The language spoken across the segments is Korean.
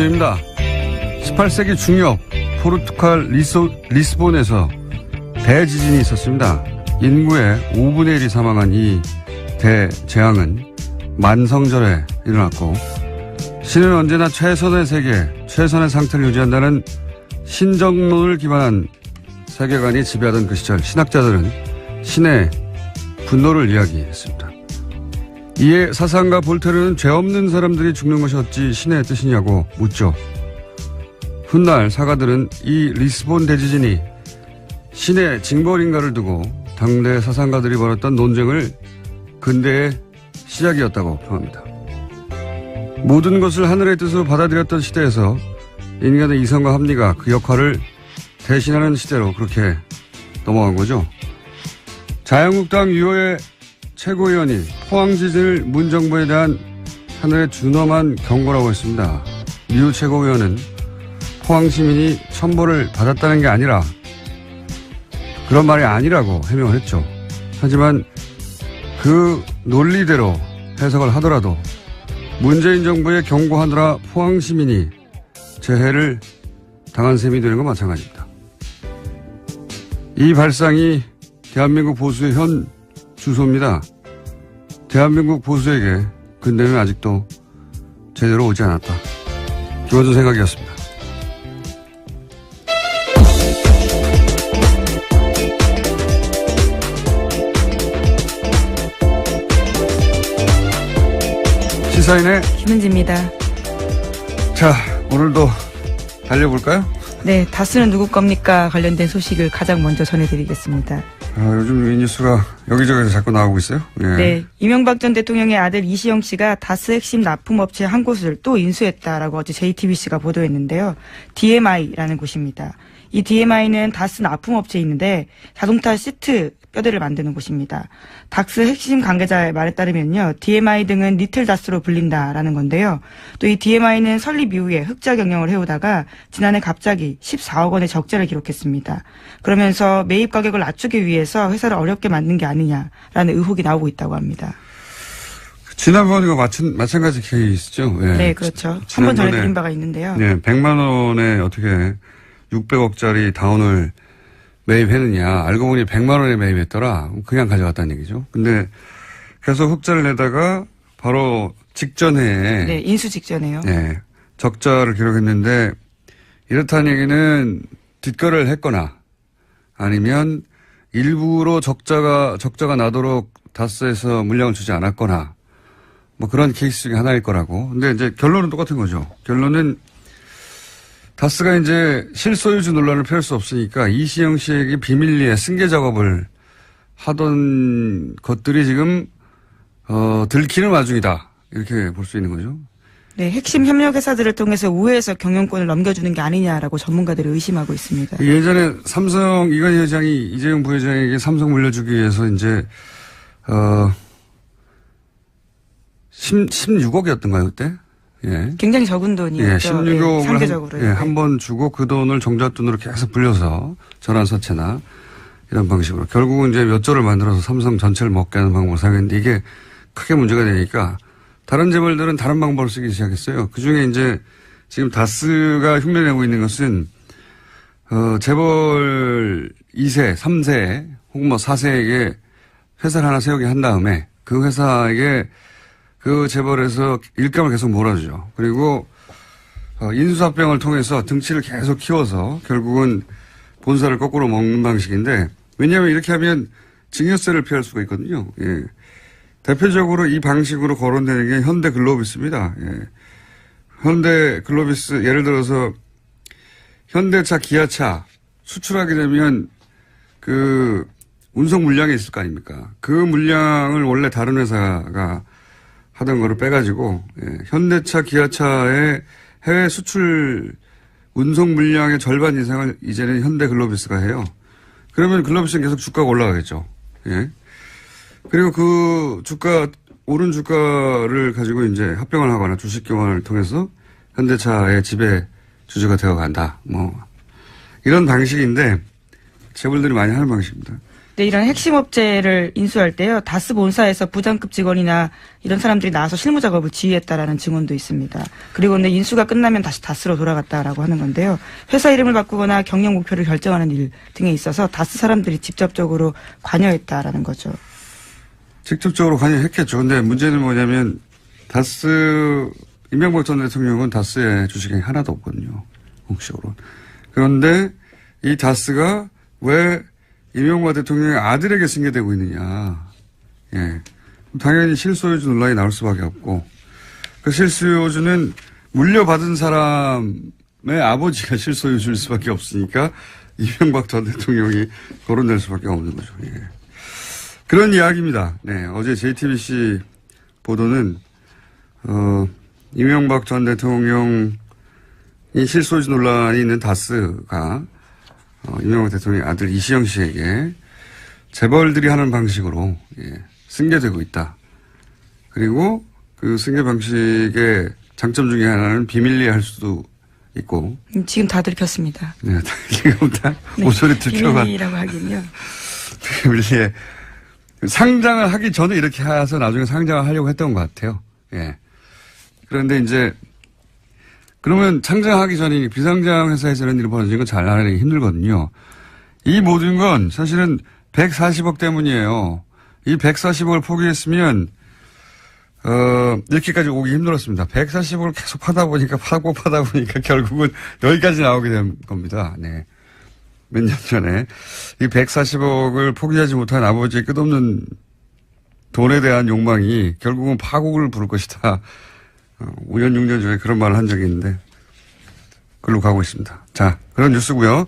주제입니다. 18세기 중엽 포르투갈 리스본에서 대지진이 있었습니다. 인구의 5분의 1이 사망한 이 대재앙은 만성절에 일어났고 신은 언제나 최선의 세계, 최선의 상태를 유지한다는 신정론을 기반한 세계관이 지배하던 그 시절 신학자들은 신의 분노를 이야기했습니다. 이에 사상가 볼테르는 죄 없는 사람들이 죽는 것이 어찌 신의 뜻이냐고 묻죠. 훗날 사가들은 이 리스본 대지진이 신의 징벌인가를 두고 당대 사상가들이 벌였던 논쟁을 근대의 시작이었다고 평합니다. 모든 것을 하늘의 뜻으로 받아들였던 시대에서 인간의 이성과 합리가 그 역할을 대신하는 시대로 그렇게 넘어간 거죠. 자유한국당 유호의 최고위원이 포항지진을 문정부에 대한 하늘의 준엄한 경고라고 했습니다. 유 최고위원은 포항시민이 첨보를 받았다는 게 아니라 그런 말이 아니라고 해명을 했죠. 하지만 그 논리대로 해석을 하더라도 문재인 정부에 경고하느라 포항시민이 재해를 당한 셈이 되는 건 마찬가지입니다. 이 발상이 대한민국 보수의 현 주소입니다. 대한민국 보수에게 근대는 아직도 제대로 오지 않았다. 김원준 생각이었습니다. 시사인의 김은지입니다. 자, 오늘도 달려볼까요? 네, 다스는 누구 겁니까? 관련된 소식을 가장 먼저 전해드리겠습니다. 요즘 이 뉴스가 여기저기서 자꾸 나오고 있어요. 예. 네, 이명박 전 대통령의 아들 이시영 씨가 다스 핵심 납품업체 한 곳을 또 인수했다라고 어제 JTBC가 보도했는데요. DMI라는 곳입니다. 이 DMI는 다스 납품업체인데 자동차 시트 뼈대를 만드는 곳입니다. 다스 핵심 관계자의 말에 따르면요. DMI 등은 리틀 다스로 불린다라는 건데요. 또 이 DMI는 설립 이후에 흑자 경영을 해오다가 지난해 갑자기 14억 원의 적자를 기록했습니다. 그러면서 매입 가격을 낮추기 위해서 회사를 어렵게 만든 게 아니냐라는 의혹이 나오고 있다고 합니다. 지난번과 마찬가지 케이스죠. 예. 네, 그렇죠. 한 번 전해드린 바가 있는데요. 네, 100만 원에 어떻게 600억짜리 다운을 매입했느냐. 알고 보니 100만 원에 매입했더라. 그냥 가져갔다는 얘기죠. 근데 계속 흑자를 내다가 바로 직전에. 네, 인수 직전에요. 네, 적자를 기록했는데 이렇다는 얘기는 뒷거래를 했거나 아니면 일부러 적자가 나도록 다스에서 물량을 주지 않았거나 뭐 그런 케이스 중에 하나일 거라고. 근데 이제 결론은 똑같은 거죠. 결론은 다스가 이제 실소유주 논란을 펴을 수 없으니까 이시영 씨에게 비밀리에 승계 작업을 하던 것들이 지금 들키는 와중이다. 이렇게 볼 수 있는 거죠. 네, 핵심 협력 회사들을 통해서 우회해서 경영권을 넘겨주는 게 아니냐라고 전문가들이 의심하고 있습니다. 예전에 삼성 이건희 회장이 이재용 부회장에게 삼성 물려주기 위해서 이제 16억이었던가요 그때? 예. 굉장히 적은 돈이었죠. 예, 16억을 상대적으로. 한 번 주고 그 돈을 종잣돈으로 계속 불려서 전환사채나 이런 방식으로 결국은 이제 몇 조를 만들어서 삼성 전체를 먹게 하는 방법을 사용했는데 이게 크게 문제가 되니까 다른 재벌들은 다른 방법을 쓰기 시작했어요. 그중에 이제 지금 다스가 흉내내고 있는 것은 재벌 2세, 3세 혹은 뭐 4세에게 회사를 하나 세우게 한 다음에 그 회사에게 그 재벌에서 일감을 계속 몰아주죠. 그리고 인수합병을 통해서 등치를 계속 키워서 결국은 본사를 거꾸로 먹는 방식인데 왜냐하면 이렇게 하면 증여세를 피할 수가 있거든요. 예. 대표적으로 이 방식으로 거론되는 게 현대글로비스입니다. 예. 현대글로비스 예를 들어서 현대차, 기아차 수출하게 되면 그 운송 물량이 있을 거 아닙니까? 그 물량을 원래 다른 회사가 하던 거를 빼가지고 현대차, 기아차의 해외 수출 운송 물량의 절반 이상을 이제는 현대글로비스가 해요. 그러면 글로비스는 계속 주가가 올라가겠죠. 예. 그리고 그 오른 주가를 가지고 이제 합병을 하거나 주식 교환을 통해서 현대차의 지배 주주가 되어 간다. 뭐 이런 방식인데 재벌들이 많이 하는 방식입니다. 네, 이런 핵심 업체를 인수할 때요, 다스 본사에서 부장급 직원이나 이런 사람들이 나와서 실무 작업을 지휘했다라는 증언도 있습니다. 그리고 근데 인수가 끝나면 다시 다스로 돌아갔다라고 하는 건데요. 회사 이름을 바꾸거나 경영 목표를 결정하는 일 등에 있어서 다스 사람들이 직접적으로 관여했다라는 거죠. 직접적으로 관여했겠죠. 근데 문제는 뭐냐면 다스 이명박 전 대통령은 다스의 주식이 하나도 없거든요. 공식으로. 그런데 이 다스가 왜 이명박 대통령의 아들에게 승계되고 있느냐. 예. 당연히 실소유주 논란이 나올 수밖에 없고, 그 실소유주는 물려받은 사람의 아버지가 실소유주일 수밖에 없으니까 이명박 전 대통령이 거론될 수밖에 없는 거죠. 예. 그런 이야기입니다. 네. 어제 JTBC 보도는, 이명박 전 대통령이 실소유주 논란이 있는 다스가 이명박 대통령의 아들 이시영 씨에게 재벌들이 하는 방식으로 승계되고 있다. 그리고 그 승계 방식의 장점 중에 하나는 비밀리에 할 수도 있고. 지금 다 들켰습니다. 네, 지금 다 네, 모조리 들켜가. 비밀이라고 하긴요. 비밀리에 상장을 하기 전에 이렇게 해서 나중에 상장을 하려고 했던 것 같아요. 예. 그런데 이제 그러면 상장하기 전에 비상장 회사에서 이런 일이 벌어지는 건 잘 알아내기 힘들거든요. 이 모든 건 사실은 140억 때문이에요. 이 140억을 포기했으면, 이렇게까지 오기 힘들었습니다. 140억을 계속 파다 보니까 결국은 여기까지 나오게 된 겁니다. 네. 몇 년 전에. 이 140억을 포기하지 못한 아버지의 끝없는 돈에 대한 욕망이 결국은 파국을 부를 것이다. 5년, 6년 전에 그런 말을 한 적이 있는데, 글로 가고 있습니다. 자, 그런 뉴스고요.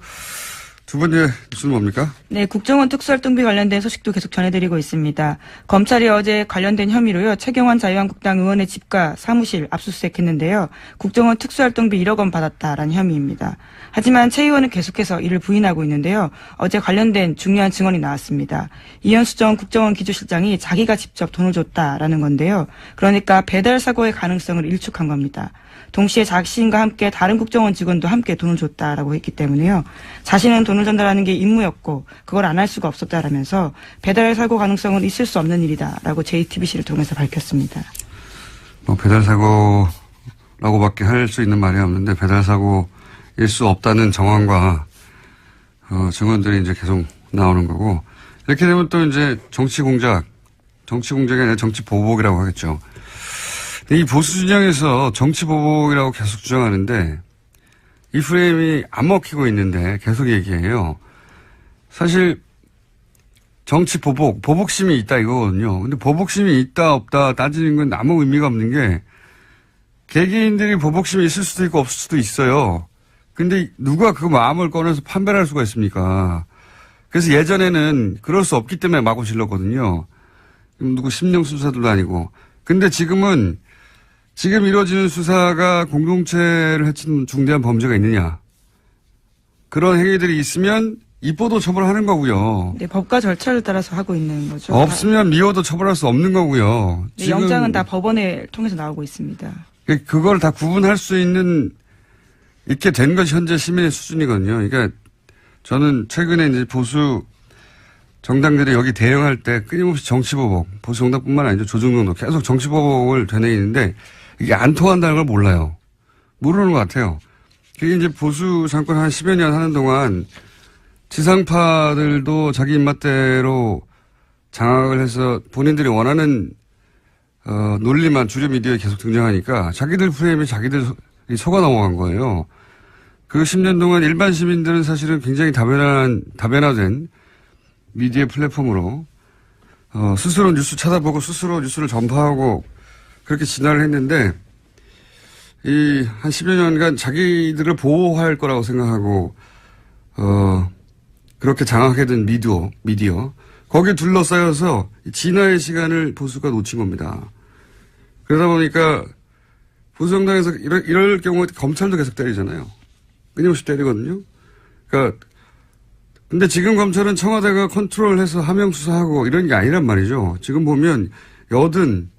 두 번째 뉴스는 뭡니까? 네, 국정원 특수활동비 관련된 소식도 계속 전해드리고 있습니다. 검찰이 어제 관련된 혐의로요, 최경환 자유한국당 의원의 집과 사무실 압수수색했는데요. 국정원 특수활동비 1억 원 받았다라는 혐의입니다. 하지만 최 의원은 계속해서 이를 부인하고 있는데요. 어제 관련된 중요한 증언이 나왔습니다. 이현수 전 국정원 기조실장이 자기가 직접 돈을 줬다라는 건데요. 그러니까 배달 사고의 가능성을 일축한 겁니다. 동시에 자신과 함께 다른 국정원 직원도 함께 돈을 줬다라고 했기 때문에요. 자신은 돈을 전달하는 게 임무였고 그걸 안 할 수가 없었다라면서 배달 사고 가능성은 있을 수 없는 일이다라고 JTBC를 통해서 밝혔습니다. 배달 사고라고밖에 할 수 있는 말이 없는데 배달 사고일 수 없다는 정황과 증언들이 이제 계속 나오는 거고, 이렇게 되면 또 이제 정치 공작이 아니라 정치 보복이라고 하겠죠. 이 보수 진영에서 정치 보복이라고 계속 주장하는데 이 프레임이 안 먹히고 있는데 계속 얘기해요. 사실 정치 보복심이 있다 이거거든요. 근데 보복심이 있다 없다 따지는 건 아무 의미가 없는 게, 개개인들이 보복심이 있을 수도 있고 없을 수도 있어요. 근데 누가 그 마음을 꺼내서 판별할 수가 있습니까? 그래서 예전에는 그럴 수 없기 때문에 마구 질렀거든요. 누구 심령 수사들도 아니고. 근데 지금 이루어지는 수사가 공동체를 해친 중대한 범죄가 있느냐. 그런 행위들이 있으면 입보도 처벌하는 거고요. 네, 법과 절차를 따라서 하고 있는 거죠. 없으면 미워도 처벌할 수 없는 거고요. 네, 영장은 다 법원을 통해서 나오고 있습니다. 그걸 다 구분할 수 있게 된 것이 현재 시민의 수준이거든요. 그러니까 저는 최근에 이제 보수 정당들이 여기 대응할 때 끊임없이 정치보복, 보수 정당뿐만 아니죠. 조중동도 계속 정치보복을 되뇌이는데 이게 안 통한다는 걸 몰라요. 모르는 것 같아요. 그게 이제 보수 정권 한 10여 년 하는 동안 지상파들도 자기 입맛대로 장악을 해서 본인들이 원하는 논리만 주류 미디어에 계속 등장하니까 자기들 프레임에 자기들이 속아 넘어간 거예요. 그 10년 동안 일반 시민들은 사실은 굉장히 다변화된 미디어 플랫폼으로 스스로 뉴스 찾아보고 스스로 뉴스를 전파하고 그렇게 진화를 했는데, 이 한 10여 년간 자기들을 보호할 거라고 생각하고 그렇게 장악하게 된 미디어 거기에 둘러싸여서 진화의 시간을 보수가 놓친 겁니다. 그러다 보니까 보수 정당에서 이럴 경우에 검찰도 계속 때리잖아요. 끊임없이 때리거든요. 그러니까 근데 지금 검찰은 청와대가 컨트롤해서 하명 수사하고 이런 게 아니란 말이죠. 지금 보면 여든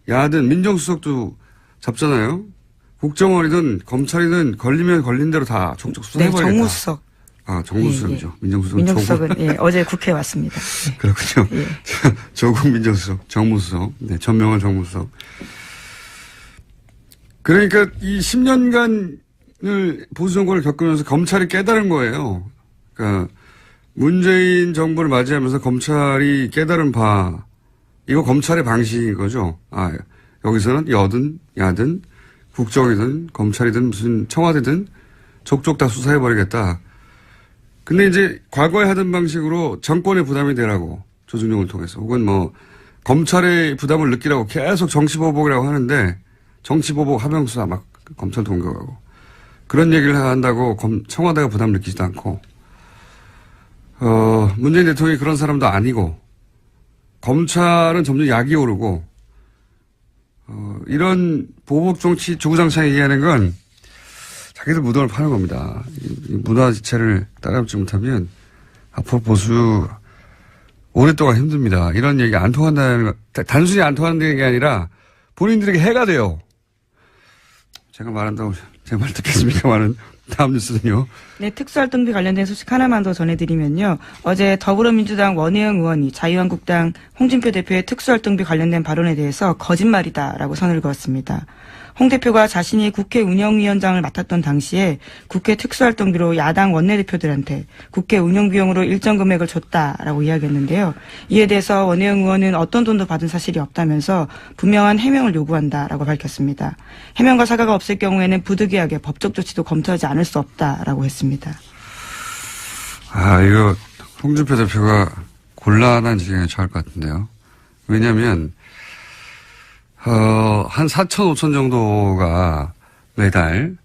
야든 민정수석도 잡잖아요. 국정원이든 검찰이든 걸리면 걸린 대로 다 족족 수사해버리겠다. 네, 정무수석. 아, 정무수석이죠. 예. 민정수석은. 민정수석은 예, 어제 국회에 왔습니다. 예. 그렇군요. 예. 조국 민정수석, 정무수석, 네, 전명환 정무수석. 그러니까 이 10년간을 보수정권을 겪으면서 검찰이 깨달은 거예요. 그러니까 문재인 정부를 맞이하면서 검찰이 깨달은 바, 이거 검찰의 방식인 거죠. 아, 여기서는 여든, 야든, 국정이든, 검찰이든, 무슨 청와대든, 족족 다 수사해버리겠다. 근데 이제 과거에 하던 방식으로 정권의 부담이 되라고, 조중용을 통해서. 혹은 뭐, 검찰의 부담을 느끼라고 계속 정치보복이라고 하는데, 정치보복 하명수사 막 검찰 동격하고. 그런 얘기를 한다고 청와대가 부담을 느끼지도 않고, 문재인 대통령이 그런 사람도 아니고, 검찰은 점점 약이 오르고, 이런 보복 정치 주구장창 얘기하는 건 자기들 무덤을 파는 겁니다. 이 문화 지체를 따라잡지 못하면 앞으로 보수 오랫동안 힘듭니다. 이런 얘기 안 통한다는 거, 단순히 안 통한다는 게 아니라 본인들에게 해가 돼요. 제가 말한다고 제 말 듣겠습니까만은 다음 뉴스는요. 네, 특수활동비 관련된 소식 하나만 더 전해드리면요. 어제 더불어민주당 원혜영 의원이 자유한국당 홍준표 대표의 특수활동비 관련된 발언에 대해서 거짓말이다라고 선을 그었습니다. 홍 대표가 자신이 국회 운영위원장을 맡았던 당시에 국회 특수활동비로 야당 원내대표들한테 국회 운영비용으로 일정 금액을 줬다라고 이야기했는데요. 이에 대해서 원혜영 의원은 어떤 돈도 받은 사실이 없다면서 분명한 해명을 요구한다라고 밝혔습니다. 해명과 사과가 없을 경우에는 부득이하게 법적 조치도 검토하지 않을 수 없다라고 했습니다. 아, 이거 홍준표 대표가 곤란한 지경에 처할 것 같은데요. 왜냐하면 한 4천, 5천 정도가 매달,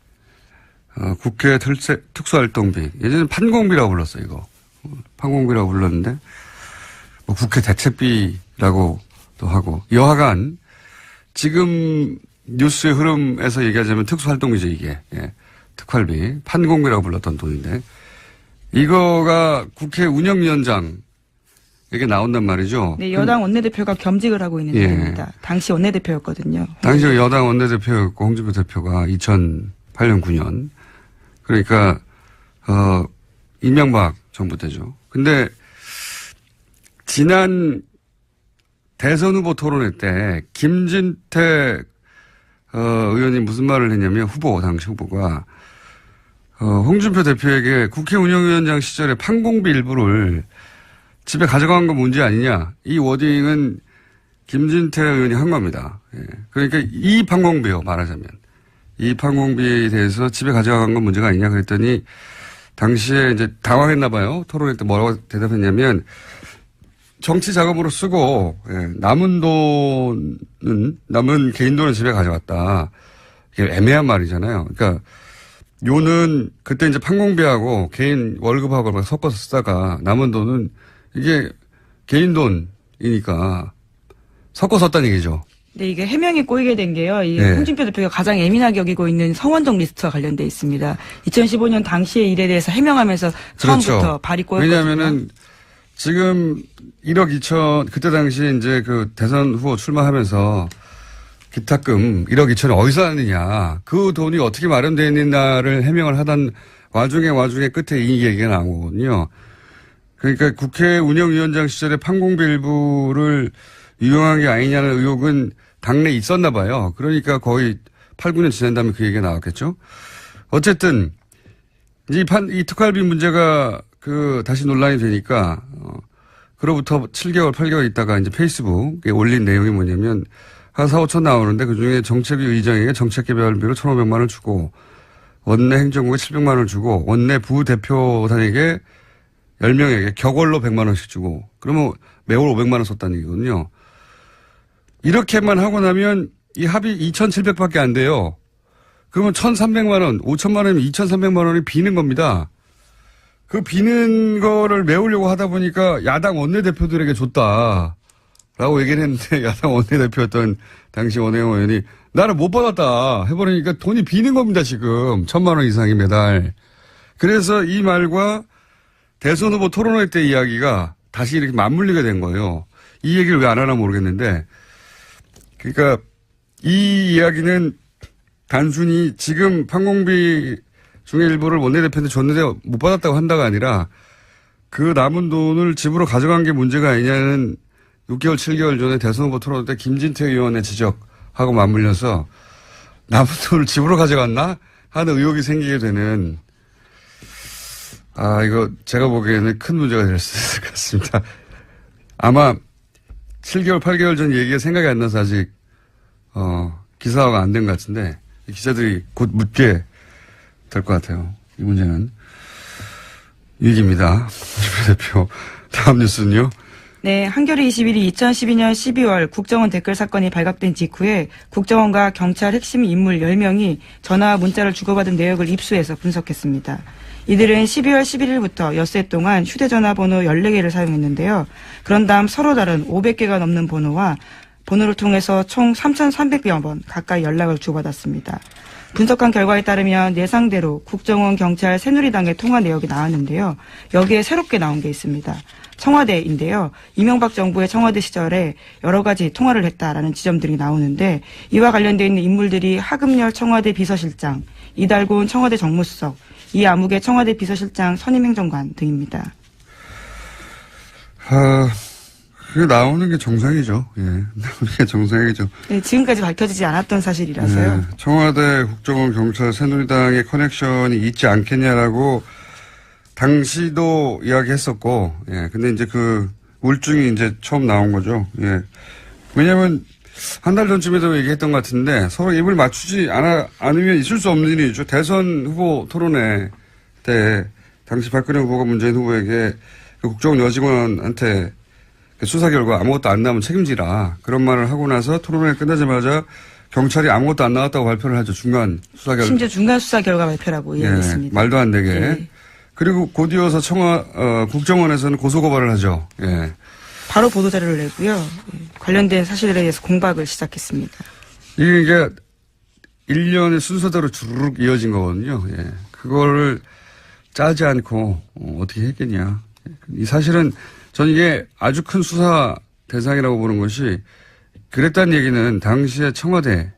국회 특수활동비, 예전에 판공비라고 불렀어요, 이거. 판공비라고 불렀는데, 뭐 국회 대책비라고도 하고, 여하간, 지금 뉴스의 흐름에서 얘기하자면 특수활동비죠, 이게. 예. 특활비, 판공비라고 불렀던 돈인데, 이거가 국회 운영위원장, 이게 나온단 말이죠. 네, 여당 원내대표가 겸직을 하고 있는 자리입니다. 당시 원내대표였거든요. 당시 여당 원내대표였고 홍준표 대표가 2008년 9년 그러니까 이명박 정부 때죠. 근데 지난 대선 후보 토론회 때 김진태 의원이 무슨 말을 했냐면 당시 후보가 홍준표 대표에게 국회 운영위원장 시절에 판공비 일부를 집에 가져간 건 문제 아니냐. 이 워딩은 김진태 의원이 한 겁니다. 예. 그러니까 이 판공비요, 말하자면. 이 판공비에 대해서 집에 가져간 건 문제가 아니냐 그랬더니 당시에 이제 당황했나 봐요. 토론회 때 뭐라고 대답했냐면 정치 작업으로 쓰고 예, 남은 개인 돈은 집에 가져갔다. 이게 애매한 말이잖아요. 그러니까 요는 그때 이제 판공비하고 개인 월급하고 막 섞어서 쓰다가 남은 돈은 이게 개인 돈이니까 섞어 썼다는 얘기죠. 네, 이게 해명이 꼬이게 된 게요. 이 네. 홍준표 대표가 가장 예민하게 여기고 있는 성원정 리스트와 관련돼 있습니다. 2015년 당시의 일에 대해서 해명하면서 처음부터 그렇죠. 발이 꼬였거든요. 왜냐하면은 지금 1억 2천 그때 당시에 이제 그 대선 후보 출마하면서 기탁금 1억 2천이 어디서 났느냐. 그 돈이 어떻게 마련되어 있느냐를 해명을 하던 와중에 끝에 이 얘기가 나오거든요. 그러니까 국회 운영위원장 시절에 판공비 일부를 유용한 게 아니냐는 의혹은 당내에 있었나 봐요. 그러니까 거의 8, 9년 지난 다음에 그 얘기가 나왔겠죠. 어쨌든 이 특활비 문제가 다시 논란이 되니까 그로부터 7개월, 8개월 있다가 이제 페이스북에 올린 내용이 뭐냐면 한 4, 5천 나오는데 그중에 정책위 의장에게 정책개발비로 1,500만 원을 주고 원내 행정국에 700만 원을 주고 원내 부대표단에게 10명에게 격월로 100만 원씩 주고 그러면 매월 500만 원 썼다는 얘기거든요. 이렇게만 하고 나면 이 합이 2,700밖에 안 돼요. 그러면 1,300만 원, 5천만 원이면 2,300만 원이 비는 겁니다. 그 비는 거를 메우려고 하다 보니까 야당 원내대표들에게 줬다라고 얘기를 했는데 야당 원내대표였던 당시 원혜영 의원이 나는 못 받았다 해버리니까 돈이 비는 겁니다 지금. 1,000만 원 이상이 매달. 그래서 이 말과 대선 후보 토론회 때 이야기가 다시 이렇게 맞물리게 된 거예요. 이 얘기를 왜 안 하나 모르겠는데 그러니까 이 이야기는 단순히 지금 판공비 중에 일부를 원내대표한테 줬는데 못 받았다고 한다가 아니라 그 남은 돈을 집으로 가져간 게 문제가 아니냐는 6개월, 7개월 전에 대선 후보 토론 때 김진태 의원의 지적하고 맞물려서 남은 돈을 집으로 가져갔나 하는 의혹이 생기게 되는 이거 제가 보기에는 큰 문제가 될 수 있을 것 같습니다. 아마 7개월, 8개월 전 얘기가 생각이 안 나서 아직 기사화가 안 된 것 같은데 기자들이 곧 묻게 될 것 같아요. 이 문제는 위기입니다. 대표. 다음 뉴스는요. 네, 한겨레 21이 2012년 12월 국정원 댓글 사건이 발각된 직후에 국정원과 경찰 핵심 인물 10명이 전화와 문자를 주고받은 내역을 입수해서 분석했습니다. 이들은 12월 11일부터 엿새 동안 휴대전화 번호 14개를 사용했는데요. 그런 다음 서로 다른 500개가 넘는 번호를 통해서 총 3,300여 번 가까이 연락을 주고받았습니다. 분석한 결과에 따르면 예상대로 국정원, 경찰, 새누리당의 통화 내역이 나왔는데요. 여기에 새롭게 나온 게 있습니다. 청와대인데요. 이명박 정부의 청와대 시절에 여러 가지 통화를 했다라는 지점들이 나오는데 이와 관련되어 있는 인물들이 하금열 청와대 비서실장, 이달곤 청와대 정무수석, 이아무개 청와대 비서실장 선임행정관 등입니다. 그게 나오는 게 정상이죠. 예. 나오는 게 정상이죠. 네, 지금까지 밝혀지지 않았던 사실이라서요. 네, 청와대, 국정원, 경찰, 새누리당의 커넥션이 있지 않겠냐라고 당시도 이야기했었고, 예. 근데 이제 그 우울증이 이제 처음 나온 거죠. 예. 왜냐면 한 달 전쯤에도 얘기했던 것 같은데 서로 입을 맞추지 않으면 있을 수 없는 일이죠. 대선 후보 토론회 때 당시 박근혜 후보가 문재인 후보에게 그 국정원 여직원한테 수사 결과 아무것도 안 나오면 책임지라 그런 말을 하고 나서 토론회 끝나자마자 경찰이 아무것도 안 나왔다고 발표를 하죠. 중간 수사 결과. 심지어 중간 수사 결과 발표라고 이야기했습니다. 말도 안 되게. 네. 그리고 곧이어서 국정원에서는 고소고발을 하죠. 예. 바로 보도자료를 내고요. 관련된 사실에 대해서 공박을 시작했습니다. 이게 1년의 순서대로 주르륵 이어진 거거든요. 예. 그거를 짜지 않고 어떻게 했겠냐. 이 사실은 저는 이게 아주 큰 수사 대상이라고 보는 것이 그랬다는 얘기는 당시에 청와대,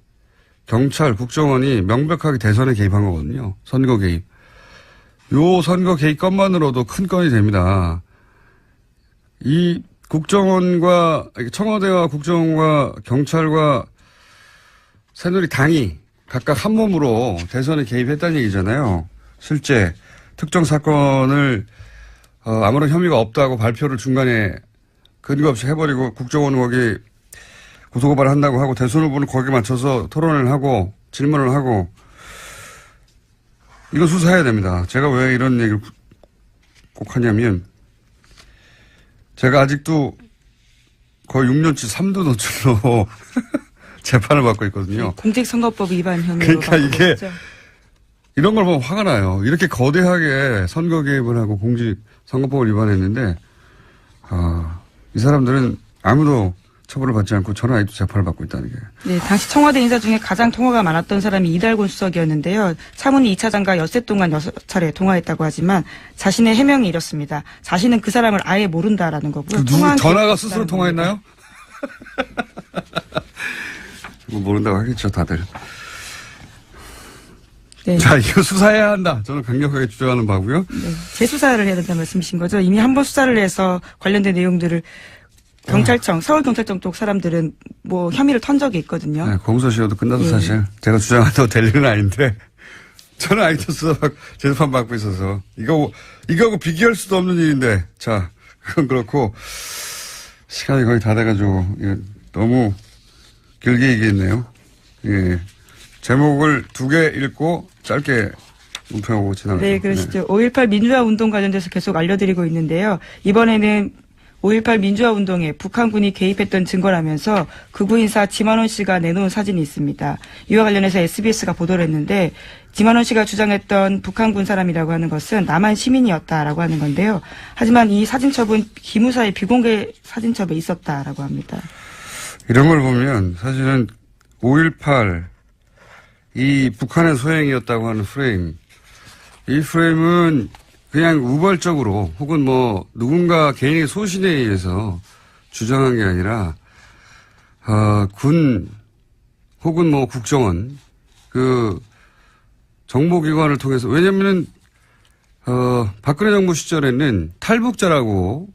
경찰, 국정원이 명백하게 대선에 개입한 거거든요. 선거 개입. 요 선거 개입 건만으로도 큰 건이 됩니다. 이 국정원과 청와대와 국정원과 경찰과 새누리당이 각각 한 몸으로 대선에 개입했다는 얘기잖아요. 실제 특정 사건을 아무런 혐의가 없다고 발표를 중간에 근거 없이 해버리고 국정원은 거기 고소고발을 한다고 하고 대선 후보는 거기에 맞춰서 토론을 하고 질문을 하고 이거 수사해야 됩니다. 제가 왜 이런 얘기를 꼭 하냐면 제가 아직도 거의 6년치 3도 노출로 재판을 받고 있거든요. 공직선거법 위반 혐의로 그러니까 이게 있죠. 이런 걸 보면 화가 나요. 이렇게 거대하게 선거 개입을 하고 공직선거법을 위반했는데 이 사람들은 아무도 처벌을 받지 않고 저는 아직도 재판을 받고 있다는 게. 네, 당시 청와대 인사 중에 가장 통화가 많았던 사람이 이달곤 수석이었는데요. 차문희 2차장과 엿새 동안 6차례 통화했다고 하지만 자신의 해명이 이렇습니다. 자신은 그 사람을 아예 모른다라는 거고요. 전화가 스스로 통화했나요? 뭐 모른다고 하겠죠, 다들. 네. 자, 이거 수사해야 한다. 저는 강력하게 주장하는 바고요. 네, 재수사를 해야 된다는 말씀이신 거죠. 이미 한 번 수사를 해서 관련된 내용들을 경찰청, 서울경찰청 쪽 사람들은 뭐 혐의를 턴 적이 있거든요. 네, 공소시효도 끝나도 예. 사실 제가 주장한다고 될 일은 아닌데 저는 아직도 재판 받고 있어서 이거하고 비교할 수도 없는 일인데 자, 그건 그렇고 시간이 거의 다 돼가지고 너무 길게 얘기했네요. 예. 제목을 2개 읽고 짧게 논평하고 지나가죠. 네, 그러시죠. 5.18 민주화 운동 관련돼서 계속 알려드리고 있는데요. 이번에는 5.18 민주화 운동에 북한군이 개입했던 증거라면서 극우 인사 지만원 씨가 내놓은 사진이 있습니다. 이와 관련해서 SBS가 보도를 했는데 지만원 씨가 주장했던 북한군 사람이라고 하는 것은 남한 시민이었다라고 하는 건데요. 하지만 이 사진첩은 기무사의 비공개 사진첩에 있었다라고 합니다. 이런 걸 보면 사실은 5.18 이 북한의 소행이었다고 하는 프레임, 이 프레임은 그냥 우발적으로 혹은 뭐 누군가 개인의 소신에 의해서 주장한 게 아니라 군 혹은 뭐 국정원 그 정보기관을 통해서, 왜냐면은, 박근혜 정부 시절에는 탈북자라고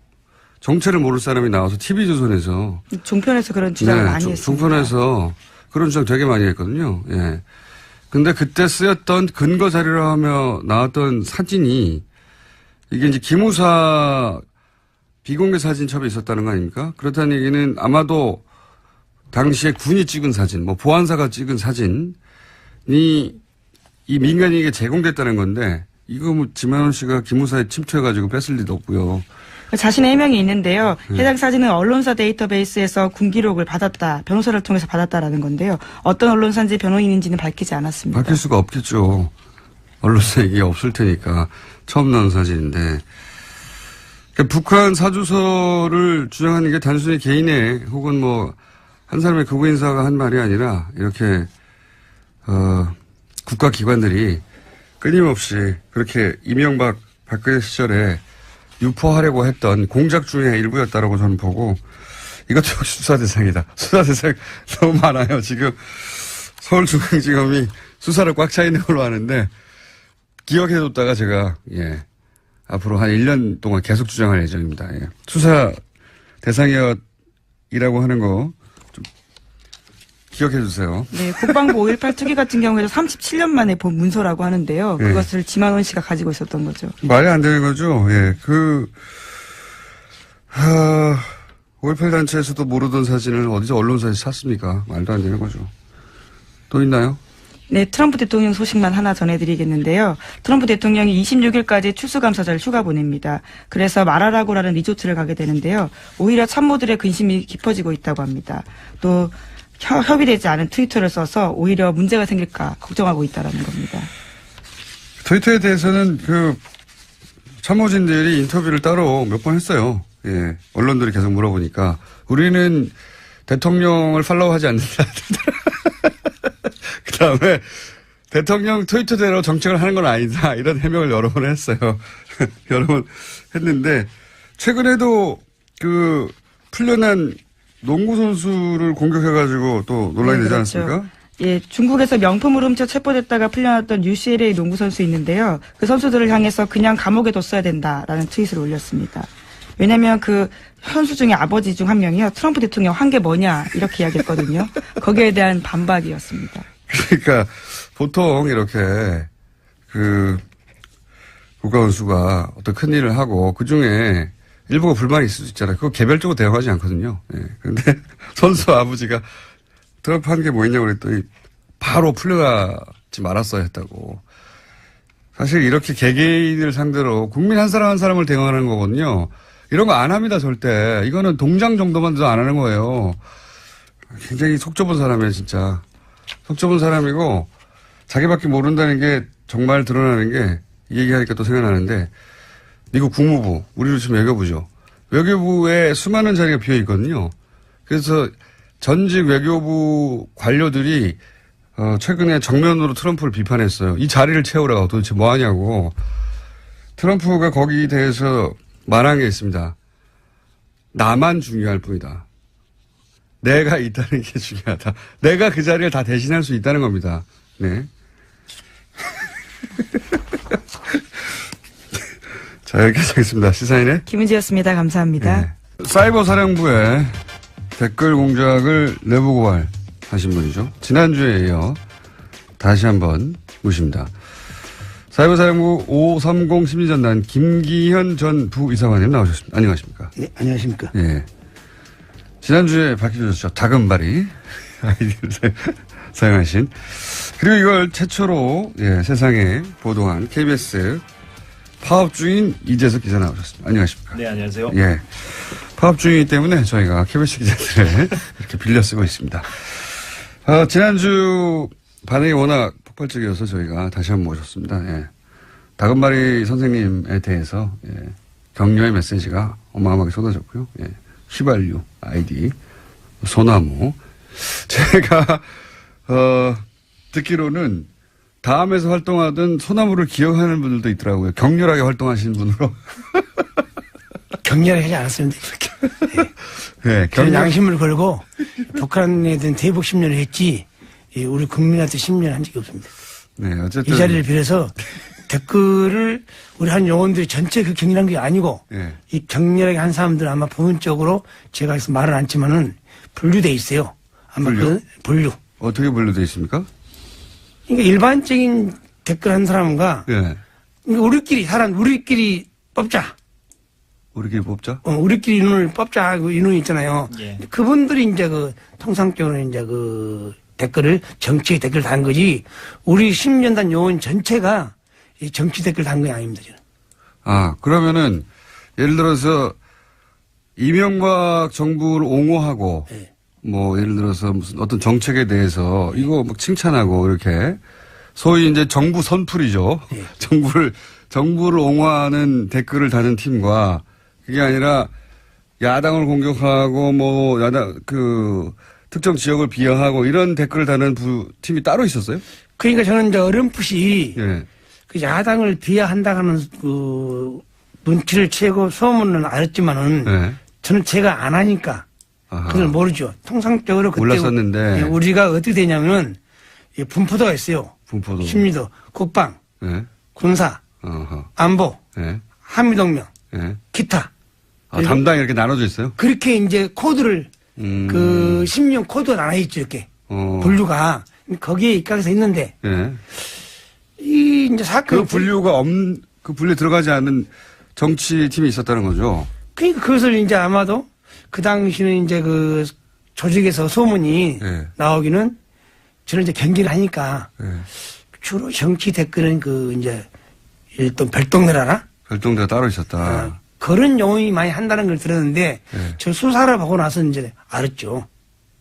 정체를 모를 사람이 나와서 TV조선에서. 종편에서 그런 주장을 많이 했습니다. 종편에서 그런 주장 되게 많이 했거든요. 예. 근데 그때 쓰였던 근거 자료라 하며 나왔던 사진이 이게 이제 기무사 비공개 사진첩에 있었다는 거 아닙니까? 그렇다는 얘기는 아마도 당시에 군이 찍은 사진, 뭐 보안사가 찍은 사진이 이 민간인에게 제공됐다는 건데 이거 뭐 지만원 씨가 기무사에 침투해가지고 뺐을 리도 없고요. 자신의 해명이 있는데요. 해당 사진은 언론사 데이터베이스에서 군 기록을 받았다. 변호사를 통해서 받았다라는 건데요. 어떤 언론사인지 변호인인지는 밝히지 않았습니다. 밝힐 수가 없겠죠. 언론사에 이게 없을 테니까. 처음 나온 사진인데. 그러니까 북한 사주서를 주장하는 게 단순히 개인의 혹은 뭐 한 사람의 극우 인사가 한 말이 아니라 이렇게 국가기관들이 끊임없이 그렇게 이명박 박근혜 시절에 유포하려고 했던 공작 중의 일부였다라고 저는 보고 이것도 역시 수사 대상이다. 수사 대상 너무 많아요. 지금 서울중앙지검이 수사를 꽉 차 있는 걸로 아는데 기억해뒀다가 제가 앞으로 한 1년 동안 계속 주장할 예정입니다. 예. 수사 대상이라고 하는 거 좀 기억해 주세요. 네, 국방부 5.18 투기 같은 경우에도 37년 만에 본 문서라고 하는데요. 그것을 지만원 씨가 가지고 있었던 거죠. 말이 안 되는 거죠. 예, 5.18 단체에서도 모르던 사진을 어디서 언론사에서 샀습니까? 말도 안 되는 거죠. 또 있나요? 네, 트럼프 대통령 소식만 하나 전해드리겠는데요. 트럼프 대통령이 26일까지 추수감사절 휴가 보냅니다. 그래서 마라라고라는 리조트를 가게 되는데요. 오히려 참모들의 근심이 깊어지고 있다고 합니다. 또 협의되지 않은 트위터를 써서 오히려 문제가 생길까 걱정하고 있다는 겁니다. 트위터에 대해서는 참모진들이 인터뷰를 따로 몇 번 했어요. 예, 언론들이 계속 물어보니까 우리는 대통령을 팔로우하지 않는다. 그다음에 대통령 트위터대로 정책을 하는 건 아니다. 이런 해명을 여러 번 했어요. 여러 번 했는데 최근에도 풀려난 농구 선수를 공격해가지고 또 논란이 되지 않았습니까? 예, 중국에서 명품을 훔쳐 체포됐다가 풀려났던 UCLA 농구 선수 있는데요. 그 선수들을 향해서 그냥 감옥에 뒀어야 된다라는 트윗을 올렸습니다. 왜냐하면 그 선수 중에 아버지 중 한 명이요. 트럼프 대통령 한 게 뭐냐 이렇게 이야기했거든요. 거기에 대한 반박이었습니다. 그러니까 보통 이렇게 국가원수가 어떤 큰 일을 하고 그중에 일부가 불만이 있을 수 있잖아요. 그거 개별적으로 대응하지 않거든요. 예. 그런데 선수 아버지가 트럼프 한 게 뭐였냐고 그랬더니 바로 풀려가지 말았어야 했다고. 사실 이렇게 개개인을 상대로 국민 한 사람 한 사람을 대응하는 거거든요. 이런 거 안 합니다, 절대. 이거는 동장 정도만도 안 하는 거예요. 굉장히 속 좁은 사람이에요, 진짜. 속 좁은 사람이고 자기밖에 모른다는 게 정말 드러나는 게 이 얘기하니까 또 생각나는데 미국 국무부, 우리로 지금 외교부죠. 외교부에 수많은 자리가 비어 있거든요. 그래서 전직 외교부 관료들이 최근에 정면으로 트럼프를 비판했어요. 이 자리를 채우라고 도대체 뭐 하냐고. 트럼프가 거기에 대해서 말한 게 있습니다. 나만 중요할 뿐이다. 내가 있다는 게 중요하다. 내가 그 자리를 다 대신할 수 있다는 겁니다. 네. 자, 여기까지 하겠습니다. 시사인의 김은지였습니다. 감사합니다. 네. 사이버 사령부에 댓글 공작을 내부 고발하신 분이죠. 지난주에 이어 다시 한번 모십니다. 사이버 사령부 530 심리전단 김기현 전 부이사관님 나오셨습니다. 안녕하십니까? 네, 안녕하십니까? 예. 지난주에 밝혀졌죠. 다금바리 아이디를 사용하신. 그리고 이걸 최초로 세상에 보도한 KBS 파업 중인 이재석 기자 나오셨습니다. 안녕하십니까? 네, 안녕하세요. 예. 파업 중이기 때문에 저희가 KBS 기자들을 이렇게 빌려 쓰고 있습니다. 지난주 반응이 워낙 폭발적이어서 저희가 다시 한번 모셨습니다. 예. 다금바리 선생님에 대해서 격려의 메시지가 어마어마하게 쏟아졌고요. 예. 휘발유 아이디 소나무. 제가 듣기로는 다음에서 활동하던 소나무를 기억하는 분들도 있더라고요. 격렬하게 활동하시는 분으로. 격렬하지 않았습니다. 네, 저는 양심을 걸고 북한에 대한 대북 심려를 했지 우리 국민한테 심려를 한 적이 없습니다. 네, 어쨌든 이 자리를 빌어서 댓글을 우리 한 요원들이 전체 그 격렬한 게 아니고 네. 이 격렬하게 한 사람들 아마 부분적으로 제가 해서 말은 않지만은 분류돼 있어요. 아마 분류? 분류. 어떻게 분류되어 있습니까? 그러니까 일반적인 댓글 한 사람과 예. 그러니까 우리끼리 뽑자. 우리끼리 뽑자? 우리끼리 인원을 뽑자 하고 인원이 있잖아요. 예. 그분들이 이제 통상적으로 이제 댓글을 정치 댓글 단 거지 우리 10년단 요원 전체가 이 정치 댓글 단 게 아닙니다. 저는. 아, 그러면은 예를 들어서 이명박 정부를 옹호하고 네. 뭐 예를 들어서 무슨 어떤 정책에 대해서 이거 막 칭찬하고 이렇게 소위 이제 정부 선풀이죠. 네. 정부를 옹호하는 댓글을 다는 팀과 그게 아니라 야당을 공격하고 뭐 야당 특정 지역을 비하하고 이런 댓글을 다는 팀이 따로 있었어요? 그러니까 저는 이제 어렴풋이 예. 그 야당을 비하한다는 그 눈치를 채고 소문은 알았지만은 예. 저는 제가 안 하니까 아하. 그걸 모르죠. 통상적으로 그때 몰랐었는데. 예, 우리가 어떻게 되냐면은 이 분포도가 있어요. 분포도. 심리도, 국방, 예. 군사, 어허. 안보, 예. 한미동맹, 예. 기타. 아, 담당이 이렇게 나눠져 있어요? 그렇게 이제 코드를 그 10년 코드가 나눠 있죠 이렇게 분류가 거기에 입각해서 있는데 예. 이 이제 사건 그 분류 들어가지 않는 정치팀이 있었다는 거죠. 그러니까 그것을 이제 아마도 그 당시는 이제 그 조직에서 소문이 예. 나오기는 저는 이제 경기를 하니까 예. 주로 정치 댓글은 그 이제 일단 별동네라나 별동대가 따로 있었다. 그런 용어이 많이 한다는 걸 들었는데 예. 저 수사를 하고 나서 이제 알았죠.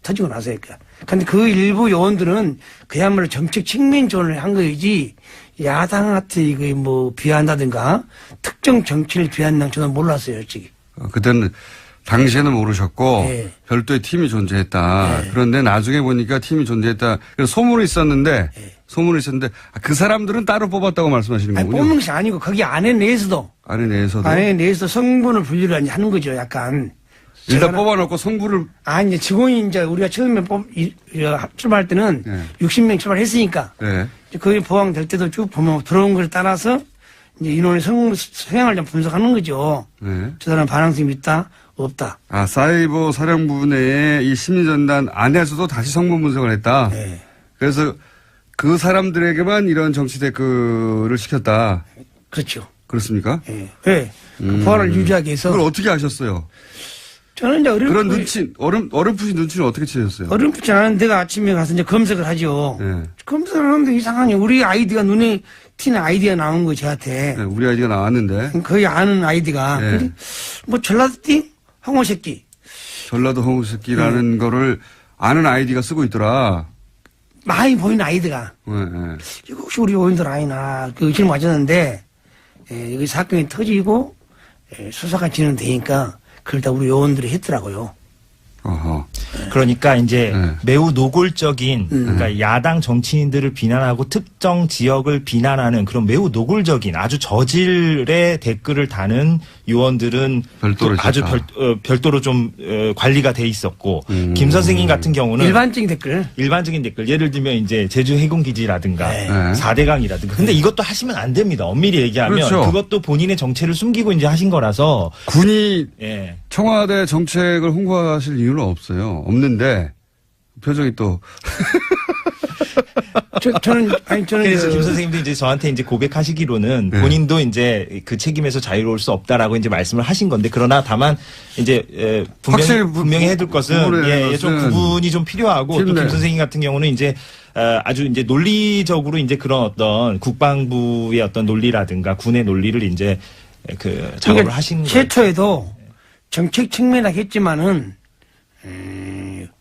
터지고 나서니까. 근데 그 일부 요원들은 그야말로 정책 측면 지원을 한 거이지 야당한테 이거 뭐 비한다든가 특정 정치를 비한다는 저는 몰랐어요, 솔직히. 그때는 당시에는 모르셨고 예. 별도의 팀이 존재했다. 예. 그런데 나중에 보니까 팀이 존재했다. 그래서 소문이 있었는데 그 사람들은 따로 뽑았다고 말씀하시는 아니, 거군요. 뽑는 것이 아니고 거기 안에 내에서도 안에 내에서도 성분을 분류를 하는 거죠, 약간. 일단 제가 뽑아놓고 성부를 아니, 이제 직원이 이제 우리가 처음에 출발할 때는 예. 60명 출발했으니까 예. 거기 보강될 때도 쭉 보면 들어온 걸 따라서 이제 인원의 성향을 좀 분석하는 거죠. 예. 저 사람 반항성이 있다, 없다. 아, 사이버 사령부 내에 이 심리전단 안에서도 다시 성분 분석을 했다. 네. 그래서 그 사람들에게만 이런 정치 댓글을 시켰다. 그렇죠. 그렇습니까? 예. 네. 그 보안을 유지하기 위해서. 그걸 어떻게 아셨어요? 저는 이제 그런 어렴풋이 눈치를 어떻게 채셨어요? 어렴풋지 않은 데가 아침에 가서 이제 검색을 하죠. 네. 검색을 하는데 이상하니 우리 아이디가 눈에 튀는 아이디가 나온 거 저한테. 네, 우리 아이디가 나왔는데. 거의 아는 아이디가. 네. 근데 뭐 전라도띠 황호새끼. 전라도 홍새끼라는 거를 아는 아이디가 쓰고 있더라. 많이 보이는 아이디가. 네, 네. 이거 혹시 우리 요원들 아니나 그 의심을 맞았는데 여기 사건이 터지고 수사가 진행되니까 그걸 다 우리 요원들이 했더라고요. 어허. 그러니까 이제 네. 매우 노골적인 그러니까 야당 정치인들을 비난하고 특정 지역을 비난하는 그런 매우 노골적인 아주 저질의 댓글을 다는 요원들은 별도로 또 아주 있었다. 별도로 좀 관리가 돼 있었고 김 선생님 같은 경우는 일반적인 댓글. 일반적인 댓글 예를 들면 이제 제주 해군기지라든가 네. 4대강이라든가 근데 이것도 하시면 안 됩니다. 엄밀히 얘기하면 그렇죠. 그것도 본인의 정체를 숨기고 이제 하신 거라서 군이 예. 청와대 정책을 홍보하실 이유는 없어요. 없는데 표정이 또 저는 그래서 김 선생님도 이제 저한테 이제 고백하시기로는 네. 본인도 이제 그 책임에서 자유로울 수 없다라고 이제 말씀을 하신 건데 그러나 다만 이제 확실히 분명히 해둘 것은 구분의 좀 것은 구분이 좀 필요하고 또 힘내. 김 선생님 같은 경우는 이제 아주 이제 논리적으로 이제 그런 어떤 국방부의 어떤 논리라든가 군의 논리를 이제 그 작업을 하신 거예요. 최초에도 정책 측면이라 했지만은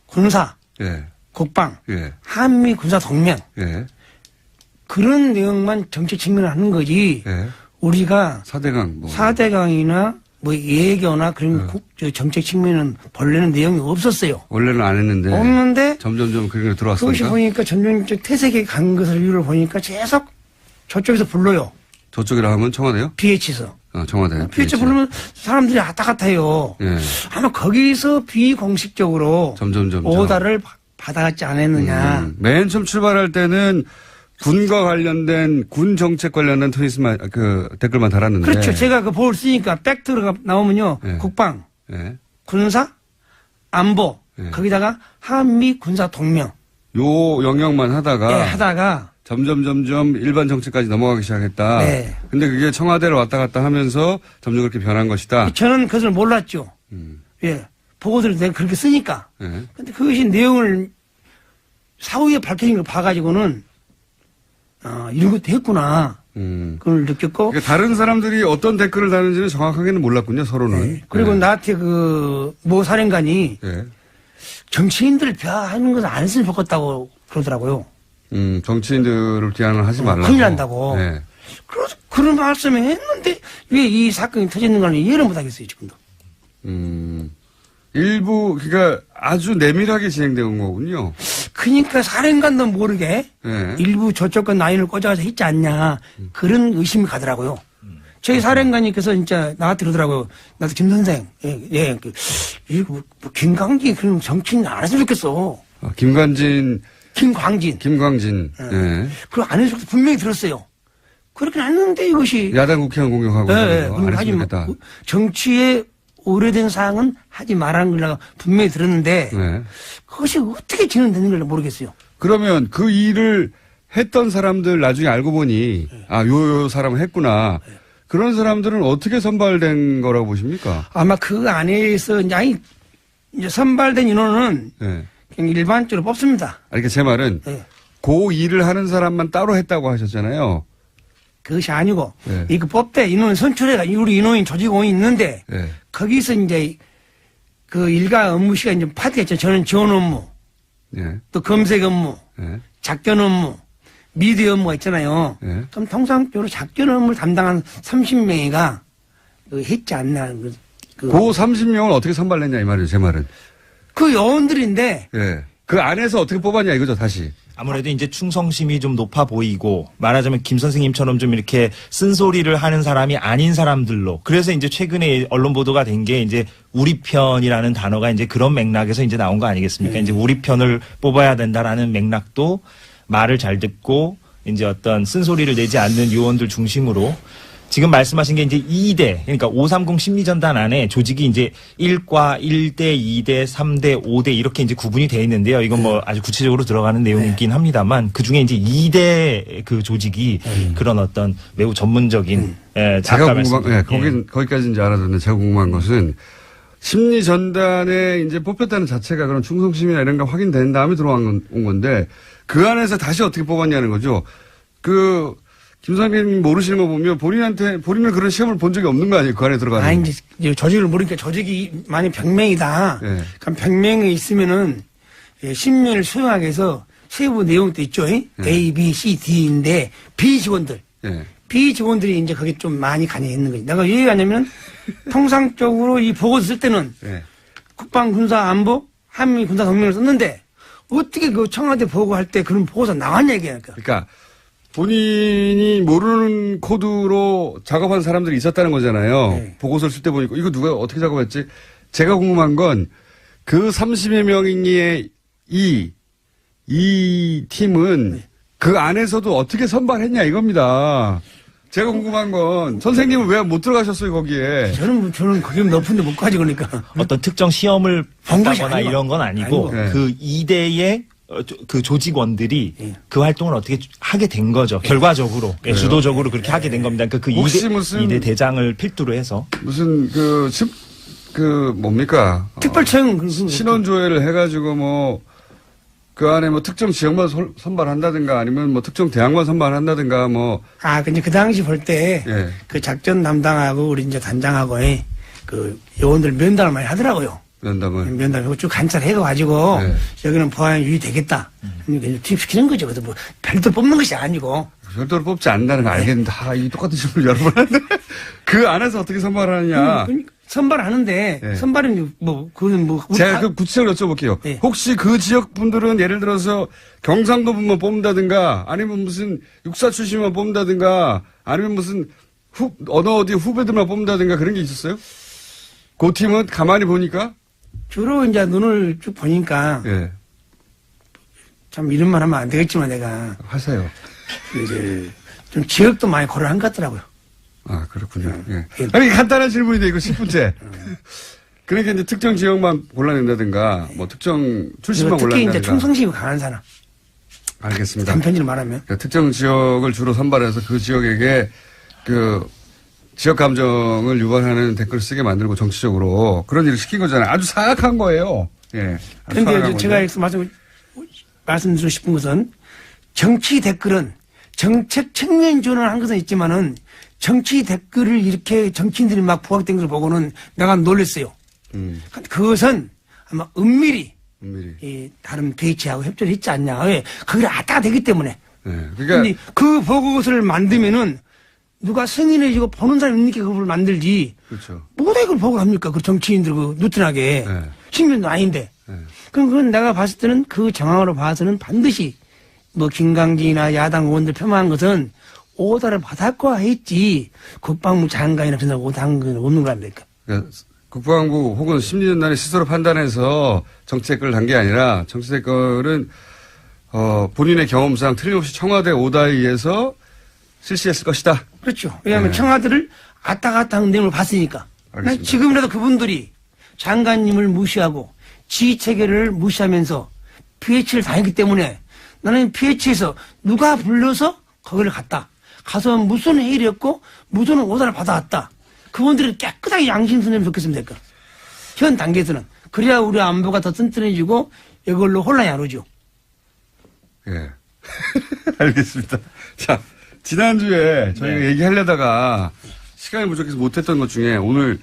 군사, 예, 국방, 예, 한미 군사 동맹 예, 그런 내용만 정책 측면을 하는 거지. 예. 우리가 4대강 뭐. 4대강이나 뭐 예교나 그런 저 정책 측면은 본래는 내용이 없었어요. 원래는 안 했는데 없는데 점점점 그게 그것이 들어왔으니까 보니까 전면적 퇴색에 간 것을 이유를 보니까 계속 저쪽에서 불러요. 저쪽이라 하면 청와대요? BH에서. 청와대. BH 부르면 사람들이 왔다 갔다 해요. 예. 아마 거기서 비공식적으로 점점점 오다를 받아갔지 않았느냐. 맨 처음 출발할 때는 군과 관련된 군 정책 관련된 트윗만 그 댓글만 달았는데. 그렇죠. 제가 그 보를 쓰니까 팩트가 나오면요. 네. 국방, 예. 군사, 안보, 네. 거기다가 한미 군사 동맹. 요 영역만 하다가 예, 하다가 점점 일반 정책까지 넘어가기 시작했다. 네. 근데 그게 청와대로 왔다 갔다 하면서 점점 그렇게 변한 것이다. 저는 그것을 몰랐죠. 예. 보고서를 내가 그렇게 쓰니까. 예. 근데 그것이 내용을 사후에 밝혀진 걸 봐가지고는, 이런 것도 했구나. 그걸 느꼈고. 그러니까 다른 사람들이 어떤 댓글을 다는지는 정확하게는 몰랐군요, 서로는. 네. 그리고 예. 나한테 모 사령관이 예. 정치인들을 비하하는 것은 안 했으면 좋겠다고 그러더라고요. 정치인들을 비하는 하지 말라고. 큰일 난다고. 예. 그래서 그런 말씀을 했는데 왜 이 사건이 터지는 걸 이해를 못 하겠어요, 지금도. 일부, 그러니까 아주 내밀하게 진행된 거군요. 그러니까 사령관도 모르게 예. 일부 저쪽과 라인을 꽂아서 했지 않냐. 그런 의심이 가더라고요. 저희 사령관님께서 진짜 나한테 그러더라고요. 나도 김 선생, 김광진 그런 정치인 안 했으면 좋겠어. 김광진. 예. 그걸 안 해서 분명히 들었어요. 그렇게 안 했는데 이것이. 야당 국회의원 공격하고. 네, 안 하지 했으면 마. 좋겠다. 정치에 오래된 사항은 하지 말라는 걸 분명히 들었는데. 네. 그것이 어떻게 진행되는 걸 모르겠어요. 그러면 그 일을 했던 사람들 나중에 알고 보니, 요 사람은 했구나. 그런 사람들은 어떻게 선발된 거라고 보십니까? 아마 그 안에서 이제 선발된 인원은 네. 그냥 일반적으로 뽑습니다. 그러니까 제 말은 네. 그 일을 하는 사람만 따로 했다고 하셨잖아요. 그것이 아니고 네. 이거 뽑대 인원 선출해가 우리 인원인 조직원이 있는데 네. 거기서 이제 그 일가 업무 시간 좀 파트했죠. 저는 지원 업무, 네. 또 검색 업무, 네. 작전 업무, 미디어 업무가 있잖아요. 네. 그럼 통상적으로 작전 업무를 담당한 30명이가 했지 않나. 그 30명을 어떻게 선발했냐 이 말이에요. 제 말은. 그 요원들인데 예. 그 안에서 어떻게 뽑았냐 이거죠, 다시. 아무래도 이제 충성심이 좀 높아 보이고 말하자면 김 선생님처럼 좀 이렇게 쓴소리를 하는 사람이 아닌 사람들로 그래서 이제 최근에 언론 보도가 된 게 이제 우리 편이라는 단어가 이제 그런 맥락에서 이제 나온 거 아니겠습니까? 이제 우리 편을 뽑아야 된다라는 맥락도 말을 잘 듣고 이제 어떤 쓴소리를 내지 않는 요원들 중심으로 지금 말씀하신 게 이제 2대, 그러니까 530 심리전단 안에 조직이 이제 1과 1대, 2대, 3대, 5대 이렇게 이제 구분이 되어 있는데요. 이건 뭐 아주 구체적으로 들어가는 내용이긴 합니다만 그 중에 이제 2대 그 조직이 그런 어떤 매우 전문적인, 제가 궁금한, 거기까지는 이제 알아듣는데 제가 궁금한 것은 심리 전단에 이제 뽑혔다는 자체가 그런 충성심이나 이런 거 확인된 다음에 들어온 건데 그 안에서 다시 어떻게 뽑았냐는 거죠. 김 선생님이 모르시는 거 보면 본인은 그런 시험을 본 적이 없는 거 아니에요? 그 안에 들어가는. 이제 조직을 모르니까 조직이 만약 100명이다. 네. 그럼 100명이 있으면은 10명을 수용하기 위해서 세부 내용도 있죠. A, B, C, D인데 B 직원들. 네. B 직원들이 이제 거기 좀 많이 관여했는 거지. 내가 왜 얘기하냐면 통상적으로 이 보고서 쓸 때는 네. 국방, 군사, 안보, 한미 군사 동맹을 썼는데 어떻게 그 청와대 보고할 때 그런 보고서 나왔냐 얘기하니까. 그러니까 본인이 모르는 코드로 작업한 사람들이 있었다는 거잖아요. 네. 보고서를 쓸 때 보니까 이거 누가 어떻게 작업했지? 제가 궁금한 건 그 30여 명의 이 팀은 그 안에서도 어떻게 선발했냐 이겁니다. 제가 궁금한 건 선생님은 왜 못 들어가셨어요 거기에? 저는 그게 높은데 못 가지 그러니까. 어떤 특정 시험을 본 것이 봤다거나 아니고. 이런 건 아니고 아니고. 네. 그 2대의 그 조직원들이 예. 그 활동을 어떻게 하게 된 거죠. 결과적으로. 주도적으로 그렇게 하게 된 겁니다. 그러니까 그 혹시 2대 대장을 필두로 해서. 무슨 뭡니까? 특별청 신원조회를 해가지고 그 안에 특정 지역만 선발한다든가 아니면 특정 대학만 선발한다든가 근데 그 당시 볼 때 예. 그 작전 담당하고 우리 이제 단장하고 그 요원들 면담을 많이 하더라고요. 면담하고 쭉 관찰해가지고 네. 여기는 보안 유의되겠다. 투입시키는 거죠. 그래서 별도 뽑는 것이 아니고. 별도로 뽑지 않는다는 거 알겠는데 이 똑같은 질문을 여러 번 하는데 그 안에서 어떻게 선발하느냐. 선발하는데 네. 선발은 제가 그 구체적으로 여쭤볼게요. 네. 혹시 그 지역 분들은 예를 들어서 경상도 분만 뽑는다든가 아니면 무슨 육사 출신만 뽑는다든가 아니면 무슨 어디 후배들만 뽑는다든가 그런 게 있었어요? 그 팀은 가만히 보니까 주로 이제 눈을 쭉 보니까 예. 참 이런 말 하면 안 되겠지만 내가 하세요. 이제 좀 지역도 많이 고려한 것 같더라고요. 아, 그렇군요. 예. 아니, 간단한 질문인데, 이거 10분째. 그러니까 이제 특정 지역만 골라낸다든가, 뭐 특정 출신만 특히 골라낸다든가. 이제 충성심이 강한 사람. 알겠습니다. 단편지로 말하면. 그러니까 특정 지역을 주로 선발해서 그 지역에게 그 지역 감정을 유발하는 댓글을 쓰게 만들고 정치적으로 그런 일을 시킨 거잖아요. 아주 사악한 거예요. 예. 아주 그런데 사악한 제가 건데. 말씀드리고 싶은 것은 정치 댓글은 정책 측면 전환한 것은 있지만은 정치 댓글을 이렇게 정치인들이 막 부각된 걸 보고는 내가 놀랐어요. 그것은 아마 은밀히 이 다른 PH하고 협조를 했지 않냐. 왜? 그게 아따가 되기 때문에. 네. 그런데 그 보고서를 만들면은 누가 승인해주고 보는 사람이 있는 게 그걸 만들지. 그렇죠. 뭐다 이걸 보고 합니까? 그 정치인들 그 누트나게. 네. 신변도 아닌데. 네. 그럼 그건 내가 봤을 때는 그 정황으로 봐서는 반드시 뭐 김강진이나 야당 의원들 폄하한 것은 오다를 받았고 했지 국방부 장관이나 그런 사람 오다한 건 없는 거 아닙니까? 그러니까 국방부 혹은 심리전단이 스스로 판단해서 정치댓글을 단 게 아니라 정치댓글은 본인의 경험상 틀림없이 청와대 오다에 의해서 실시했을 것이다. 그렇죠. 왜냐하면 네. 청와대를 왔다 갔다 하는 내용을 봤으니까. 알겠습니다. 지금이라도 그분들이 장관님을 무시하고 지휘체계를 무시하면서 PH를 당했기 때문에 나는 PH에서 누가 불러서 거기를 갔다. 가서 무슨 회의를 했고 무슨 오다를 받아왔다. 그분들이 깨끗하게 양심선을 좋겠으면 될까. 현 단계에서는. 그래야 우리 안보가 더 튼튼해지고 이걸로 혼란이 안 오죠. 예. 알겠습니다. 자, 지난주에 저희가 네. 얘기하려다가 시간이 부족해서 못했던 것 중에 오늘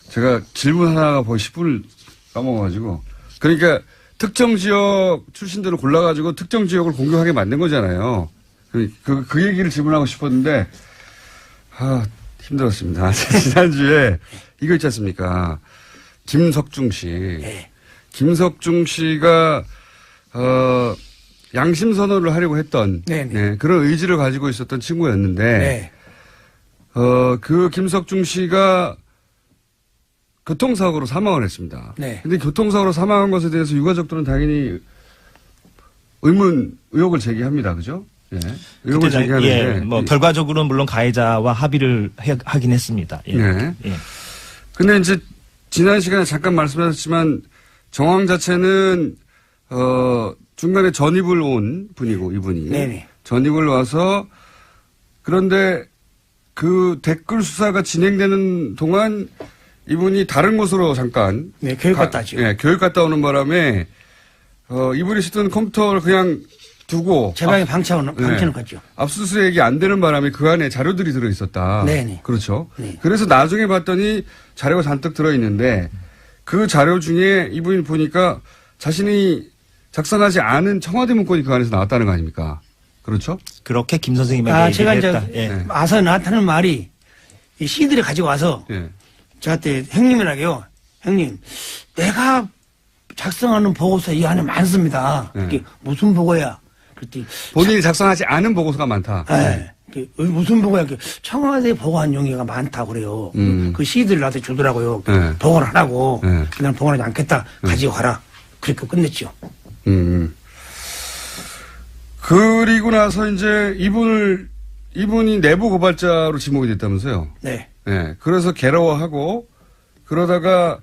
제가 질문 하나가 거의 10분을 까먹어가지고. 그러니까 특정 지역 출신들을 골라가지고 특정 지역을 공격하게 만든 거잖아요. 그 얘기를 질문하고 싶었는데, 힘들었습니다. 지난주에 이거 있지 않습니까? 김석중 씨. 네. 김석중 씨가, 양심 선언을 하려고 했던 네네. 네, 그런 의지를 가지고 있었던 친구였는데, 네. 그 김석중 씨가 교통사고로 사망을 했습니다. 네. 근데 교통사고로 사망한 것에 대해서 유가족들은 당연히 의혹을 제기합니다. 그죠? 예. 의혹을 그때 제기하는데. 뭐 결과적으로는 물론 가해자와 합의를 하긴 했습니다. 예. 네. 예. 근데 이제 지난 시간에 잠깐 말씀하셨지만 정황 자체는 중간에 전입을 온 분이고 이분이 네네. 전입을 와서 그런데 그 댓글 수사가 진행되는 동안 이분이 다른 곳으로 잠깐 네, 교육 갔다 왔죠. 예, 교육 갔다 오는 바람에 이분이 쓰던 컴퓨터를 그냥 두고 제 방에 방치해놓고 네. 갔죠. 압수수색이 안 되는 바람에 그 안에 자료들이 들어 있었다. 네네. 그렇죠. 네. 그래서 나중에 봤더니 자료가 잔뜩 들어 있는데 그 자료 중에 이분이 보니까 자신이 작성하지 않은 청와대 문건이 그 안에서 나왔다는 거 아닙니까? 그렇죠? 그렇게 김 선생님에게 제가 얘기를 이제 했다. 예. 네. 와서 나한테는 말이 이 CD를 가지고 와서 예. 저한테 형님이라고요. 형님, 내가 작성하는 보고서 이 안에 많습니다. 네. 그게 무슨 보고야? 그랬더니 본인이 작성하지 않은 보고서가 많다. 무슨 보고야? 청와대 보고한 용의가 많다고 그래요. 그 CD를 나한테 주더라고요. 네. 보고를 하라고. 네. 그냥 보고하지 않겠다. 가지고 가라. 그렇게 끝냈죠. 그리고 나서 이제 이분이 내부 고발자로 지목이 됐다면서요. 네. 네. 그래서 괴로워하고 그러다가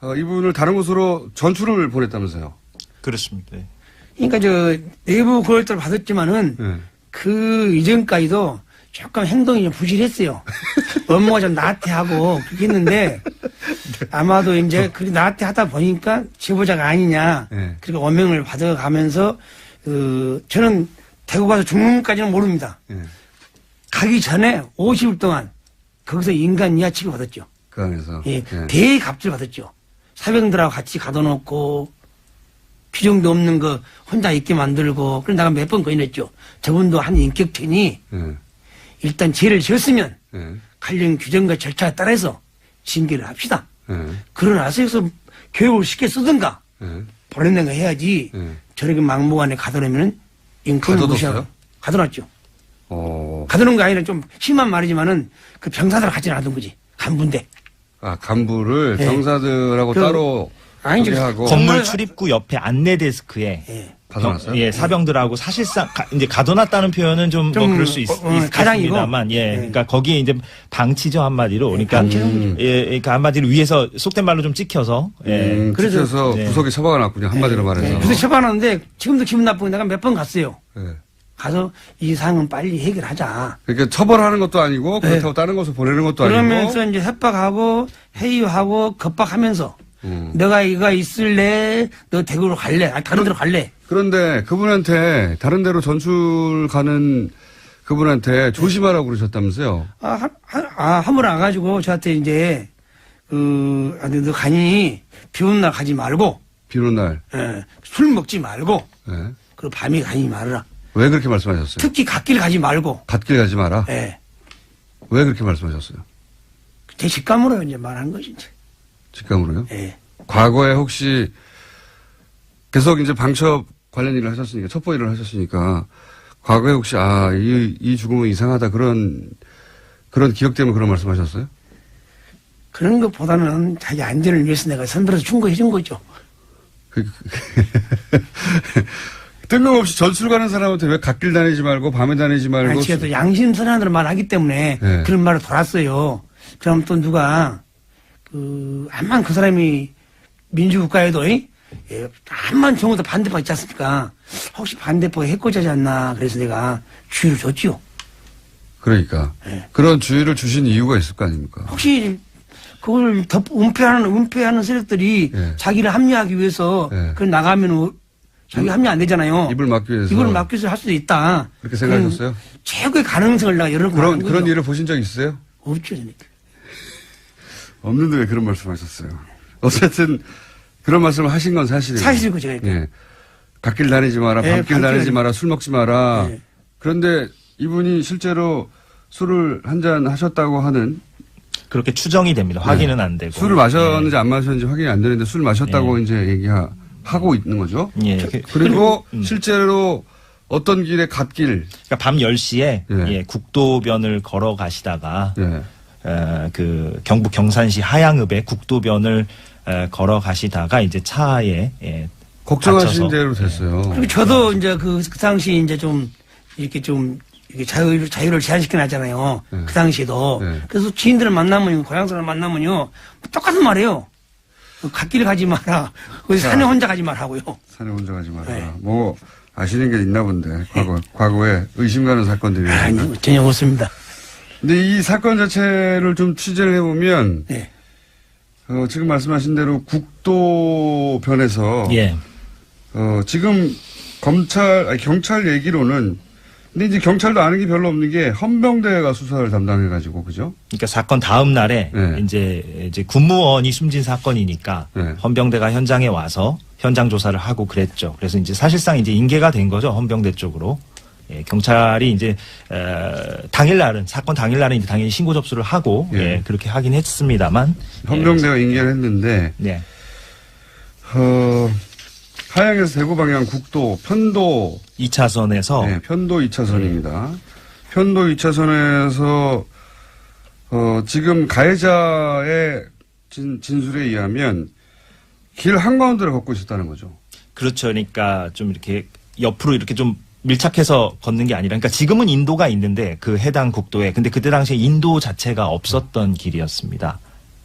이분을 다른 곳으로 전출을 보냈다면서요. 그렇습니다. 예. 그러니까 내부 고발자를 받았지만은 네. 그 이전까지도 조금 행동이 좀 부실했어요. 업무가 좀 나태하고 그렇게 했는데 아마도 이제 그렇게 나태하다 보니까 제보자가 아니냐. 네. 그리고 어명을 받아가면서 저는 대구 가서 중문까지는 모릅니다. 네. 가기 전에 50일 동안 거기서 인간 이하 취급 받았죠. 그 안에서. 예, 네. 대갑질 받았죠. 사병들하고 같이 가둬놓고 규정도 없는 거 혼자 있게 만들고 그래서 내가 몇 번 거인했죠. 저분도 한 인격체니 네. 일단 죄를 지었으면 네. 관련 규정과 절차에 따라서 징계를 합시다. 네. 그러나서 여기서 교육을 쉽게 쓰든가 네. 보내는 거 해야지 네. 저렇게 막무가내 가둬놓으면 인권을 가둬뒀어요? 무시하고 가둬놨죠. 어. 가두는 거 아니라 좀 심한 말이지만은 그 병사들 같이 놔둔 거지. 간부인데. 간부를 네. 병사들하고 그- 따로 아니죠. 하고 건물 정말- 출입구 옆에 안내 데스크에 예. 가둬놨어요? 예, 사병들하고 사실상 이제 가둬놨다는 표현은 좀 뭐 그럴 수 가장이고. 있습니다만, 예, 네. 그러니까 거기에 이제 방치죠 한마디로. 그러니까 방치는 예, 그러니까 한마디로 위에서 속된 말로 좀 찍혀서, 예, 그래서 네. 구석에 처박아 놨군요. 한마디로 말해서. 그래서 처방하는데 지금도 기분 나쁘고 내가 몇 번 갔어요. 네. 가서 이 사항은 빨리 해결하자. 그러니까 처벌하는 것도 아니고 그렇다고 다른 곳에 보내는 것도 그러면서 아니고. 이제 협박하고 회유하고 겁박하면서 너가 이거 있을래? 너 대구로 갈래? 아니, 다른 데로 갈래? 그런데 그분한테 다른 데로 전출 가는 그분한테 조심하라고 그러셨다면서요. 한번 와가지고 저한테 이제 너 가니 비 오는 날 가지 말고 비 오는 날. 술 먹지 말고 네. 그리고 밤에 가지 말아라. 왜 그렇게 말씀하셨어요? 특히 갓길 가지 말고. 갓길 가지 마라. 예. 왜 그렇게 말씀하셨어요? 제 직감으로 이제 말한 거지. 이제. 직감으로요? 예. 과거에 혹시 계속 이제 방첩 관련 일을 하셨으니까, 첩보 일을 하셨으니까, 과거에 혹시, 이 죽음은 이상하다, 그런 기억 때문에 그런 말씀 하셨어요? 그런 것보다는 자기 안전을 위해서 내가 선별해서 충고해 준 거죠. 뜬금없이 전출 가는 사람한테 왜 갓길 다니지 말고, 밤에 다니지 말고. 아니, 제가 또 양심선언으로 말하기 때문에 네. 그런 말을 돌았어요. 그럼 또 누가, 암만 그 사람이 민주국가에도, 암만 정부도 반대파 있지 않습니까? 혹시 반대파 해코지 하지 않나. 그래서 내가 주의를 줬지요. 그러니까. 네. 그런 주의를 주신 이유가 있을 거 아닙니까? 혹시 그걸 은폐하는 세력들이 네. 자기를 합리화하기 위해서 네. 그걸 나가면 자기 합리 안 되잖아요. 입을 막기 위해서. 이걸 막기 위해서 할 수도 있다. 그렇게 생각하셨어요? 최고의 가능성을 내가 열어놓고 그런 일을 보신 적 있으세요? 없죠. 저는. 없는데 왜 그런 말씀 하셨어요? 어쨌든, 그런 말씀을 하신 건 사실이에요. 사실이고 제가. 예. 갓길 다니지 마라, 네, 밤길 밤길 다니지 마라, 술 먹지 마라. 네. 그런데 이분이 실제로 술을 한잔 하셨다고 하는, 그렇게 추정이 됩니다. 확인은 안 되고. 술을 마셨는지 안 마셨는지 확인이 안 되는데 술 마셨다고 이제 얘기하고 있는 거죠. 예. 그리고 실제로 어떤 길에 갓길, 그러니까 밤 10시에 예. 예, 국도변을 걸어 가시다가 예. 그 경북 경산시 하양읍의 국도변을 걸어 가시다가 이제 차에 걱정하신 다쳐서. 대로 됐어요. 그리고 저도 이제 그 당시 이제 좀 이렇게 자유를 제한시켜 놨잖아요. 네. 그 당시에도. 네. 그래서 지인들을 만나면요, 고향 사람 만나면요, 똑같은 말이에요. 갓길 가지 마라. 거기 산에 혼자 가지 말라고요. 산에 혼자 가지 마라. 네. 뭐 아시는 게 있나 본데 과거에 의심 가는 사건들이. 아니, 전혀 없습니다. 근데 이 사건 자체를 좀 취재를 해보면 네. 지금 말씀하신 대로 국도변에서 예. 지금 경찰 얘기로는 근데 이제 경찰도 아는 게 별로 없는 게 헌병대가 수사를 담당해가지고 그죠? 그러니까 사건 다음 날에 네. 이제 군무원이 숨진 사건이니까 네. 헌병대가 현장에 와서 현장 조사를 하고 그랬죠. 그래서 이제 사실상 이제 인계가 된 거죠. 헌병대 쪽으로. 예, 경찰이 이제 당일날은 사건 당일날은 이제 당연히 신고 접수를 하고 예. 예, 그렇게 하긴 했습니다만 헌병대가 인계를 했는데 네. 하양에서 대구 방향 국도 편도 2차선에서 네, 편도 2차선입니다. 편도 2차선에서 지금 가해자의 진술에 의하면 길 한가운데를 걷고 있었다는 거죠. 그렇죠. 그러니까 좀 이렇게 옆으로 이렇게 좀 밀착해서 걷는 게 아니라, 그러니까 지금은 인도가 있는데 그 해당 국도에, 근데 그때 당시에 인도 자체가 없었던 길이었습니다.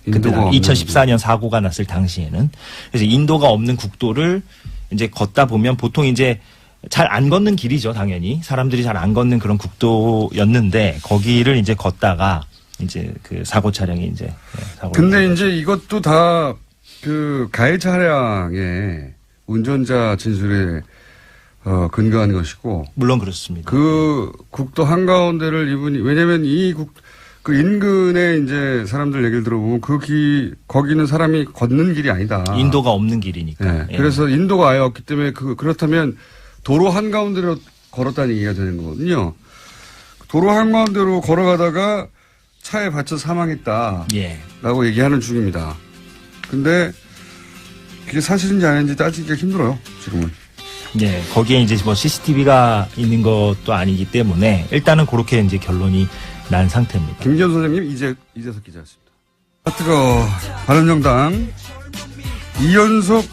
그때 인도가 없는 2014년 사고가 났을 당시에는. 그래서 인도가 없는 국도를 이제 걷다 보면 보통 이제 잘 안 걷는 길이죠, 당연히. 사람들이 잘 안 걷는 그런 국도였는데 거기를 이제 걷다가 이제 그 사고 차량이 이제 사고를. 근데 이제 이것도 다 그 가해 차량의 운전자 진술에 근거한 것이고. 물론 그렇습니다. 그 국도 한가운데를 이분이, 왜냐면 그 인근에 이제 사람들 얘기를 들어보면 거기는 사람이 걷는 길이 아니다. 인도가 없는 길이니까. 네. 예. 그래서 인도가 아예 없기 때문에 그렇다면 도로 한가운데로 걸었다는 얘기가 되는 거거든요. 도로 한가운데로 걸어가다가 차에 받쳐 사망했다. 예. 라고 얘기하는 중입니다. 근데 그게 사실인지 아닌지 따지기가 힘들어요, 지금은. 네, 거기에 이제 뭐 CCTV가 있는 것도 아니기 때문에 일단은 그렇게 이제 결론이 난 상태입니다. 김기현 선생님, 이재석 기자였습니다. 뜨거 바른정당 이연속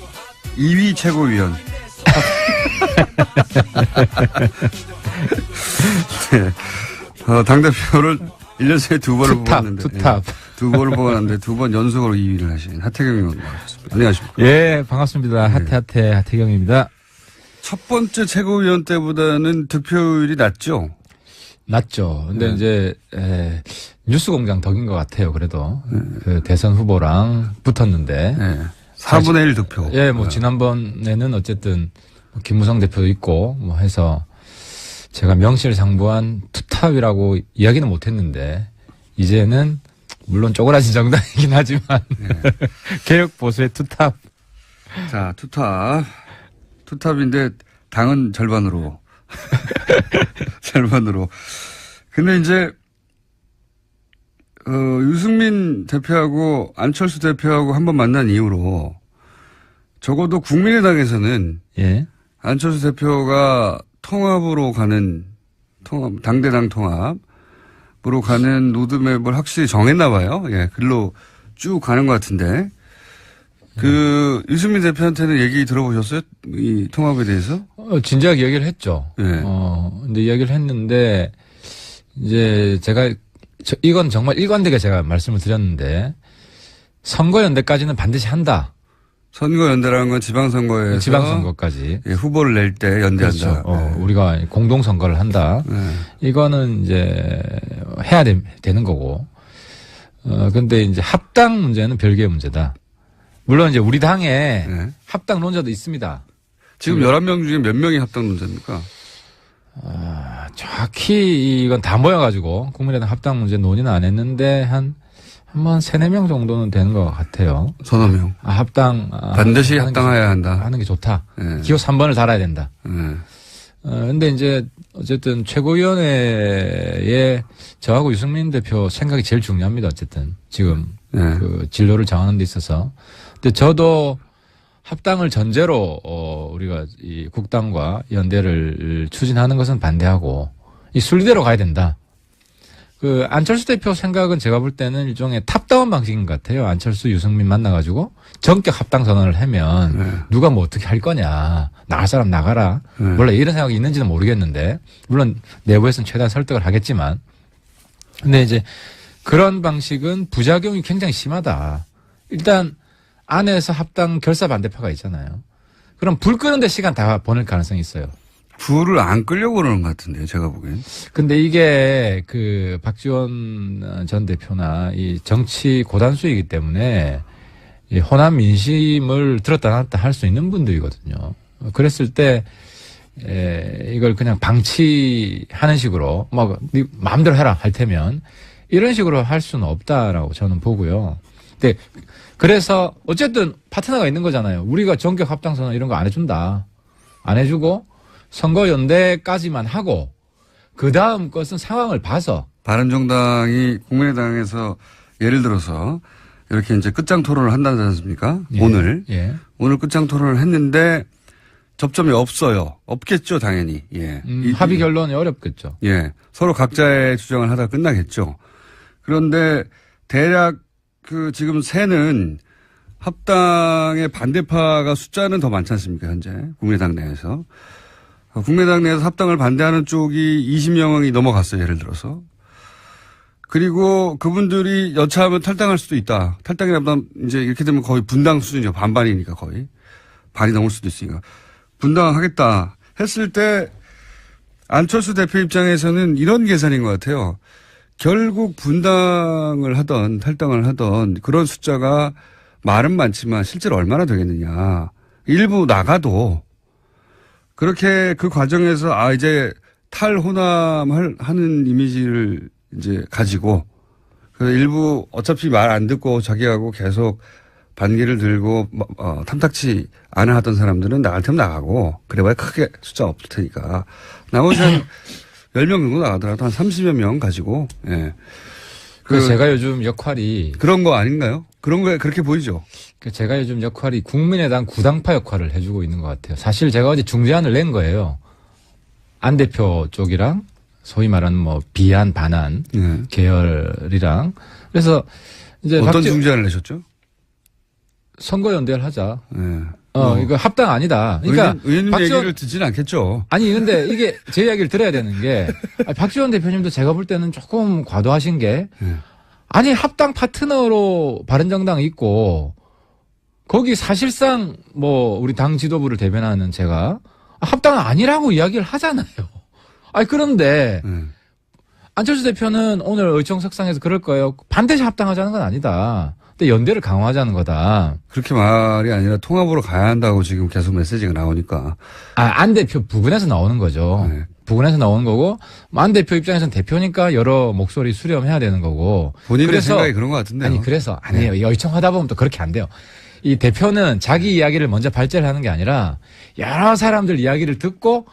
2위 최고위원. 네. 당대표를 1년에 두 번을 뽑았는데. 투탑. 두 번을 뽑았는데 두 번 연속으로 2위를 하신 하태경 의원 나오셨습니다. 안녕하십니까. 예, 반갑습니다. 하태경입니다. 첫 번째 최고위원 때보다는 득표율이 낮죠? 낮죠. 근데 이제, 뉴스공장 덕인 것 같아요. 그래도. 그 대선 후보랑 붙었는데. 네. 4분의 1 득표. 예, 뭐, 지난번에는 어쨌든, 김무성 대표도 있고, 뭐 해서, 제가 명실상부한 투탑이라고 이야기는 못 했는데, 이제는, 물론 쪼그라진 정당이긴 하지만, 개혁 보수의 투탑. 자, 투탑. 투탑인데, 당은 절반으로. 절반으로. 근데 이제, 유승민 대표하고 안철수 대표하고 한번 만난 이후로 적어도 국민의당에서는 예. 안철수 대표가 통합으로 가는 당대당 통합으로 가는 로드맵을 확실히 정했나 봐요. 예, 글로 쭉 가는 것 같은데 유승민 대표한테는 얘기 들어보셨어요? 이 통합에 대해서? 진지하게 얘기를 했죠. 예. 근데 이야기를 했는데 이제 제가 이건 정말 일관되게 제가 말씀을 드렸는데 선거연대까지는 반드시 한다. 선거연대라는 건 지방선거에서 지방선거까지. 예, 후보를 낼 때 연대한다. 그렇죠. 우리가 공동선거를 한다. 이거는 이제 해야 되는 거고. 근데 이제 합당 문제는 별개의 문제다. 물론 이제 우리 당에 합당론자도 있습니다. 지금 11명 중에 몇 명이 합당론자입니까? 정확히 이건 다 모여가지고 국민의당 합당 문제 논의는 안 했는데 한 3-4명 정도는 되는 것 같아요. 서너 명. 합당. 반드시 합당해야 한다. 하는 게 좋다. 네. 기호 3번을 달아야 된다. 네. 근데 이제 어쨌든 최고위원회에 저하고 유승민 대표 생각이 제일 중요합니다. 어쨌든 지금 그 진로를 정하는 데 있어서. 근데 저도 합당을 전제로 우리가 이 국당과 연대를 추진하는 것은 반대하고 이 순리대로 가야 된다. 그 안철수 대표 생각은 제가 볼 때는 일종의 탑다운 방식인 것 같아요. 안철수, 유승민 만나가지고 전격 합당 선언을 하면 누가 뭐 어떻게 할 거냐. 나갈 사람 나가라. 원래 이런 생각이 있는지는 모르겠는데 물론 내부에서는 최대한 설득을 하겠지만 근데 이제 그런 방식은 부작용이 굉장히 심하다. 일단 안에서 합당 결사 반대파가 있잖아요. 그럼 불 끄는데 시간 다 보낼 가능성이 있어요. 불을 안 끌려고 그러는 것 같은데요, 제가 보기엔. 근데 이게 그 박지원 전 대표나 이 정치 고단수이기 때문에 이 호남 민심을 들었다 놨다 할 수 있는 분들이거든요. 그랬을 때 이걸 그냥 방치하는 식으로 뭐 네 마음대로 해라 할 테면 이런 식으로 할 수는 없다라고 저는 보고요. 근데 그래서 어쨌든 파트너가 있는 거잖아요. 우리가 전격 합당선언 이런 거 안 해준다. 안 해주고 선거연대까지만 하고 그 다음 것은 상황을 봐서 바른정당이 국민의당에서 예를 들어서 이렇게 이제 끝장 토론을 한다지 않습니까? 예. 오늘. 예. 오늘 끝장 토론을 했는데 접점이 없어요. 없겠죠, 당연히. 예. 합의 결론이 어렵겠죠. 예. 서로 각자의 주장을 하다 끝나겠죠. 그런데 대략 지금 새는 합당의 반대파가 숫자는 더 많지 않습니까, 현재? 국민의당 내에서. 국민의당 내에서 합당을 반대하는 쪽이 20명이 넘어갔어요, 예를 들어서. 그리고 그분들이 여차하면 탈당할 수도 있다. 탈당이라보다 이제 이렇게 되면 거의 분당 수준이죠. 반반이니까 거의. 반이 넘을 수도 있으니까. 분당하겠다 했을 때 안철수 대표 입장에서는 이런 계산인 것 같아요. 결국 분당을 하던 탈당을 하던 그런 숫자가 말은 많지만 실제로 얼마나 되겠느냐. 일부 나가도 그렇게 그 과정에서 이제 탈호남하는 이미지를 이제 가지고 그 일부 어차피 말 안 듣고 자기하고 계속 반기를 들고 탐탁치 않아 하던 사람들은 나갈 테면 나가고 그래봐야 크게 숫자 없을 테니까 나머지 한 10명 정도 나가더라도 한 30여 명 가지고 예. 그래서 제가 요즘 역할이 그런 거 아닌가요? 그런 거 그렇게 보이죠. 제가 요즘 역할이 국민의당 구당파 역할을 해주고 있는 것 같아요. 사실 제가 어제 중재안을 낸 거예요. 안 대표 쪽이랑 소위 말하는 뭐 비안 반안 예. 계열이랑 그래서 이제 어떤 중재안을 내셨죠? 선거연대를 하자. 예. 이거 합당 아니다. 그러니까 의원님 얘기를 듣지는 않겠죠. 아니 근데 이게 제 이야기를 들어야 되는 게 박지원 대표님도 제가 볼 때는 조금 과도하신 게 아니 합당 파트너로 바른정당이 있고 거기 사실상 뭐 우리 당 지도부를 대변하는 제가 합당 아니라고 이야기를 하잖아요. 아니 그런데 안철수 대표는 오늘 의총석상에서 그럴 거예요. 반드시 합당하자는 건 아니다. 근데 연대를 강화하자는 거다. 그렇게 말이 아니라 통합으로 가야 한다고 지금 계속 메시지가 나오니까. 안 대표 부근에서 나오는 거죠. 네. 부근에서 나오는 거고 안 대표 입장에서는 대표니까 여러 목소리 수렴해야 되는 거고. 본인의 생각이 그런 것 같은데요. 아니 그래서 아니에요. 의총하다 보면 또 그렇게 안 돼요. 이 대표는 자기 이야기를 먼저 발제를 하는 게 아니라 여러 사람들 이야기를 듣고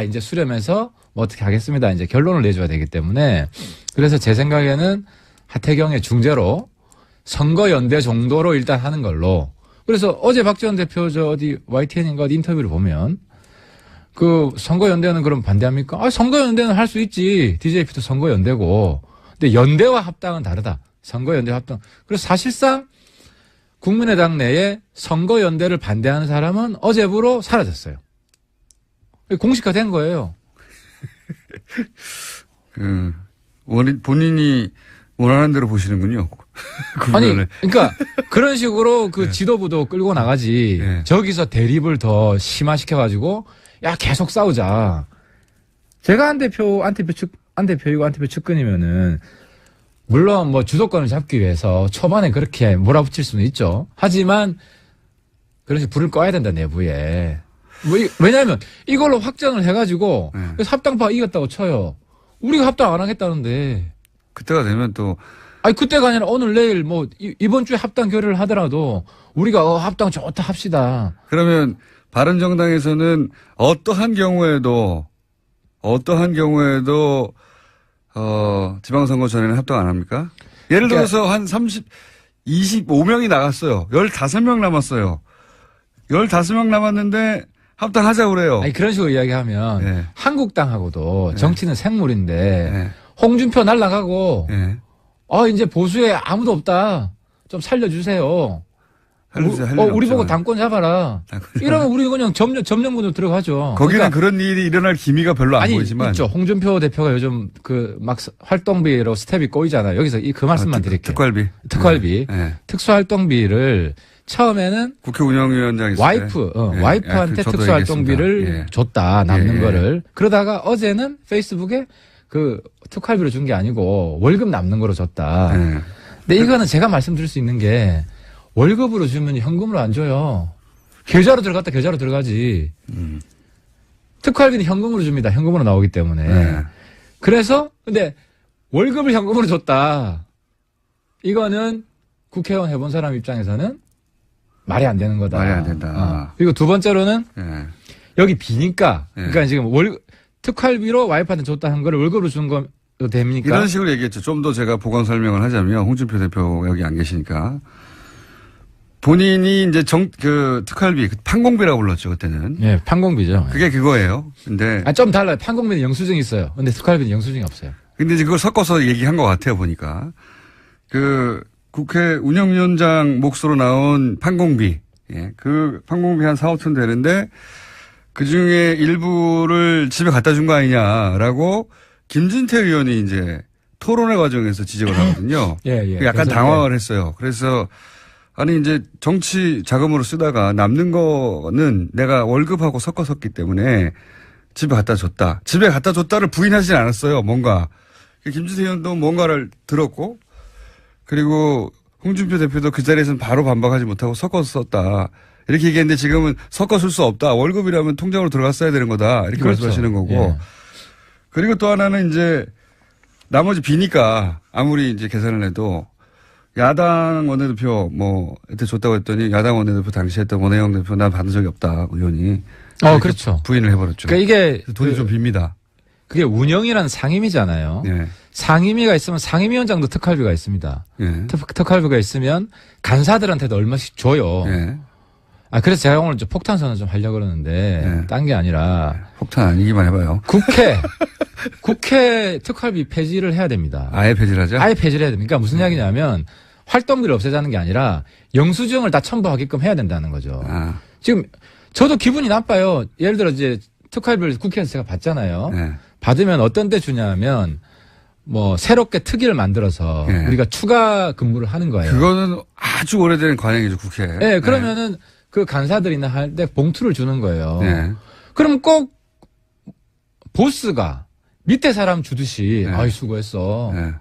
이제 수렴해서 뭐 어떻게 하겠습니다. 이제 결론을 내줘야 되기 때문에 그래서 제 생각에는 하태경의 중재로 선거연대 정도로 일단 하는 걸로. 그래서 어제 박지원 대표 어디 YTN인가 어디 인터뷰를 보면 그 선거연대는 그럼 반대합니까? 선거연대는 할 수 있지. DJP도 선거연대고. 근데 연대와 합당은 다르다. 선거연대와 합당. 그래서 사실상 국민의당 내에 선거연대를 반대하는 사람은 어제부로 사라졌어요. 공식화된 거예요. 본인이 원하는 대로 보시는군요. 아니, 그러니까 그런 식으로 그 지도부도 끌고 나가지. 저기서 대립을 더 심화시켜가지고 야 계속 싸우자. 제가 안 대표이고 안 대표 측근이면은 물론 뭐 주도권을 잡기 위해서 초반에 그렇게 몰아붙일 수는 있죠. 하지만 그런 식으로 불을 꺼야 된다 내부에. 왜냐하면 이걸로 확정을 해가지고 합당파가 이겼다고 쳐요. 우리가 합당 안 하겠다는데. 그때가 되면 또. 아니 그때가 아니라 오늘 내일 뭐 이번 주에 합당 결의를 하더라도 우리가 합당 좋다 합시다. 그러면 바른정당에서는 어떠한 경우에도 지방선거 전에는 합당 안 합니까? 예를 들어서 한 25명이 나갔어요. 15명 남았어요. 15명 남았는데 합당하자고 그래요. 아니 그런 식으로 이야기하면 한국당하고도 정치는 생물인데 홍준표 날라가고 이제 보수에 아무도 없다. 좀 살려주세요. 우리 보고 당권 잡아라. 이러면 우리 그냥 점령군으로 들어가죠. 거기는 그러니까 그런 일이 일어날 기미가 별로 안 보이지만. 있죠. 홍준표 대표가 요즘 막 활동비로 스텝이 꼬이잖아요. 여기서 그 말씀만 드릴게요. 특활비. 특수활동비를 처음에는 국회 운영위원장이 와이프한테 특수활동비를 줬다. 남는 거를. 그러다가 어제는 페이스북에 그 특활비로 준 게 아니고 월급 남는 거로 줬다. 근데 이거는 제가 말씀드릴 수 있는 게 월급으로 주면 현금으로 안 줘요. 계좌로 들어갔다 계좌로 들어가지. 특활비는 현금으로 줍니다. 현금으로 나오기 때문에. 그래서 근데 월급을 현금으로 줬다. 이거는 국회의원 해본 사람 입장에서는 말이 안 되는 거다. 말이 안 된다. 그리고 두 번째로는 여기 비니까. 그러니까 지금 특활비로 와이프한테 줬다는 걸 월급으로 준 거 됩니까? 이런 식으로 얘기했죠. 좀 더 제가 보강 설명을 하자면 홍준표 대표 여기 안 계시니까. 본인이 이제 특활비, 판공비라고 불렀죠, 그때는. 예, 판공비죠. 그게 그거예요. 근데. 좀 달라요. 판공비는 영수증이 있어요. 근데 특활비는 영수증이 없어요. 근데 이제 그걸 섞어서 얘기한 것 같아요, 보니까. 국회 운영위원장 몫으로 나온 판공비. 그 판공비 한 4, 5천 되는데 그 중에 일부를 집에 갖다 준 거 아니냐라고 김진태 의원이 이제 토론회 과정에서 지적을 하거든요. 약간 당황을 했어요. 그래서 아니 이제 정치 자금으로 쓰다가 남는 거는 내가 월급하고 섞어 썼기 때문에 집에 갖다 줬다. 집에 갖다 줬다를 부인하진 않았어요. 뭔가. 김진태 의원도 뭔가를 들었고 그리고 홍준표 대표도 그 자리에서는 바로 반박하지 못하고 섞어서 썼다. 이렇게 얘기했는데 지금은 섞어 쓸 수 없다. 월급이라면 통장으로 들어갔어야 되는 거다. 이렇게 말씀하시는 거고. 그리고 또 하나는 이제 나머지 비니까 아무리 이제 계산을 해도 야당 원내대표 이때 줬다고 했더니 야당 원내대표 당시 했던 원혜영 대표 난 받은 적이 없다. 의원이. 그렇죠. 부인을 해버렸죠. 그러니까 이게 돈이 좀 빕니다. 그게 운영이라는 상임위잖아요. 상임위가 있으면 상임위원장도 특활비가 있습니다. 특활비가 있으면 간사들한테도 얼마씩 줘요. 그래서 제가 오늘 폭탄 선언 좀 하려고 그러는데 딴 게 아니라 폭탄 아니기만 해봐요. 국회 특활비 폐지를 해야 됩니다. 아예 폐지를 하죠? 아예 폐지를 해야 됩니다. 그러니까 무슨 이야기냐면 활동비를 없애자는 게 아니라 영수증을 다 첨부하게끔 해야 된다는 거죠. 지금 저도 기분이 나빠요. 예를 들어 이제 특활비를 국회에서 제가 받잖아요. 네. 받으면 어떤 때 주냐면 뭐 새롭게 특위를 만들어서 네. 우리가 추가 근무를 하는 거예요. 그거는 아주 오래된 관행이죠, 국회. 네, 그러면은 그 간사들이나 할 때 봉투를 주는 거예요. 네. 그럼 꼭 보스가 밑에 사람 주듯이 네. 아이 수고했어. 네.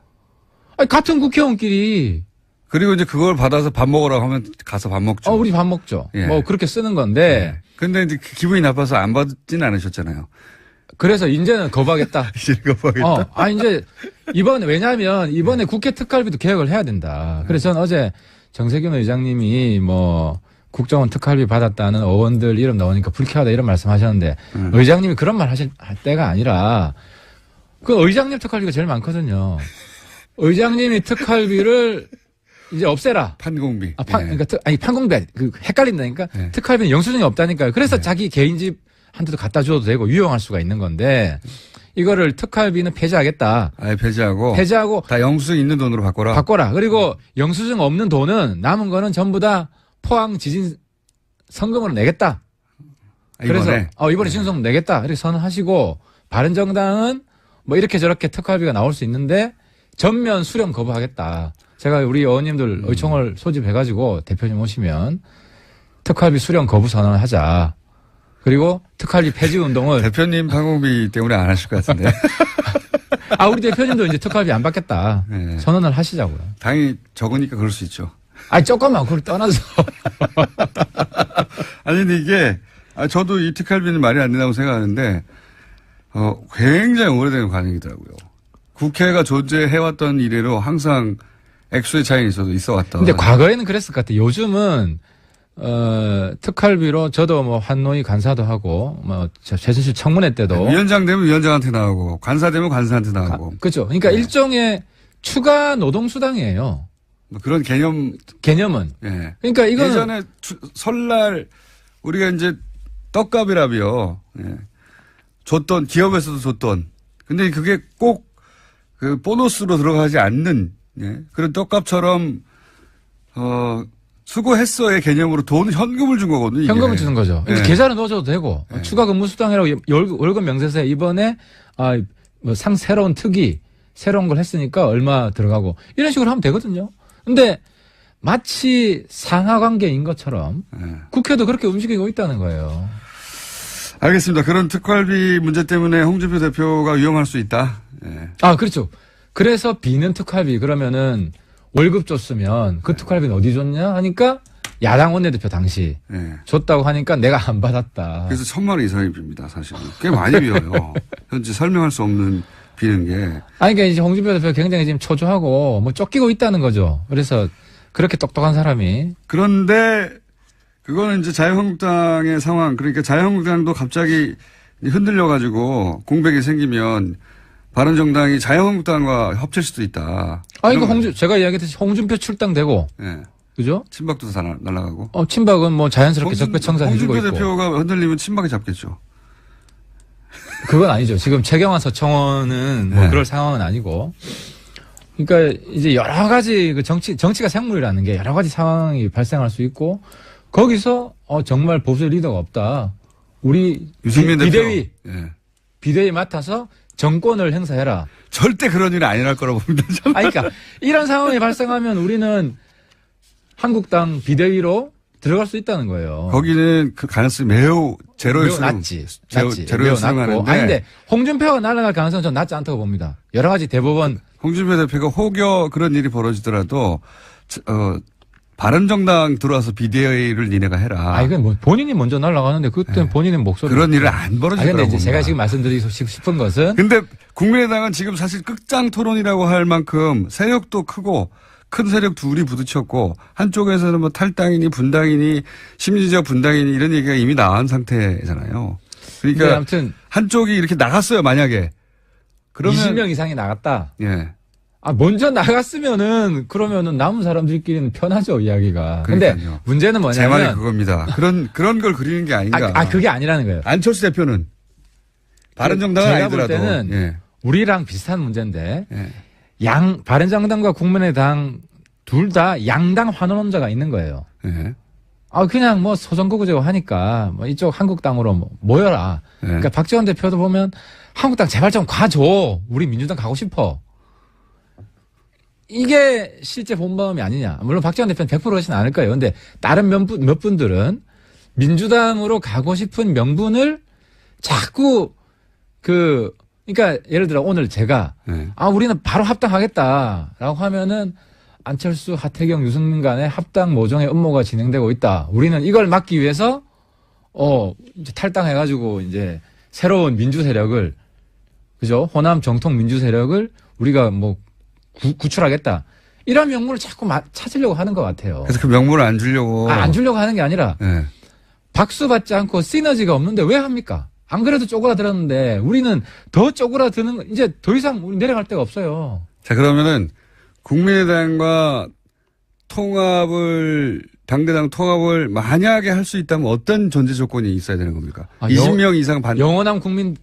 아니, 같은 국회의원끼리 그리고 이제 그걸 받아서 밥 먹으라고 하면 가서 밥 먹죠. 우리 밥 먹죠. 예. 뭐 그렇게 쓰는 건데 네. 근데 이제 기분이 나빠서 안 받진 않으셨잖아요. 그래서 이제는 거부하겠다. 이제 이거 봐야겠다. 이제 왜냐하면 이번에 국회 특활비도 개혁을 해야 된다. 그래서 저는 어제 정세균 의장님이 뭐 국정원 특활비 받았다는 의원들 이름 나오니까 불쾌하다 이런 말씀하셨는데 의장님이 그런 말 하실 때가 아니라 그 의장님 특활비가 제일 많거든요. 의장님이 특활비를 이제 없애라. 판공비. 그러니까 판공비 헷갈린다니까. 네. 특활비는 영수증이 없다니까요. 그래서 자기 개인 집한테도 갖다 줘도 되고 유용할 수가 있는 건데 이거를 특활비는 폐지하겠다. 아예 폐지하고 폐지하고 다 영수증 있는 돈으로 바꿔라. 그리고 영수증 없는 돈은 남은 거는 전부 다 포항 지진 성금으로 내겠다. 그래서 이번에 신성 내겠다. 이렇게 선언하시고 바른정당은 뭐 이렇게 저렇게 특활비가 나올 수 있는데 전면 수령 거부하겠다. 제가 우리 의원님들 의총을 소집해가지고 대표님 오시면 특활비 수령 거부 선언을 하자. 그리고 특활비 폐지 운동을 대표님 판공비 때문에 안 하실 것 같은데. 우리 대표님도 이제 특활비 안 받겠다. 네. 선언을 하시자고요. 당연히 적으니까 그럴 수 있죠. 조금만 그걸 떠나서. 아니 근데 이게 저도 이 특활비는 말이 안 된다고 생각하는데 굉장히 오래된 관행이더라고요. 국회가 존재해왔던 이래로 항상 액수의 차이는 있어 왔다. 근데 과거에는 그랬을 것 같아요. 요즘은 특활비로 저도 뭐 환노위 간사도 하고 뭐 최순실 청문회 때도 위원장 되면 위원장한테 나오고 간사 되면 간사한테 나오고. 그렇죠. 그러니까 일종의 추가 노동수당이에요. 뭐 그런 개념은. 예. 그러니까 이거는 예전에 설날 우리가 이제 떡값이라며 줬던 기업에서도 줬던. 근데 그게 꼭 그 보너스로 들어가지 않는 그런 떡값처럼 수고했어의 개념으로 돈 현금을 준 거거든요. 이게. 현금을 주는 거죠. 예. 계좌로 넣어줘도 되고 추가 근무수당이라고 월급 명세서에 이번에 새로운 특위 새로운 걸 했으니까 얼마 들어가고 이런 식으로 하면 되거든요. 근데 마치 상하관계인 것처럼 국회도 그렇게 움직이고 있다는 거예요. 알겠습니다. 그런 특활비 문제 때문에 홍준표 대표가 위험할 수 있다. 예. 그렇죠. 그래서 비는 특활비 그러면은 월급 줬으면 그 특활비는 어디 줬냐 하니까 야당 원내대표 당시 줬다고 하니까 내가 안 받았다. 그래서 1,000만 원 이상이 빕니다. 사실은. 꽤 많이 비어요. 현재 설명할 수 없는 비는 게. 그러니까 이제 홍준표 대표가 굉장히 지금 초조하고 뭐 쫓기고 있다는 거죠. 그래서 그렇게 똑똑한 사람이. 그런데 그거는 이제 자유한국당의 상황, 그러니까 자유한국당도 갑자기 흔들려가지고 공백이 생기면 바른정당이 자유한국당과 합칠 수도 있다. 제가 이야기했듯이 홍준표 출당되고. 그죠? 친박도 다 날아가고. 친박은 뭐 자연스럽게 적폐청산해주고 있고. 홍준표 대표가 흔들리면 친박이 잡겠죠. 그건 아니죠. 지금 최경환 서청원은 뭐 그럴 상황은 아니고. 그러니까 이제 여러 가지 정치가 생물이라는 게 여러 가지 상황이 발생할 수 있고 거기서 정말 보수 리더가 없다. 우리 유승민 비대위 비대위 맡아서 정권을 행사해라. 절대 그런 일은 안 일어날 거라고 봅니다. 그러니까 이런 상황이 발생하면 우리는 한국당 비대위로 들어갈 수 있다는 거예요. 거기는 그 가능성이 매우 제로일 수 낮지. 제로일 수 있는데. 근데 홍준표가 날아갈 가능성은 전 낮지 않다고 봅니다. 여러 가지 대법원. 홍준표 대표가 혹여 그런 일이 벌어지더라도 바른정당 들어와서 비대위를 니네가 해라. 이건 뭐 본인이 먼저 날아가는데 그때는 본인의 목소리. 그런 일은 안 벌어질 거라고 근데 봅니다. 제가 지금 말씀드리고 싶은 것은. 근데 국민의당은 지금 사실 끝장 토론이라고 할 만큼 세력도 크고 큰 세력 둘이 부딪혔고 한쪽에서는 뭐 탈당이니 분당이니 심리적 분당이니 이런 얘기가 이미 나온 상태잖아요. 그러니까 아무튼 한쪽이 이렇게 나갔어요 만약에. 그러면 20명 이상이 나갔다. 예. 먼저 나갔으면은 그러면은 남은 사람들끼리는 편하죠 이야기가. 근데 문제는 뭐냐면 제 말이 그겁니다. 그런 걸 그리는 게 아닌가. 그게 아니라는 거예요. 안철수 대표는 바른정당은 제가 아니더라도 볼 때는 우리랑 비슷한 문제인데 바른정당과 국민의당 둘 다 양당 환원론자가 있는 거예요. 그냥 뭐 소선거구제고 하니까 뭐 이쪽 한국당으로 모여라. 네. 그러니까 박지원 대표도 보면 한국당 제발 좀 가줘. 우리 민주당 가고 싶어. 이게 실제 본마음이 아니냐. 물론 박지원 대표는 100% 그러진 않을 거예요. 근데 다른 몇 분들은 민주당으로 가고 싶은 명분을 자꾸 그러니까 예를 들어 오늘 제가 네. 우리는 바로 합당하겠다라고 하면은 안철수, 하태경, 유승민 간의 합당 모종의 음모가 진행되고 있다. 우리는 이걸 막기 위해서 이제 탈당해가지고 이제 새로운 민주 세력을 그죠? 호남 정통 민주 세력을 우리가 뭐 구출하겠다. 이런 명분을 자꾸 찾으려고 하는 것 같아요. 그래서 그 명분을 안 주려고. 안 주려고 하는 게 아니라 네. 박수 받지 않고 시너지가 없는데 왜 합니까? 안 그래도 쪼그라들었는데 우리는 더 쪼그라드는 이제 더 이상 우리 내려갈 데가 없어요. 자, 그러면은 국민의당과 당대당 통합을 만약에 할 수 있다면 어떤 전제 조건이 있어야 되는 겁니까? 20명 이상 영원한 국민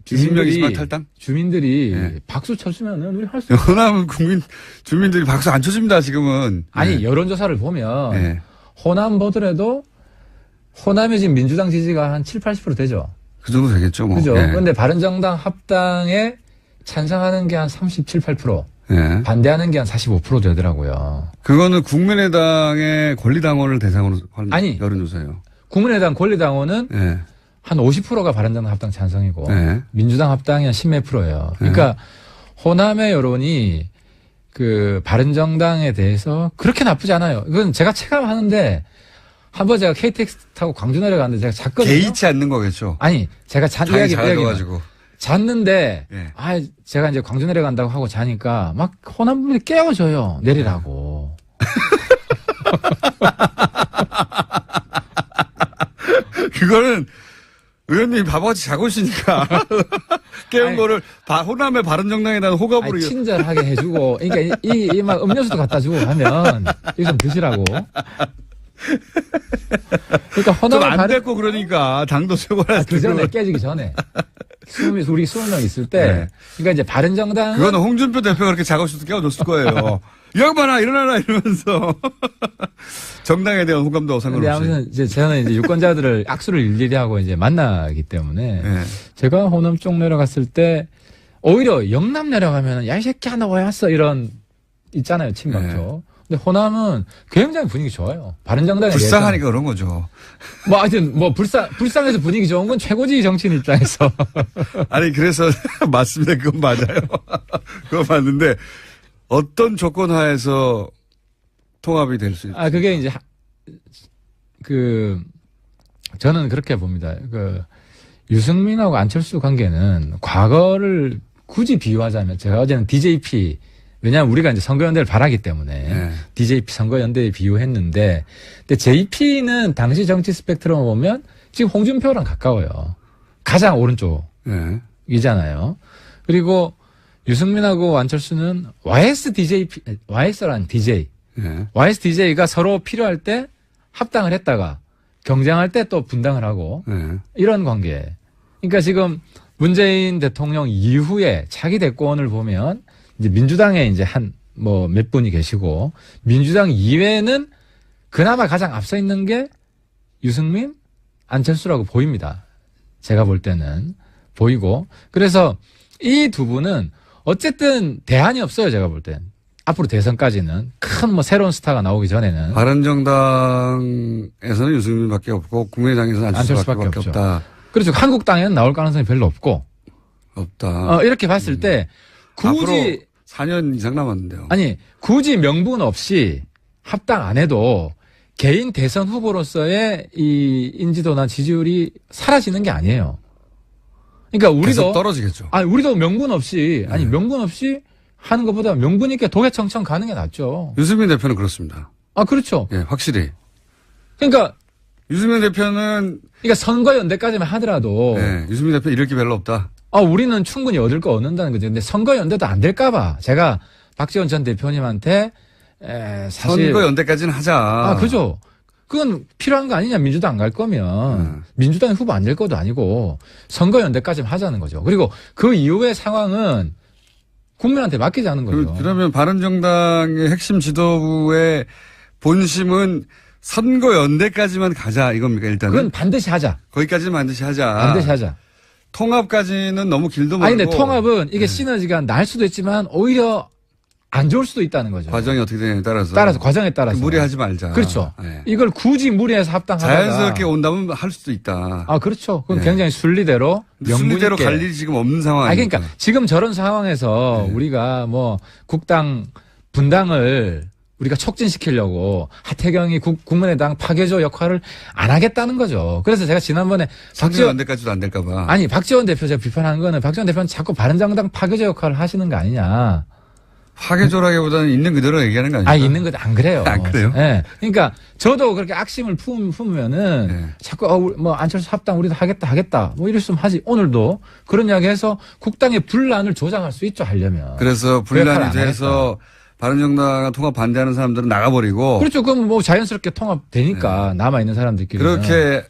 20명 이상 탈당? 주민들이 네. 박수 쳐주면은 우리 할 수 있어요. 호남 주민들이 박수 안 쳐줍니다, 지금은. 아니, 네. 여론조사를 보면 네. 호남 보더라도 호남의 지금 민주당 지지가 한 7, 80% 되죠. 그 정도 되겠죠, 뭐. 그죠? 네. 그런데 바른정당 합당에 찬성하는 게 한 37, 8%, 네. 반대하는 게 한 45% 되더라고요. 그거는 국민의당의 권리당원을 대상으로 한 아니. 여론조사예요. 국민의당 권리당원은 네. 한 50%가 바른정당 합당 찬성이고 네. 민주당 합당이 한 10몇 프로예요. 그러니까 호남의 여론이 그 바른정당에 대해서 그렇게 나쁘지 않아요. 이건 제가 체감하는데 한번 제가 KTX 타고 광주 내려갔는데 제가 잤거든요. 개의치 않는 거겠죠. 아니 제가 당이 작아져가지고. 잤는데 네. 제가 이제 광주 내려간다고 하고 자니까 막 호남 분들이 깨워줘요. 내리라고. 그거는 의원님이 바보같이 자고 있으니까 깨운 아니, 거를 호남의 바른정당에 대한 호감으로. 친절하게 해주고 그러니까 이 막 음료수도 갖다 주고 하면 이거 좀 드시라고. 그러니까 호남의 좀안 됐고 그러니까 당도 세워야 그 전에 깨지기 전에 우리 20명 있을 때 네. 그러니까 이제 바른정당 그거는 홍준표 대표가 그렇게 자고 있어도 깨워줬을 거예요. 이 양반아 일어나라 이러면서 정당에 대한 호감도 근데 상관없이. 아무튼 이제 저는 이제 유권자들을 악수를 일일이 하고 이제 만나기 때문에 네. 제가 호남 쪽 내려갔을 때 오히려 영남 내려가면 야 이 새끼야 너 왜 왔어 이런 있잖아요 친박 네. 쪽. 근데 호남은 굉장히 분위기 좋아요. 바른정당에 불쌍하니까 그런 거죠. 뭐 하여튼 뭐 불쌍해서 분위기 좋은 건 최고지 정치인 입장에서. 아니 그래서 맞습니다. 그건 맞아요. 그건 맞는데 어떤 조건 하에서 통합이 될 수 있어요? 그게 이제 저는 그렇게 봅니다. 유승민하고 안철수 관계는 과거를 굳이 비유하자면 제가 어제는 DJP 왜냐하면 우리가 이제 선거연대를 바라기 때문에 네. DJP 선거연대에 비유했는데 근데 JP는 당시 정치 스펙트럼을 보면 지금 홍준표랑 가까워요. 가장 오른쪽이잖아요. 네. 그리고 유승민하고 안철수는 YS라는 DJ. 네. YSDJ가 서로 필요할 때 합당을 했다가 경쟁할 때 또 분당을 하고 네. 이런 관계. 그러니까 지금 문재인 대통령 이후에 차기 대권을 보면 이제 민주당에 이제 몇 분이 계시고 민주당 이외에는 그나마 가장 앞서 있는 게 유승민, 안철수라고 보입니다. 제가 볼 때는 보이고 그래서 이 두 분은 어쨌든 대안이 없어요. 제가 볼 땐. 앞으로 대선까지는 큰 새로운 스타가 나오기 전에는 바른정당에서는 유승민밖에 없고 국민의당에서는 안철수밖에 없다. 그렇죠. 한국당에는 나올 가능성이 별로 없고 없다. 이렇게 봤을 때 굳이 4년 이상 남았는데요. 아니 굳이 명분 없이 합당 안 해도 개인 대선 후보로서의 이 인지도나 지지율이 사라지는 게 아니에요. 그러니까 우리도 계속 떨어지겠죠. 우리도 명분 없이 명분 없이 하는 것보다 명분 있게 도개청청 가는 게 낫죠. 유승민 대표는 그렇습니다. 그렇죠. 예, 확실히. 그러니까 유승민 대표는 선거연대까지만 하더라도 유승민 대표 잃을 게 별로 없다. 우리는 충분히 얻을 거 얻는다는 거죠. 근데 선거연대도 안 될까봐 제가 박지원 전 대표님한테 사실 선거연대까지는 하자. 그죠. 그건 필요한 거 아니냐. 민주당 안 갈 거면 민주당 후보 안 될 것도 아니고 선거연대까지만 하자는 거죠. 그리고 그 이후의 상황은 국민한테 맡기자는 거죠. 그러면 바른정당의 핵심 지도부의 본심은 선거연대까지만 가자 이겁니까 일단은? 그건 반드시 하자. 거기까지는 반드시 하자. 반드시 하자. 통합까지는 너무 길도 멀고. 아니 근데 통합은 이게 시너지가 날 수도 있지만 오히려 안 좋을 수도 있다는 거죠. 과정이 어떻게 되냐에 따라서. 과정에 따라서. 무리하지 말자. 그렇죠. 네. 이걸 굳이 무리해서 합당하다가 자연스럽게 온다면 할 수도 있다. 아 그렇죠. 그건 네. 굉장히 순리대로 순리대로 명분있게. 갈 일이 지금 없는 상황이니까. 그러니까 지금 저런 상황에서 네. 우리가 뭐 국당 분당을 우리가 촉진시키려고 하태경이 국민의당 파괴조 역할을 안 하겠다는 거죠. 그래서 제가 지난번에 선거연대까지도 안 될까 봐. 아니 박지원 대표 제가 비판하는 거는 박지원 대표는 자꾸 바른정당 파괴조 역할을 하시는 거 아니냐. 파괴조라기보다는 있는 그대로 얘기하는 거 아닙니까? 아 있는 것 안 그래요. 안 그래요? 예. 그러니까 저도 그렇게 악심을 품으면은 네. 자꾸 뭐 안철수 합당 우리도 하겠다 뭐 이랬으면 하지. 오늘도 그런 이야기해서 국당의 분란을 조장할 수 있죠 하려면. 그래서 그 역할을 분란이 안 돼서 바른정당과 통합 반대하는 사람들은 나가버리고. 그렇죠. 그럼 뭐 자연스럽게 통합되니까 남아 있는 사람들끼리 그렇게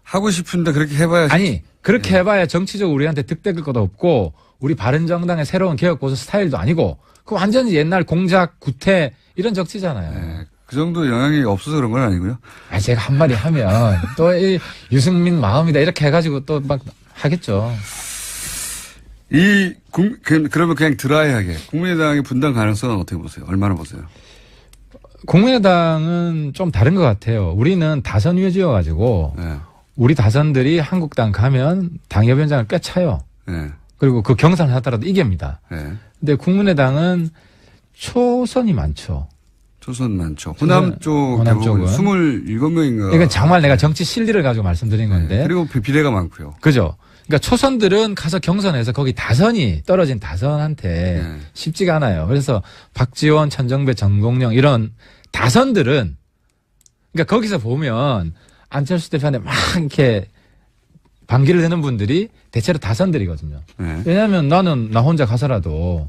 하고 싶은데 그렇게 해봐야. 아니 그렇게 해봐야 정치적으로 우리한테 득대할 것도 없고 우리 바른정당의 새로운 개혁보수 스타일도 아니고 그 완전히 옛날 공작 구태 이런 정치잖아요. 네. 그 정도 영향이 없어서 그런 건 아니고요. 아 제가 한마디 하면 또 이 유승민 마음이다 이렇게 해가지고 또 막 하겠죠. 그러면 그냥 드라이하게 국민의당의 분당 가능성은 어떻게 보세요? 얼마나 보세요? 국민의당은 좀 다른 것 같아요. 우리는 다선 위주여가지고 네. 우리 다선들이 한국당 가면 당협위원장을 꽤 차요. 네. 그리고 그 경선을 하더라도 이깁니다. 네. 근데 국민의당은 초선이 많죠. 초선 많죠. 호남 쪽 호남 대부분 쪽은. 27명인가. 이건 정말 내가 정치 실리를 가지고 말씀드린 건데. 네. 그리고 비례가 많고요. 그죠? 그러니까 초선들은 가서 경선에서 거기 다선이 떨어진 다선한테 네. 쉽지가 않아요. 그래서 박지원, 천정배, 정동영 이런 다선들은 그러니까 거기서 보면 안철수 대표한테 막 이렇게 반기를 내는 분들이 대체로 다선들이거든요. 네. 왜냐하면 나는 나 혼자 가서라도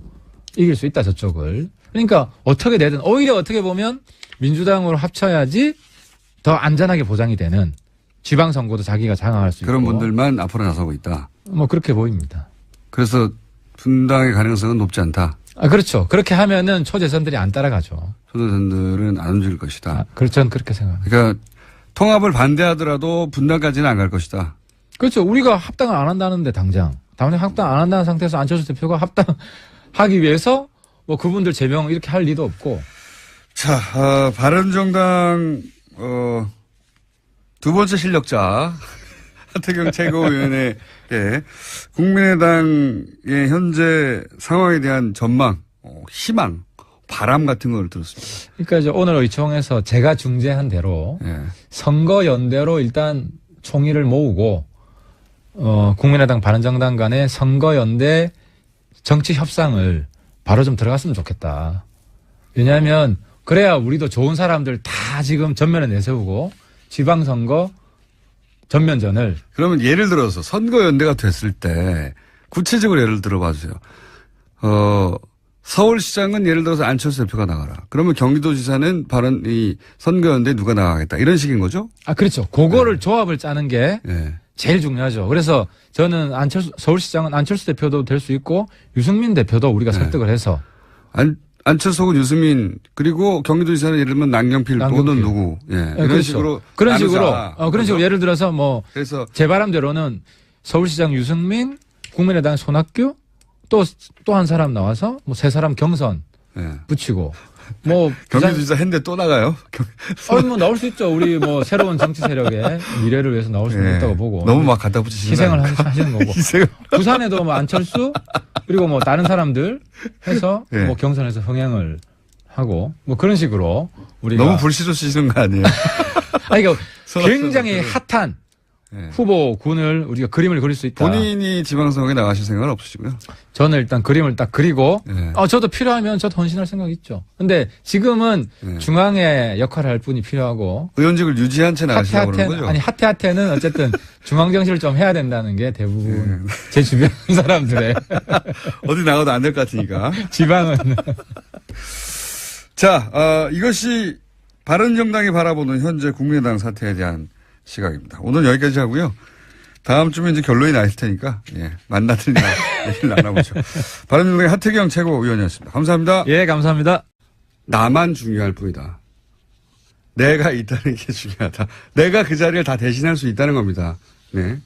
이길 수 있다 저쪽을. 그러니까 어떻게 되든 오히려 어떻게 보면 민주당으로 합쳐야지 더 안전하게 보장이 되는 지방선거도 자기가 장악할 수 있고. 그런 분들만 앞으로 나서고 있다. 뭐 그렇게 보입니다. 그래서 분당의 가능성은 높지 않다. 아 그렇죠. 그렇게 하면은 초재선들이 안 따라가죠. 초선들은 안 움직일 것이다. 아, 그렇죠. 저는 그렇게 생각합니다. 그러니까 통합을 반대하더라도 분당까지는 안 갈 것이다. 그렇죠. 우리가 합당을 안 한다는데 당장 합당 안 한다는 상태에서 안철수 대표가 합당하기 위해서 뭐 그분들 제명 이렇게 할 리도 없고. 자, 바른정당 두 번째 실력자 하태경 최고위원의 국민의당의 현재 상황에 대한 전망, 희망, 바람 같은 걸 들었습니다. 그러니까 이제 오늘 의총에서 제가 중재한 대로 예. 선거연대로 일단 총의를 모으고 국민의당 바른정당 간의 선거연대 정치 협상을 바로 좀 들어갔으면 좋겠다. 왜냐하면 그래야 우리도 좋은 사람들 다 지금 전면에 내세우고 지방선거 전면전을. 그러면 예를 들어서 선거연대가 됐을 때 구체적으로 예를 들어봐 주세요. 서울시장은 예를 들어서 안철수 대표가 나가라. 그러면 경기도지사는 바른 이 선거연대에 누가 나가겠다. 이런 식인 거죠? 아 그렇죠. 그거를 조합을 짜는 게 예. 제일 중요하죠. 그래서 저는 서울시장은 안철수 대표도 될 수 있고 유승민 대표도 우리가 설득을 해서. 안철수 혹은 유승민 그리고 경기도지사는 예를 들면 남경필 또는 누구. 예. 이런 그렇죠. 식으로. 그런 식으로. 나누자. 그런 식으로 예를 들어서 뭐. 그래서 제 바람대로는 서울시장 유승민, 국민의당 손학규, 또 한 사람 나와서 뭐 세 사람 경선 예. 붙이고. 뭐. 경기도지사 했는데 또 나가요? 뭐 나올 수 있죠. 우리 뭐 새로운 정치 세력의 미래를 위해서 나올 수 예. 있다고 보고. 너무 막 갖다 붙이시는 희생을 거 아닙니까? 하시는 거고. 부산에도 뭐 안철수 그리고 뭐 다른 사람들 해서 예. 뭐 경선에서 흥행을 하고 뭐 그런 식으로 우리가 너무 불씨로쓰시는 거 아니에요? 아니 그러니까 굉장히 핫한 예. 후보군을 우리가 그림을 그릴 수 있다. 본인이 지방선거에 나가실 생각은 없으시고요? 저는 일단 그림을 딱 그리고 예. 저도 필요하면 저도 헌신할 생각이 있죠. 근데 지금은 예. 중앙의 역할을 할 분이 필요하고 의원직을 유지한 채 나가시려고 그러는 거죠? 아니 하태는 어쨌든 중앙 정치를 좀 해야 된다는 게 대부분 제 주변 사람들의 어디 나가도 안 될 것 같으니까. 지방은 자, 이것이 바른정당이 바라보는 현재 국민의당 사태에 대한 시각입니다. 오늘 여기까지 하고요. 다음 주면 이제 결론이 나 있을 테니까, 예, 만나들 얘기를 나눠보죠. 바른정당의 하태경 최고위원이었습니다. 감사합니다. 예, 감사합니다. 나만 중요할 뿐이다. 내가 있다는 게 중요하다. 내가 그 자리를 다 대신할 수 있다는 겁니다. 네.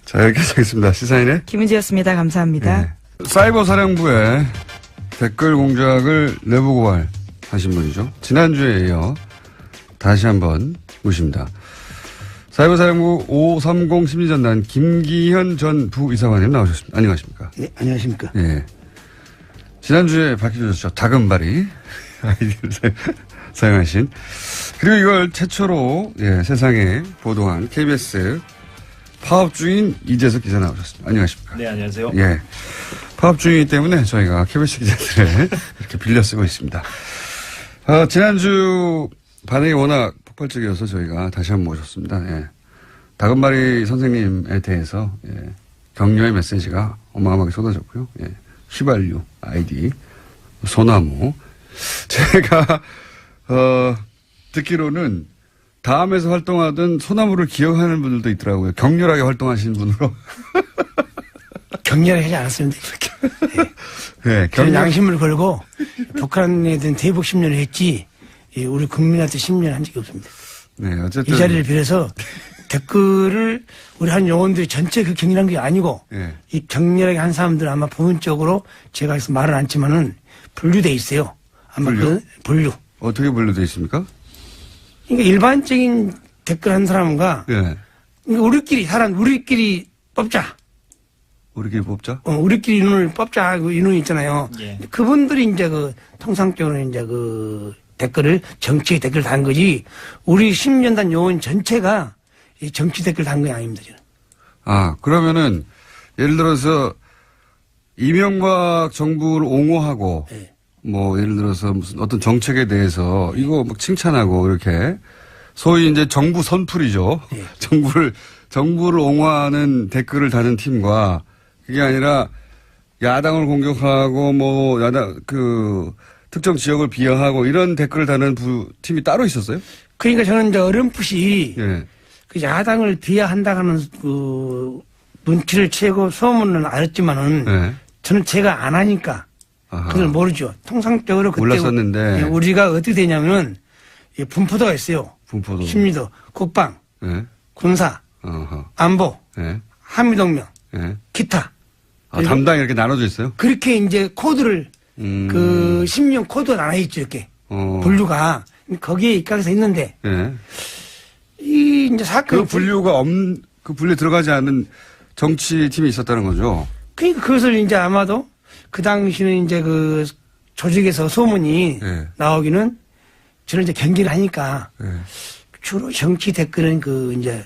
자, 여기까지 하겠습니다. 시사인의 김은지였습니다. 감사합니다. 네. 사이버 사령부에 댓글 공작을 내부 고발하신 분이죠. 지난주에 이어 다시 한번 모십니다. 사이버 사령부 530 심리전단 김기현 전 부이사관님 나오셨습니다. 안녕하십니까? 네, 안녕하십니까? 예. 지난주에 밝혀졌죠. 다금바리 아이디를 사용하신. 그리고 이걸 최초로 세상에 보도한 KBS 파업 중인 이재석 기자 나오셨습니다. 안녕하십니까? 네, 안녕하세요. 예. 파업 중이기 때문에 저희가 KBS 기자들을 이렇게 빌려 쓰고 있습니다. 지난주 반응이 워낙 폭발적이어서 저희가 다시 한번 모셨습니다. 예. 다금바리 선생님에 대해서 격려의 메시지가 어마어마하게 쏟아졌고요. 예. 휘발유 아이디 소나무. 제가 듣기로는 다음에서 활동하던 소나무를 기억하는 분들도 있더라고요. 격렬하게 활동하시는 분으로. 격렬하게 하지 않았습니다. 네, 저는 양심을 걸고 북한에 대한 대북 10년을 했지 우리 국민한테 10년 한 적이 없습니다. 네, 어쨌든 이 자리를 빌어서 댓글을 우리 한 요원들이 전체 그 격렬한 게 아니고 네. 이 격렬하게 한 사람들은 아마 부분적으로 제가 해서 말은 않지만은 분류돼 있어요. 아마 분류? 분류. 어떻게 분류되어 있습니까? 그러니까 일반적인 댓글 한 사람과 예. 그러니까 우리끼리 뽑자. 우리끼리 뽑자? 우리끼리 인원을 뽑자. 그 인원이 있잖아요. 예. 그분들이 이제 통상적으로 이제 댓글을 정치 댓글 단 거지 우리 10년단 요원 전체가 이 정치 댓글 단 게 아닙니다. 저는. 아, 그러면은 예를 들어서 이명박 정부를 옹호하고 네. 뭐 예를 들어서 무슨 어떤 정책에 대해서 이거 막 칭찬하고 이렇게 소위 이제 정부 선풀이죠. 네. 정부를 옹호하는 댓글을 다는 팀과 그게 아니라 야당을 공격하고 뭐 야당 특정 지역을 비하하고 이런 댓글을 다는 팀이 따로 있었어요? 그러니까 저는 이제 어렴풋이 예. 그 야당을 비하한다는 그 눈치를 채고 소문은 알았지만은 예. 저는 제가 안 하니까 아하. 그걸 모르죠. 통상적으로 그때 몰랐었는데. 우리가 어떻게 되냐면은 이 분포도가 있어요. 분포도. 심리도, 국방, 예. 군사, 어허. 안보, 예. 한미동맹, 예. 기타. 아, 담당이 이렇게 나눠져 있어요? 그렇게 이제 코드를 그 10년 코드가 나눠 있죠 이렇게 분류가 거기에 입각해서 있는데 예. 이 이제 사건 그 분류에 들어가지 않는 정치팀이 있었다는 거죠. 그러니까 그것을 이제 아마도 그 당시는 이제 그 조직에서 소문이 예. 나오기는 저는 이제 경기를 하니까 예. 주로 정치 댓글은 이제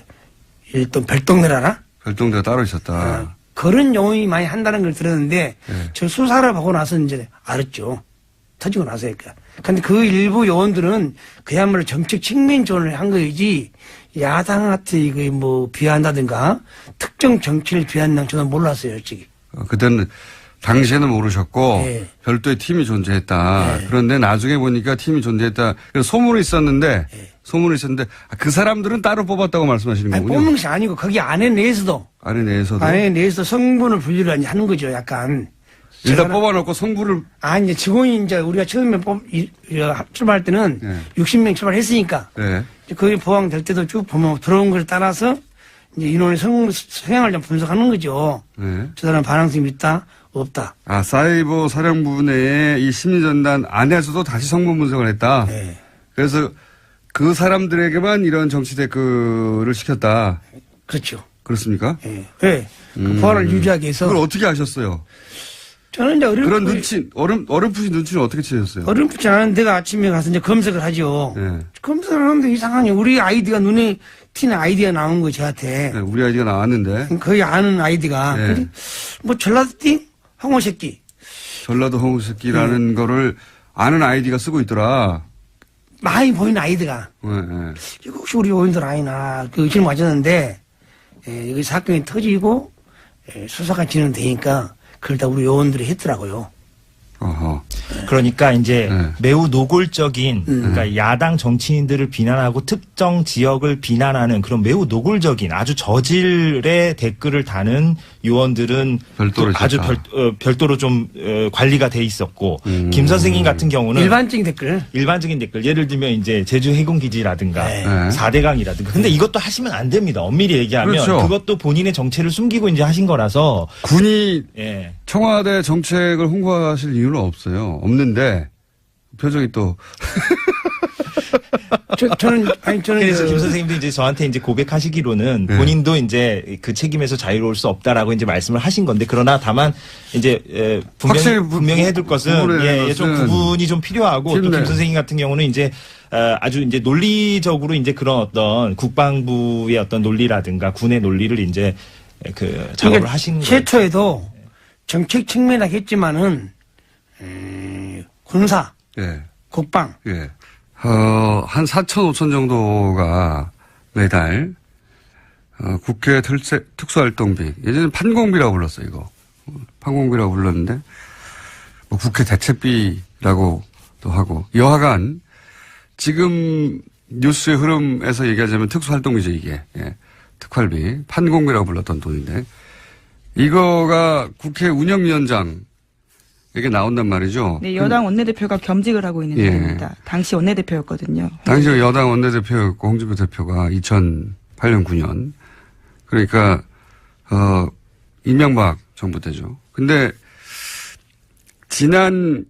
일단 별똥내라나 별동대가 따로 있었다. 그런 용어이 많이 한다는 걸 들었는데 예. 저 수사를 하고 나서 이제 알았죠. 터지고 나서니까. 근데 그 일부 요원들은 그야말로 정책 측면 지원을 한 거이지 야당한테 이거 뭐 비한다든가 특정 정치를 비한다는 저는 몰랐어요, 솔직히. 그때는 당시에는 모르셨고 예. 별도의 팀이 존재했다. 예. 그런데 나중에 보니까 팀이 존재했다. 그래서 소문이 있었는데 그 사람들은 따로 뽑았다고 말씀하시는 아니, 거군요. 뽑는 것이 아니고 거기 안에 내에서도 안에 내에서도 성분을 분류를 하는 거죠, 약간. 일단 제가 뽑아놓고 성부를 이제 직원이 이제 우리가 처음에 출발할 때는 예. 60명 출발했으니까 예. 거기 보강될 때도 쭉 보면 들어온 걸 따라서 이제 인원의 성향을 좀 분석하는 거죠. 예. 저 사람 반항성이 있다, 없다. 아, 사이버 사령부 내에 이 심리전단 안에서도 다시 성분 분석을 했다. 네. 그래서 그 사람들에게만 이런 정치 댓글을 시켰다. 그렇죠. 그렇습니까? 예. 네. 그 보안을 유지하기 위해서. 그걸 어떻게 아셨어요? 저는 이제 그런 어렴풋이 눈치를 어떻게 채셨어요? 어렴풋지 않은 데가 아침에 가서 이제 검색을 하죠. 네. 검색을 하는데 이상하니 우리 아이디가 눈에 튀는 아이디가 나온 거예요, 저한테. 네, 우리 아이디가 나왔는데. 거의 아는 아이디가. 네. 근데 뭐 전라도띵? 황호새끼. 전라도 홍새끼라는 거를 아는 아이디가 쓰고 있더라. 많이 보이는 아이디가. 네, 네. 이거 혹시 우리 요원들 아니나 그 의심을 가졌는데 여기 사건이 터지고 수사가 진행되니까 그걸 다 우리 요원들이 했더라고요. 어허. 그러니까 이제 네. 매우 노골적인 그러니까 야당 정치인들을 비난하고 특정 지역을 비난하는 그런 매우 노골적인 아주 저질의 댓글을 다는 요원들은 별도로 아주 있었다. 별도로 좀 관리가 돼 있었고 김 선생님 같은 경우는 일반적인 댓글. 일반적인 댓글 예를 들면 이제 제주 해군기지라든가 네. 4대강이라든가 근데 이것도 하시면 안 됩니다. 엄밀히 얘기하면 그렇죠. 그것도 본인의 정체를 숨기고 이제 하신 거라서 군이 예. 청와대 정책을 홍보하실 이유는 없어요. 없는데 표정이 또 저는 그래서 김 선생님도 이제 저한테 이제 고백하시기로는 네. 본인도 이제 그 책임에서 자유로울 수 없다라고 이제 말씀을 하신 건데 그러나 다만 이제 확실히 분명히 해둘 것은 구분의 좀 것은 구분이 좀 필요하고 또 힘내. 김 선생님 같은 경우는 이제 아주 이제 논리적으로 이제 그런 어떤 국방부의 어떤 논리라든가 군의 논리를 이제 그 작업을 하신 거예요. 최초에도 정책 측면이겠지만은 군사, 예. 국방. 예. 한 4천, 5천 정도가 매달, 국회 특수활동비, 예전에 판공비라고 불렀어요, 이거. 판공비라고 불렀는데, 뭐 국회 대책비라고도 하고, 여하간, 지금 뉴스의 흐름에서 얘기하자면 특수활동비죠, 이게. 예. 특활비, 판공비라고 불렀던 돈인데, 이거가 국회 운영위원장, 이게 나온단 말이죠. 네, 여당 원내대표가 겸직을 하고 있는 예. 자리입니다. 당시 원내대표였거든요. 당시 여당 원내대표였고 홍준표 대표가 2008년 9년 그러니까 이명박 정부 때죠. 근데 지난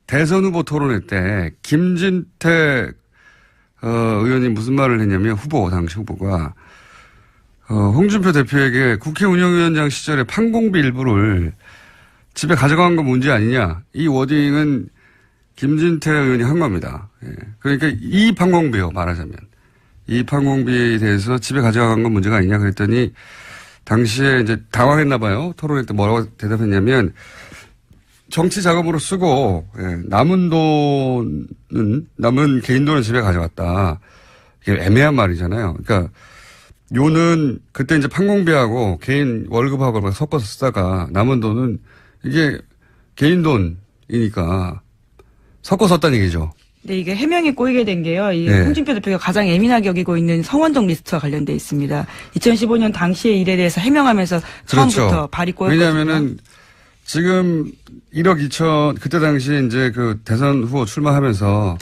대선 후보 토론회 때 김진태 의원이 무슨 말을 했냐면 당시 후보가 홍준표 대표에게 국회 운영위원장 시절에 판공비 일부를 집에 가져간 건 문제 아니냐. 이 워딩은 김진태 의원이 한 겁니다. 예. 그러니까 이 판공비요, 말하자면. 이 판공비에 대해서 집에 가져간 건 문제가 아니냐 그랬더니 당시에 이제 당황했나 봐요. 토론회 때 뭐라고 대답했냐면 정치 작업으로 쓰고 남은 개인 돈은 집에 가져갔다. 이게 애매한 말이잖아요. 그러니까 요는 그때 이제 판공비하고 개인 월급하고 막 섞어서 쓰다가 남은 돈은 이게 개인 돈이니까 섞어 썼다는 얘기죠. 네, 이게 해명이 꼬이게 된 게요. 이 네. 홍준표 대표가 가장 예민하게 여기고 있는 성원정 리스트와 관련돼 있습니다. 2015년 당시의 일에 대해서 해명하면서 처음부터 그렇죠. 발이 꼬였거든요. 왜냐하면은 지금 1억 2천 그때 당시에 이제 그 대선 후보 출마하면서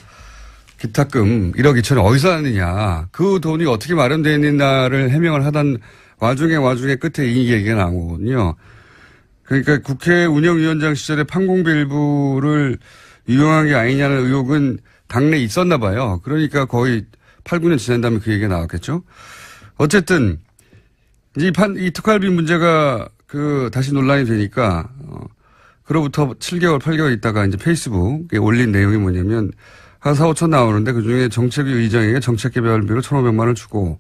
기탁금 1억 2천이 어디서 났느냐. 그 돈이 어떻게 마련되어 있느냐를 해명을 하던 와중에 끝에 이 얘기가 나오거든요. 그러니까 국회 운영위원장 시절에 판공비 일부를 유용한 게 아니냐는 의혹은 당내에 있었나 봐요. 그러니까 거의 8, 9년 지난 다음에 그 얘기가 나왔겠죠. 어쨌든 이 특활비 문제가 다시 논란이 되니까 그로부터 7개월, 8개월 있다가 이제 페이스북에 올린 내용이 뭐냐면 한 4, 5천 나오는데 그중에 정책위 의장에게 정책개발비로 1,500만 원을 주고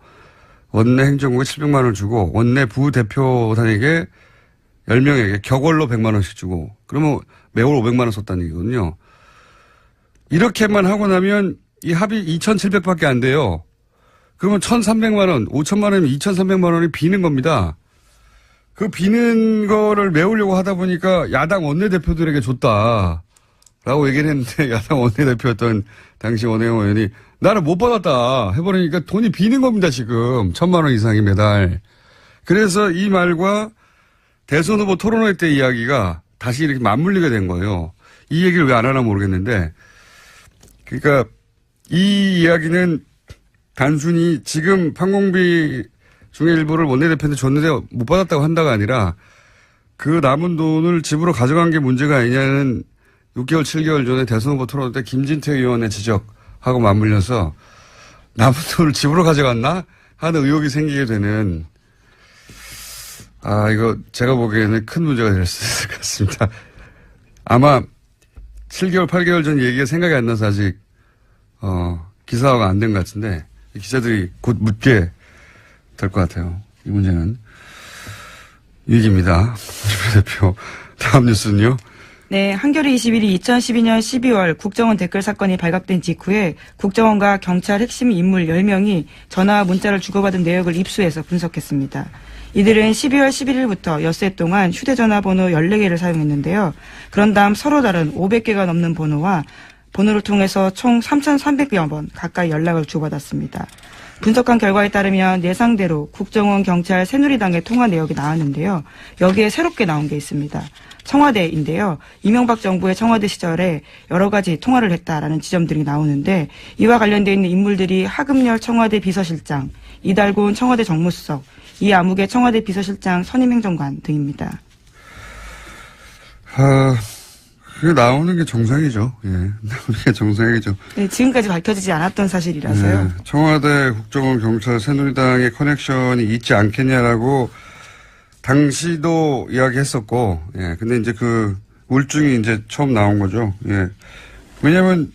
원내 행정국에 700만 원을 주고 원내 부대표단에게 10명에게 격월로 100만 원씩 주고 그러면 매월 500만 원 썼다는 얘기거든요. 이렇게만 하고 나면 이 합이 2,700밖에 안 돼요. 그러면 1,300만 원, 5천만 원이면 2,300만 원이 비는 겁니다. 그 비는 거를 메우려고 하다 보니까 야당 원내대표들에게 줬다라고 얘기를 했는데 야당 원내대표였던 당시 원혜영 의원이 나는 못 받았다 해버리니까 돈이 비는 겁니다 지금 1,000만 원 이상이 매달. 그래서 이 말과 대선 후보 토론회 때 이야기가 다시 이렇게 맞물리게 된 거예요. 이 얘기를 왜 안 하나 모르겠는데 그러니까 이 이야기는 단순히 지금 판공비 중에 일부를 원내대표한테 줬는데 못 받았다고 한다가 아니라 그 남은 돈을 집으로 가져간 게 문제가 아니냐는 6개월, 7개월 전에 대선 후보 토론회 때 김진태 의원의 지적하고 맞물려서 남은 돈을 집으로 가져갔나 하는 의혹이 생기게 되는 이거 제가 보기에는 큰 문제가 될 수 있을 것 같습니다. 아마 7개월, 8개월 전 얘기가 생각이 안 나서 아직 기사화가 안 된 것 같은데 기자들이 곧 묻게 될 것 같아요. 이 문제는 위기입니다. 대표. 다음 뉴스는요. 네, 한겨레 21이 2012년 12월 국정원 댓글 사건이 발각된 직후에 국정원과 경찰 핵심 인물 10명이 전화와 문자를 주고받은 내역을 입수해서 분석했습니다. 이들은 12월 11일부터 엿새 동안 휴대전화 번호 14개를 사용했는데요. 그런 다음 서로 다른 500개가 넘는 번호와 번호를 통해서 총 3,300여 번 가까이 연락을 주고받았습니다. 분석한 결과에 따르면 예상대로 국정원, 경찰, 새누리당의 통화 내역이 나왔는데요. 여기에 새롭게 나온 게 있습니다. 청와대인데요. 이명박 정부의 청와대 시절에 여러 가지 통화를 했다라는 지점들이 나오는데 이와 관련되어 있는 인물들이 하금열 청와대 비서실장, 이달곤 청와대 정무수석, 이아무개 청와대 비서실장 선임행정관 등입니다. 그게 나오는 게 정상이죠. 예. 나오는 게 정상이죠. 네, 지금까지 밝혀지지 않았던 사실이라서요. 네, 청와대, 국정원, 경찰, 새누리당의 커넥션이 있지 않겠냐라고 당시도 이야기했었고, 예. 근데 이제 그 울증이 이제 처음 나온 거죠. 예. 왜냐면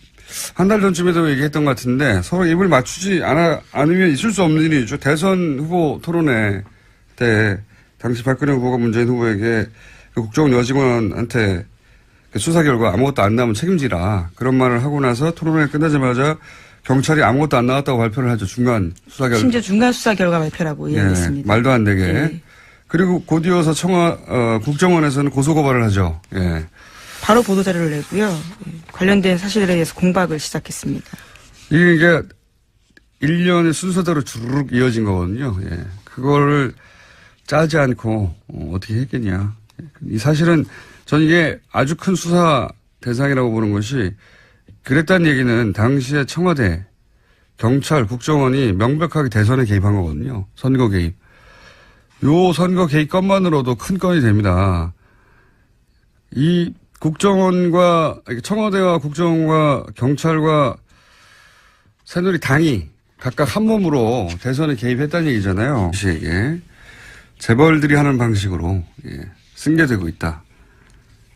한 달 전쯤에도 얘기했던 것 같은데 서로 입을 맞추지 않으면 있을 수 없는 일이죠. 대선 후보 토론회 때 당시 박근혜 후보가 문재인 후보에게 그 국정원 여직원한테 수사 결과 아무것도 안 나오면 책임지라 그런 말을 하고 나서 토론회 끝나자마자 경찰이 아무것도 안 나왔다고 발표를 하죠. 중간 수사 결과. 심지어 중간 수사 결과 발표라고 이야기했습니다. 말도 안 되게. 네. 그리고 곧이어서 국정원에서는 고소고발을 하죠. 예. 바로 보도자료를 내고요. 관련된 사실에 대해서 공박을 시작했습니다. 이게 1년의 순서대로 주르륵 이어진 거거든요. 예. 그거를 짜지 않고 어떻게 했겠냐. 이 사실은 전 이게 아주 큰 수사 대상이라고 보는 것이 그랬다는 얘기는 당시에 청와대, 경찰, 국정원이 명백하게 대선에 개입한 거거든요. 선거 개입. 요 선거 개입 건만으로도 큰 건이 됩니다. 이 국정원과 청와대와 국정원과 경찰과 새누리당이 각각 한 몸으로 대선에 개입했다는 얘기잖아요. 시에게 재벌들이 하는 방식으로 승계되고 있다.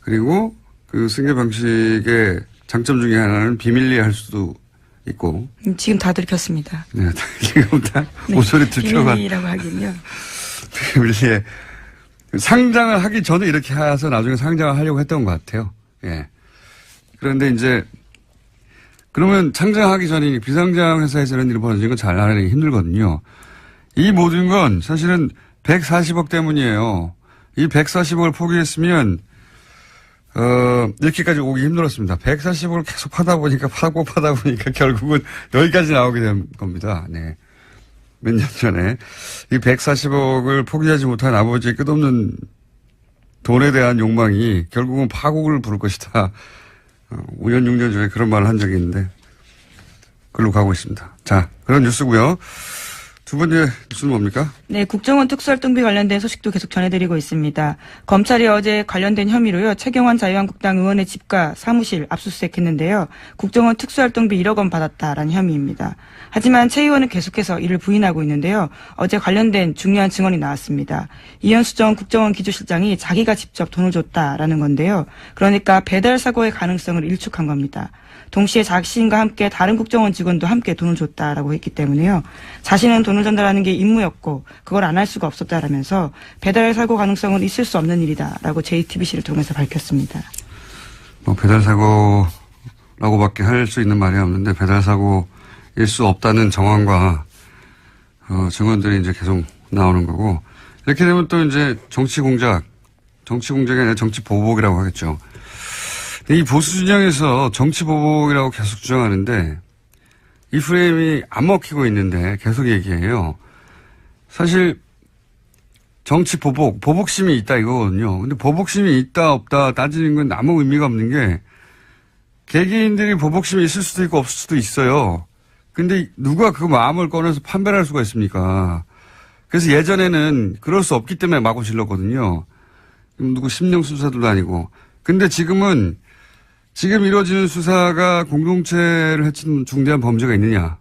그리고 그 승계 방식의 장점 중에 하나는 비밀리에 할 수도 있고. 지금 다 들켰습니다. 네, 지금 다 모서리 들켜가. 비밀이라고 하긴요. 비밀리에. 상장을 하기 전에 이렇게 해서 나중에 상장을 하려고 했던 것 같아요. 예. 그런데 이제, 그러면 상장하기 전에 비상장 회사에서 이런 일이 벌어지는 건 잘 알아내기 힘들거든요. 이 모든 건 사실은 140억 때문이에요. 이 140억을 포기했으면, 이렇게까지 오기 힘들었습니다. 140억을 계속 파다 보니까 결국은 여기까지 나오게 된 겁니다. 네. 몇 년 전에. 이 140억을 포기하지 못한 아버지의 끝없는 돈에 대한 욕망이 결국은 파국을 부를 것이다. 5년, 6년 전에 그런 말을 한 적이 있는데, 그걸로 가고 있습니다. 자, 그런 뉴스고요. 두 번째 뉴스는 뭡니까? 네, 국정원 특수활동비 관련된 소식도 계속 전해드리고 있습니다. 검찰이 어제 관련된 혐의로요, 최경환 자유한국당 의원의 집과 사무실 압수수색했는데요. 국정원 특수활동비 1억 원 받았다라는 혐의입니다. 하지만 최 의원은 계속해서 이를 부인하고 있는데요. 어제 관련된 중요한 증언이 나왔습니다. 이현수 전 국정원 기조실장이 자기가 직접 돈을 줬다라는 건데요. 그러니까 배달 사고의 가능성을 일축한 겁니다. 동시에 자신과 함께 다른 국정원 직원도 함께 돈을 줬다라고 했기 때문에요. 자신은 돈을 전달하는 게 임무였고 그걸 안 할 수가 없었다라면서 배달 사고 가능성은 있을 수 없는 일이다라고 JTBC를 통해서 밝혔습니다. 배달 사고라고밖에 할 수 있는 말이 없는데 배달 사고일 수 없다는 정황과 증언들이 이제 계속 나오는 거고 이렇게 되면 또 이제 정치 공작이 아니라 정치 보복이라고 하겠죠. 이 보수 진영에서 정치 보복이라고 계속 주장하는데 이 프레임이 안 먹히고 있는데 계속 얘기해요. 사실 정치 보복심이 있다 이거거든요. 근데 보복심이 있다 없다 따지는 건 아무 의미가 없는 게 개개인들이 보복심이 있을 수도 있고 없을 수도 있어요. 근데 누가 그 마음을 꺼내서 판별할 수가 있습니까? 그래서 예전에는 그럴 수 없기 때문에 마구 질렀거든요. 누구 심령 수사들도 아니고. 근데 지금 이루어지는 수사가 공동체를 해친 중대한 범죄가 있느냐.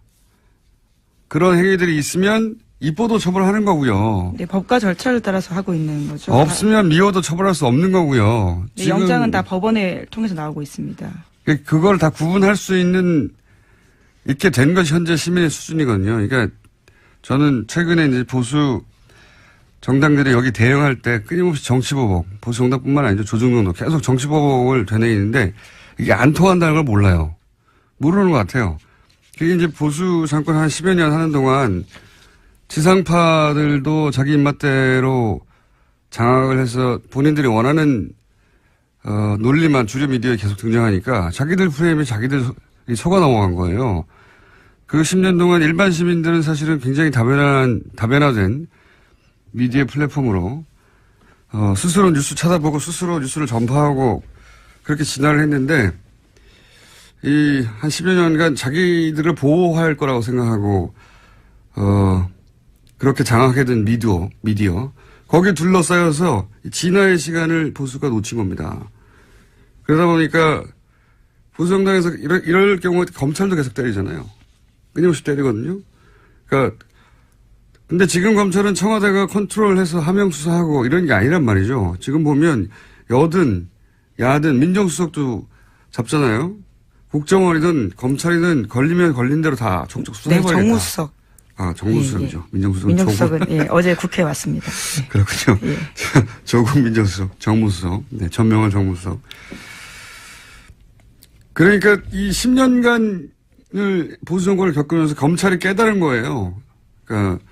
그런 행위들이 있으면 입보도 처벌하는 거고요. 네, 법과 절차를 따라서 하고 있는 거죠. 없으면 미워도 처벌할 수 없는 거고요. 네, 영장은 다 법원을 통해서 나오고 있습니다. 그걸 다 구분할 수 있게 된 것이 현재 시민의 수준이거든요. 그러니까 저는 최근에 이제 보수 정당들이 여기 대응할 때 끊임없이 정치보복, 보수 정당뿐만 아니죠. 조중동도 계속 정치보복을 되뇌이는데 이게 안 통한다는 걸 몰라요. 모르는 것 같아요. 그게 이제 보수 정권 한 10여 년 하는 동안 지상파들도 자기 입맛대로 장악을 해서 본인들이 원하는 논리만 주류 미디어에 계속 등장하니까 자기들 프레임에 자기들이 속아 넘어간 거예요. 그 10년 동안 일반 시민들은 사실은 굉장히 다변화된 미디어 플랫폼으로 스스로 뉴스 찾아보고 스스로 뉴스를 전파하고 그렇게 진화를 했는데 이 한 10여 년간 자기들을 보호할 거라고 생각하고 그렇게 장악해 둔 미디어 거기에 둘러싸여서 진화의 시간을 보수가 놓친 겁니다. 그러다 보니까 보수 정당에서 이럴 경우에 검찰도 계속 때리잖아요. 끊임없이 때리거든요. 그러니까 근데 지금 검찰은 청와대가 컨트롤해서 하명 수사하고 이런 게 아니란 말이죠. 지금 보면 여든 야든 민정수석도 잡잖아요. 국정원이든 검찰이든 걸리면 걸린 대로 다 족족 수사해버리겠다. 네, 정무수석. 아, 정무수석이죠. 예. 민정수석은 민정수석은 예, 어제 국회에 왔습니다. 예. 그렇군요. 예. 조국 민정수석, 정무수석, 네, 전명환 정무수석. 그러니까 이 10년간을 보수 정권을 겪으면서 검찰이 깨달은 거예요. 그러니까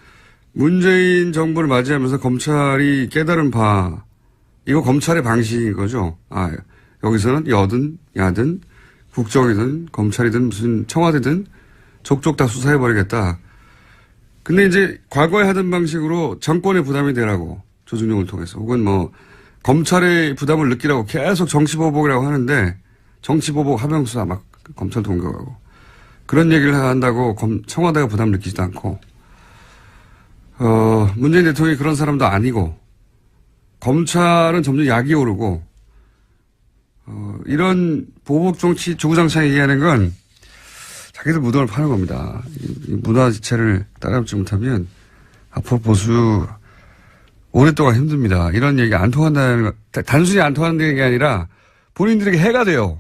문재인 정부를 맞이하면서 검찰이 깨달은 바, 이거 검찰의 방식인 거죠. 아, 여기서는 여든 야든 국정이든 검찰이든 무슨 청와대든 족족 다 수사해버리겠다. 근데 이제 과거에 하던 방식으로 정권의 부담이 되라고 조중동을 통해서 혹은 뭐 검찰의 부담을 느끼라고 계속 정치보복이라고 하는데 정치보복 하명수사 막 검찰 동격하고 그런 얘기를 한다고 청와대가 부담을 느끼지도 않고 문재인 대통령이 그런 사람도 아니고 검찰은 점점 약이 오르고 이런 보복 정치 주구장창 얘기하는 건 자기들 무덤을 파는 겁니다. 이 문화 지체를 따라잡지 못하면 앞으로 보수 오랫동안 힘듭니다. 이런 얘기 안 통한다는 거, 단순히 안 통한다는 게 아니라 본인들에게 해가 돼요.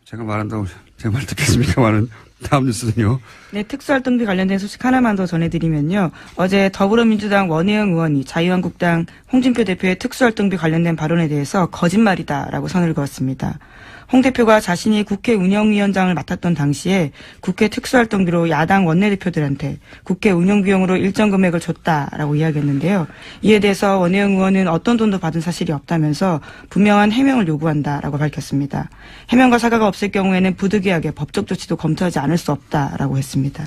제가 말한다고 제 말 듣겠습니까만은 다음 뉴스는요. 네, 특수활동비 관련된 소식 하나만 더 전해드리면요. 어제 더불어민주당 원혜영 의원이 자유한국당 홍준표 대표의 특수활동비 관련된 발언에 대해서 거짓말이다라고 선을 그었습니다. 홍 대표가 자신이 국회 운영위원장을 맡았던 당시에 국회 특수활동비로 야당 원내대표들한테 국회 운영비용으로 일정 금액을 줬다라고 이야기했는데요. 이에 대해서 원혜영 의원은 어떤 돈도 받은 사실이 없다면서 분명한 해명을 요구한다라고 밝혔습니다. 해명과 사과가 없을 경우에는 부득이하게 법적 조치도 검토하지 않을 수 없다라고 했습니다.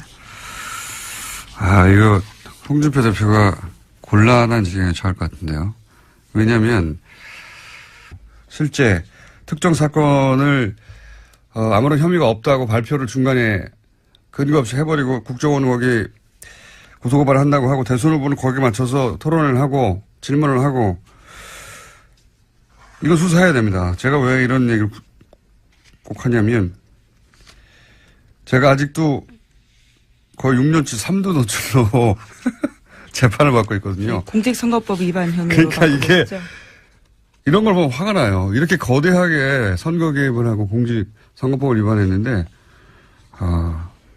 아, 이거 홍준표 대표가 곤란한 지경에 처할 것 같은데요. 왜냐하면 실제 특정 사건을 아무런 혐의가 없다고 발표를 중간에 근거 없이 해버리고 국정원은 거기 고소고발을 한다고 하고 대선 후보는 거기에 맞춰서 토론을 하고 질문을 하고 이거 수사해야 됩니다. 제가 왜 이런 얘기를 꼭 하냐면 제가 아직도 거의 6년치 3도 노출로 재판을 받고 있거든요. 공직선거법 위반 혐의로 그러니까 이게 있죠. 이런 걸 보면 화가 나요. 이렇게 거대하게 선거 개입을 하고 공직선거법을 위반했는데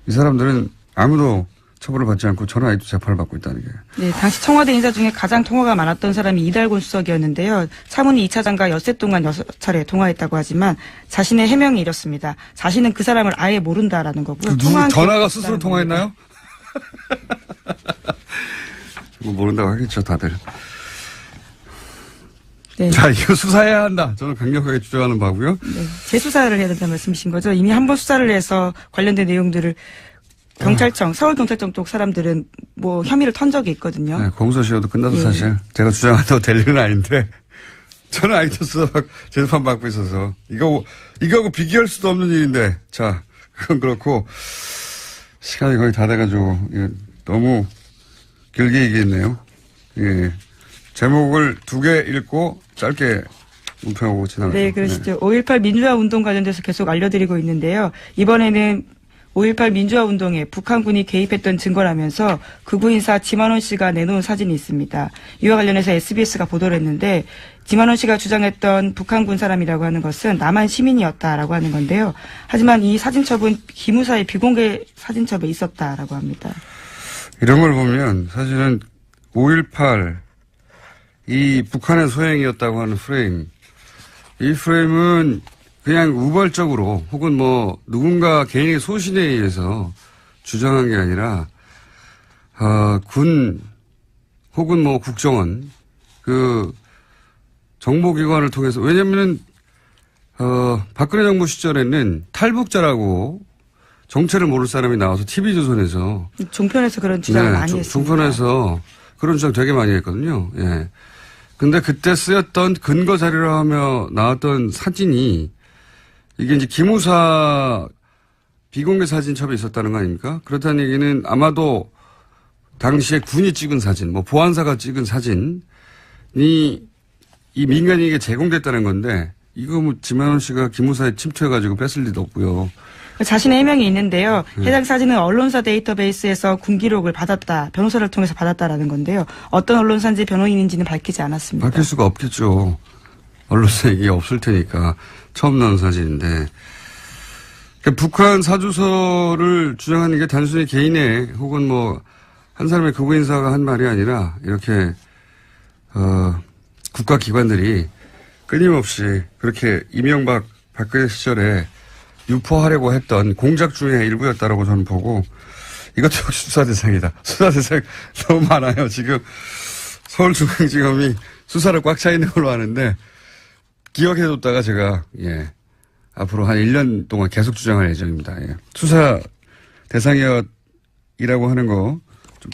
이 사람들은 아무도 처벌을 받지 않고 저는 아직도 재판을 받고 있다는 게. 네, 당시 청와대 인사 중에 가장 통화가 많았던 사람이 이달곤 수석이었는데요. 차문희 2차장과 엿새 동안 6차례 통화했다고 하지만 자신의 해명이 이렇습니다. 자신은 그 사람을 아예 모른다라는 거고요. 전화가 스스로 통화했나요? 뭐 모른다고 하겠죠, 다들. 네. 자, 이거 수사해야 한다. 저는 강력하게 주장하는 바고요. 네, 재수사를 해야 된다는 말씀이신 거죠. 이미 한 번 수사를 해서 관련된 내용들을 경찰청, 서울경찰청 쪽 사람들은 뭐 혐의를 턴 적이 있거든요. 네, 공소시효도 끝나도 예. 사실 제가 주장한다고 될 일은 아닌데 저는 아직도 재판 받고 있어서 이거하고 비교할 수도 없는 일인데 자, 그건 그렇고 시간이 거의 다 돼가지고 너무 길게 얘기했네요. 예. 제목을 2개 읽고 짧게 논평하고 지나가죠. 네, 그러시죠. 5.18 민주화 운동 관련돼서 계속 알려드리고 있는데요. 이번에는 5.18 민주화 운동에 북한군이 개입했던 증거라면서 극우 인사 지만원 씨가 내놓은 사진이 있습니다. 이와 관련해서 SBS가 보도를 했는데 지만원 씨가 주장했던 북한군 사람이라고 하는 것은 남한 시민이었다라고 하는 건데요. 하지만 이 사진첩은 기무사의 비공개 사진첩에 있었다라고 합니다. 이런 걸 보면 사실은 5.18 이 북한의 소행이었다고 하는 프레임, 이 프레임은 그냥 우발적으로 혹은 뭐 누군가 개인의 소신에 의해서 주장한 게 아니라 군 혹은 뭐 국정원 그 정보기관을 통해서, 왜냐면은, 박근혜 정부 시절에는 탈북자라고 정체를 모를 사람이 나와서 TV조선에서. 종편에서 그런 주장을 많이 했습니다. 종편에서 그런 주장 되게 많이 했거든요. 예. 근데 그때 쓰였던 근거 자료라 하며 나왔던 사진이 이게 이제 기무사 비공개 사진첩에 있었다는 거 아닙니까? 그렇다는 얘기는 아마도 당시에 군이 찍은 사진, 뭐 보안사가 찍은 사진이 이 민간인에게 제공됐다는 건데 이거 뭐 지만원 씨가 기무사에 침투해가지고 뺐을 리도 없고요. 자신의 해명이 있는데요. 해당 사진은 언론사 데이터베이스에서 군 기록을 받았다. 변호사를 통해서 받았다라는 건데요. 어떤 언론사인지 변호인인지는 밝히지 않았습니다. 밝힐 수가 없겠죠. 언론사에 이게 없을 테니까. 처음 나온 사진인데. 그러니까 북한 사주서를 주장하는 게 단순히 개인의 혹은 뭐 한 사람의 극우 인사가 한 말이 아니라 이렇게 국가기관들이 끊임없이 그렇게 이명박 박근혜 시절에 유포하려고 했던 공작 중에 일부였다라고 저는 보고 이것도 역시 수사 대상이다. 수사 대상 너무 많아요. 지금 서울중앙지검이 수사를 꽉 차 있는 걸로 아는데 기억해뒀다가 제가 앞으로 한 1년 동안 계속 주장할 예정입니다. 예. 수사 대상이라고 하는 거 좀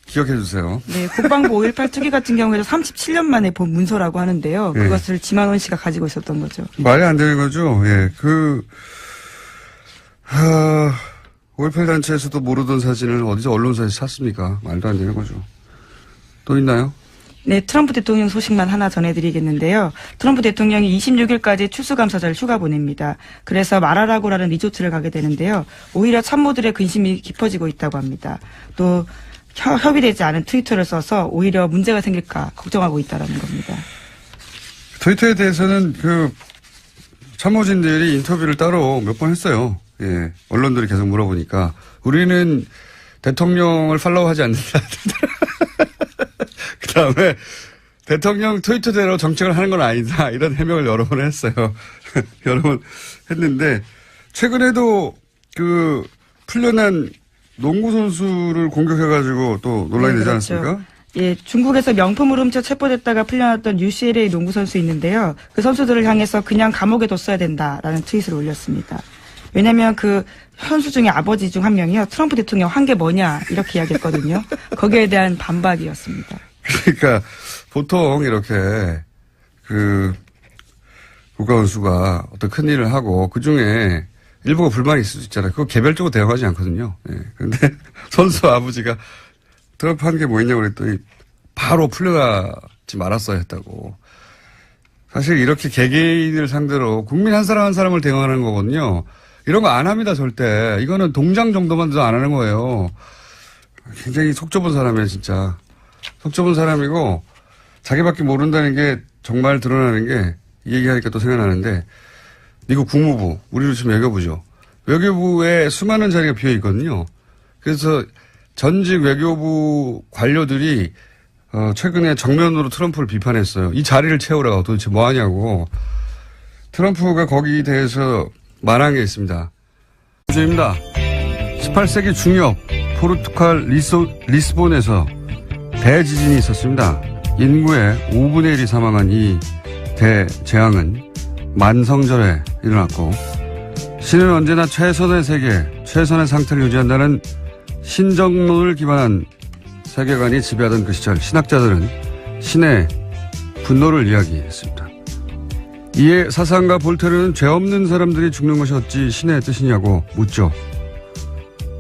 기억해 주세요. 네, 국방부 5.18 특위 같은 경우에도 37년 만에 본 문서라고 하는데요. 예. 그것을 지만원 씨가 가지고 있었던 거죠. 말이 안 되는 거죠. 예, 5.18 단체에서도 모르던 사진을 어디서 언론사에서 샀습니까? 말도 안 되는 거죠. 또 있나요? 네, 트럼프 대통령 소식만 하나 전해드리겠는데요. 트럼프 대통령이 26일까지 추수감사절 휴가 보냅니다. 그래서 마라라고라는 리조트를 가게 되는데요. 오히려 참모들의 근심이 깊어지고 있다고 합니다. 또 협의되지 않은 트위터를 써서 오히려 문제가 생길까 걱정하고 있다는 겁니다. 트위터에 대해서는 참모진들이 인터뷰를 따로 몇 번 했어요. 예, 언론들이 계속 물어보니까 우리는 대통령을 팔로우하지 않는다. 그 다음에 대통령 트위터대로 정책을 하는 건 아니다. 이런 해명을 여러 번 했어요. 여러 번 했는데 최근에도 풀려난 농구 선수를 공격해가지고 또 논란이 되지 않았습니까? 예, 중국에서 명품을 훔쳐 체포됐다가 풀려났던 UCLA 농구 선수 있는데요. 그 선수들을 향해서 그냥 감옥에 뒀어야 된다라는 트윗을 올렸습니다. 왜냐하면 그 선수 중에 아버지 중 한 명이요. 트럼프 대통령 한 게 뭐냐 이렇게 이야기했거든요. 거기에 대한 반박이었습니다. 그러니까 보통 이렇게 국가 원수가 어떤 큰 일을 하고 그 중에 일부가 불만이 있을 수 있잖아요. 그거 개별적으로 대응하지 않거든요. 예. 그런데 선수 아버지가 트럼프 한 게 뭐였냐고 그랬더니 바로 풀려나지 말았어야 했다고. 사실 이렇게 개개인을 상대로 국민 한 사람 한 사람을 대응하는 거거든요. 이런 거 안 합니다, 절대. 이거는 동장 정도만도 안 하는 거예요. 굉장히 속 좁은 사람이에요, 진짜. 속 좁은 사람이고 자기밖에 모른다는 게 정말 드러나는 게 이 얘기하니까 또 생각나는데 미국 국무부, 우리로 지금 외교부죠. 외교부에 수많은 자리가 비어 있거든요. 그래서 전직 외교부 관료들이 최근에 정면으로 트럼프를 비판했어요. 이 자리를 채우라고 도대체 뭐 하냐고. 트럼프가 거기에 대해서 말한 게 있습니다. 주입니다. 18세기 중엽 포르투갈 리스본에서 대지진이 있었습니다. 인구의 5분의 1이 사망한 이 대재앙은 만성절에 일어났고 신은 언제나 최선의 세계, 최선의 상태를 유지한다는 신정론을 기반한 세계관이 지배하던 그 시절 신학자들은 신의 분노를 이야기했습니다. 이에 사상가 볼테르는 죄 없는 사람들이 죽는 것이 어찌 신의 뜻이냐고 묻죠.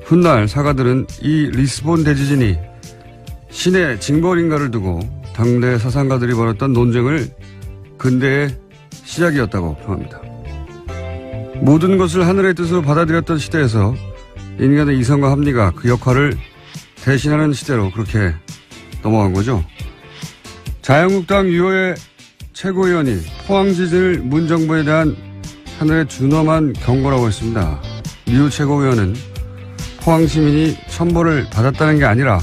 훗날 사가들은 이 리스본 대지진이 신의 징벌인가를 두고 당대 사상가들이 벌였던 논쟁을 근대의 시작이었다고 평합니다. 모든 것을 하늘의 뜻으로 받아들였던 시대에서 인간의 이성과 합리가 그 역할을 대신하는 시대로 그렇게 넘어간 거죠. 자유한국당 유호의 최고위원이 포항지진을 문정부에 대한 하늘의 준엄한 경고라고 했습니다. 유 최고위원은 포항시민이 첨보를 받았다는 게 아니라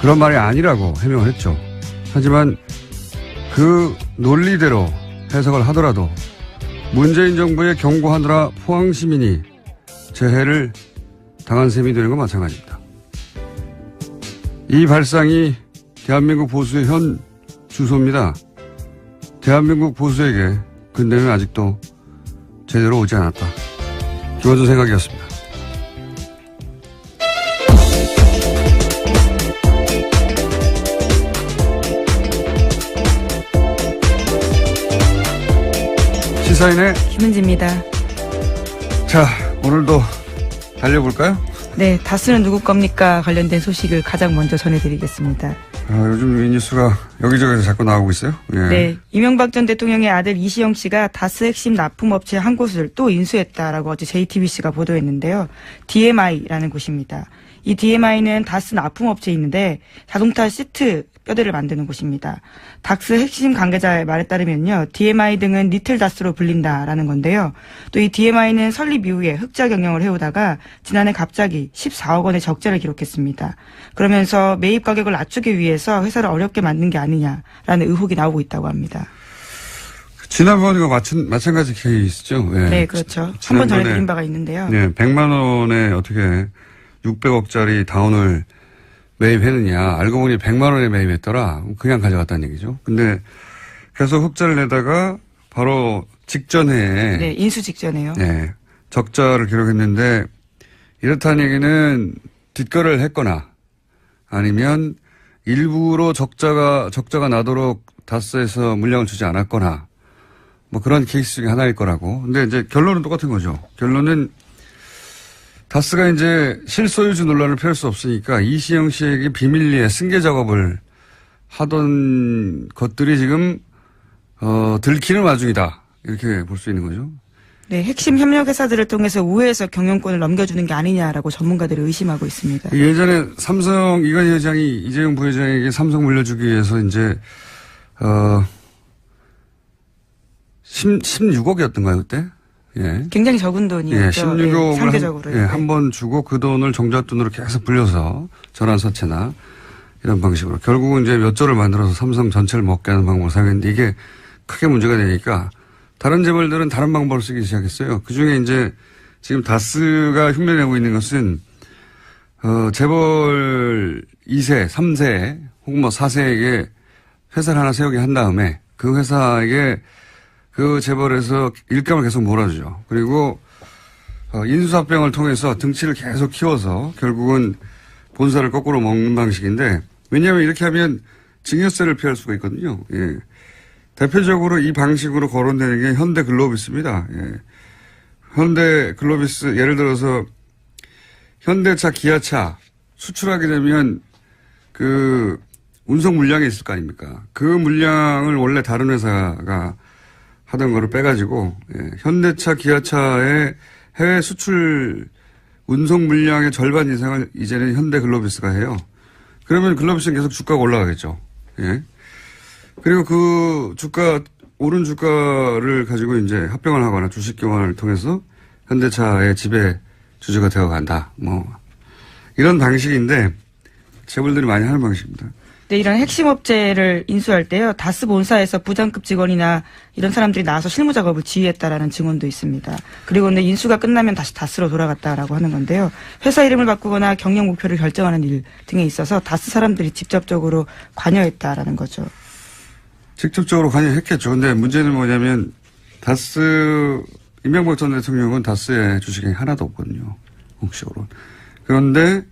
그런 말이 아니라고 해명을 했죠. 하지만 그 논리대로 해석을 하더라도 문재인 정부의 경고하느라 포항시민이 재해를 당한 셈이 되는 건 마찬가지입니다. 이 발상이 대한민국 보수의 현 주소입니다. 대한민국 보수에게 근대는 아직도 제대로 오지 않았다. 김원준 생각이었습니다. 시사인의 김은지입니다. 자, 오늘도 달려볼까요? 네, 다스는 누구 겁니까? 관련된 소식을 가장 먼저 전해드리겠습니다. 요즘 이 뉴스가 여기저기서 자꾸 나오고 있어요. 예. 네, 이명박 전 대통령의 아들 이시영 씨가 다스 핵심 납품업체 한 곳을 또 인수했다라고 어제 JTBC가 보도했는데요. DMI라는 곳입니다. 이 DMI는 다스 납품업체인데 자동차 시트 뼈대를 만드는 곳입니다. 다스 핵심 관계자의 말에 따르면요. DMI 등은 리틀 다스로 불린다라는 건데요. 또 이 DMI는 설립 이후에 흑자 경영을 해오다가 지난해 갑자기 14억 원의 적자를 기록했습니다. 그러면서 매입 가격을 낮추기 위해서 회사를 어렵게 만든 게 아니냐라는 의혹이 나오고 있다고 합니다. 지난번과 마찬가지 케이스죠. 예. 네, 그렇죠. 한 번 전해드린 바가 있는데요. 네, 100만 원에 어떻게 600억짜리 다운을 매입했느냐. 알고 보니 100만 원에 매입했더라. 그냥 가져갔다는 얘기죠. 근데 계속 흑자를 내다가 바로 직전에. 네, 인수 직전에요. 네, 적자를 기록했는데 이렇다는 얘기는 뒷거래를 했거나 아니면 일부러 적자가 나도록 다스에서 물량을 주지 않았거나 뭐 그런 케이스 중에 하나일 거라고. 근데 이제 결론은 똑같은 거죠. 결론은 다스가 이제 실소유주 논란을 펴을 수 없으니까 이시영 씨에게 비밀리에 승계 작업을 하던 것들이 지금 들키는 와중이다. 이렇게 볼 수 있는 거죠. 네, 핵심 협력회사들을 통해서 우회해서 경영권을 넘겨주는 게 아니냐라고 전문가들이 의심하고 있습니다. 예전에 삼성 이건희 회장이 이재용 부회장에게 삼성 물려주기 위해서 이제 16억이었던가요 그때? 예. 굉장히 적은 돈이었죠. 예, 16억을 상대적으로. 한 번 주고 그 돈을 종잣돈으로 계속 불려서 전환사채나 이런 방식으로 결국은 이제 몇 조를 만들어서 삼성 전체를 먹게 하는 방법을 사용했는데 이게 크게 문제가 되니까 다른 재벌들은 다른 방법을 쓰기 시작했어요. 그중에 이제 지금 다스가 흉내내고 있는 것은 재벌 2세, 3세 혹은 뭐 4세에게 회사를 하나 세우게 한 다음에 그 회사에게 그 재벌에서 일감을 계속 몰아주죠. 그리고 인수합병을 통해서 등치를 계속 키워서 결국은 본사를 거꾸로 먹는 방식인데 왜냐하면 이렇게 하면 증여세를 피할 수가 있거든요. 예. 대표적으로 이 방식으로 거론되는 게 현대글로비스입니다. 예. 현대글로비스 예를 들어서 현대차, 기아차 수출하게 되면 그 운송 물량이 있을 거 아닙니까? 그 물량을 원래 다른 회사가 하던 거를 빼가지고 현대차, 기아차의 해외 수출 운송 물량의 절반 이상을 이제는 현대글로비스가 해요. 그러면 글로비스는 계속 주가가 올라가겠죠. 예. 그리고 그 오른 주가를 가지고 이제 합병을 하거나 주식 교환을 통해서 현대차의 지배 주주가 되어 간다. 뭐 이런 방식인데 재벌들이 많이 하는 방식입니다. 네, 이런 핵심 업체를 인수할 때요. 다스 본사에서 부장급 직원이나 이런 사람들이 나와서 실무 작업을 지휘했다라는 증언도 있습니다. 그리고 근데 인수가 끝나면 다시 다스로 돌아갔다라고 하는 건데요. 회사 이름을 바꾸거나 경영 목표를 결정하는 일 등에 있어서 다스 사람들이 직접적으로 관여했다라는 거죠. 직접적으로 관여했겠죠. 근데 문제는 뭐냐면 다스 이명박 전 대통령은 다스의 주식이 하나도 없거든요. 공식으로. 그런데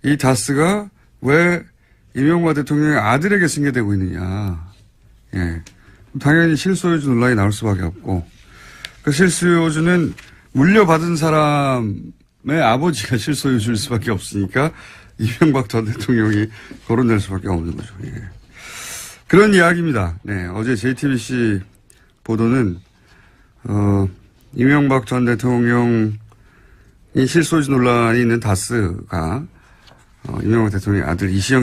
이 다스가 왜 이명박 대통령의 아들에게 승계되고 있느냐. 예. 당연히 실소유주 논란이 나올 수밖에 없고 그 실소유주는 물려받은 사람의 아버지가 실소유주일 수밖에 없으니까 이명박 전 대통령이 거론될 수밖에 없는 거죠. 예. 그런 이야기입니다. 네. 어제 JTBC 보도는 이명박 전 대통령이 실소유주 논란이 있는 다스가 이명박 대통령의 아들 이시영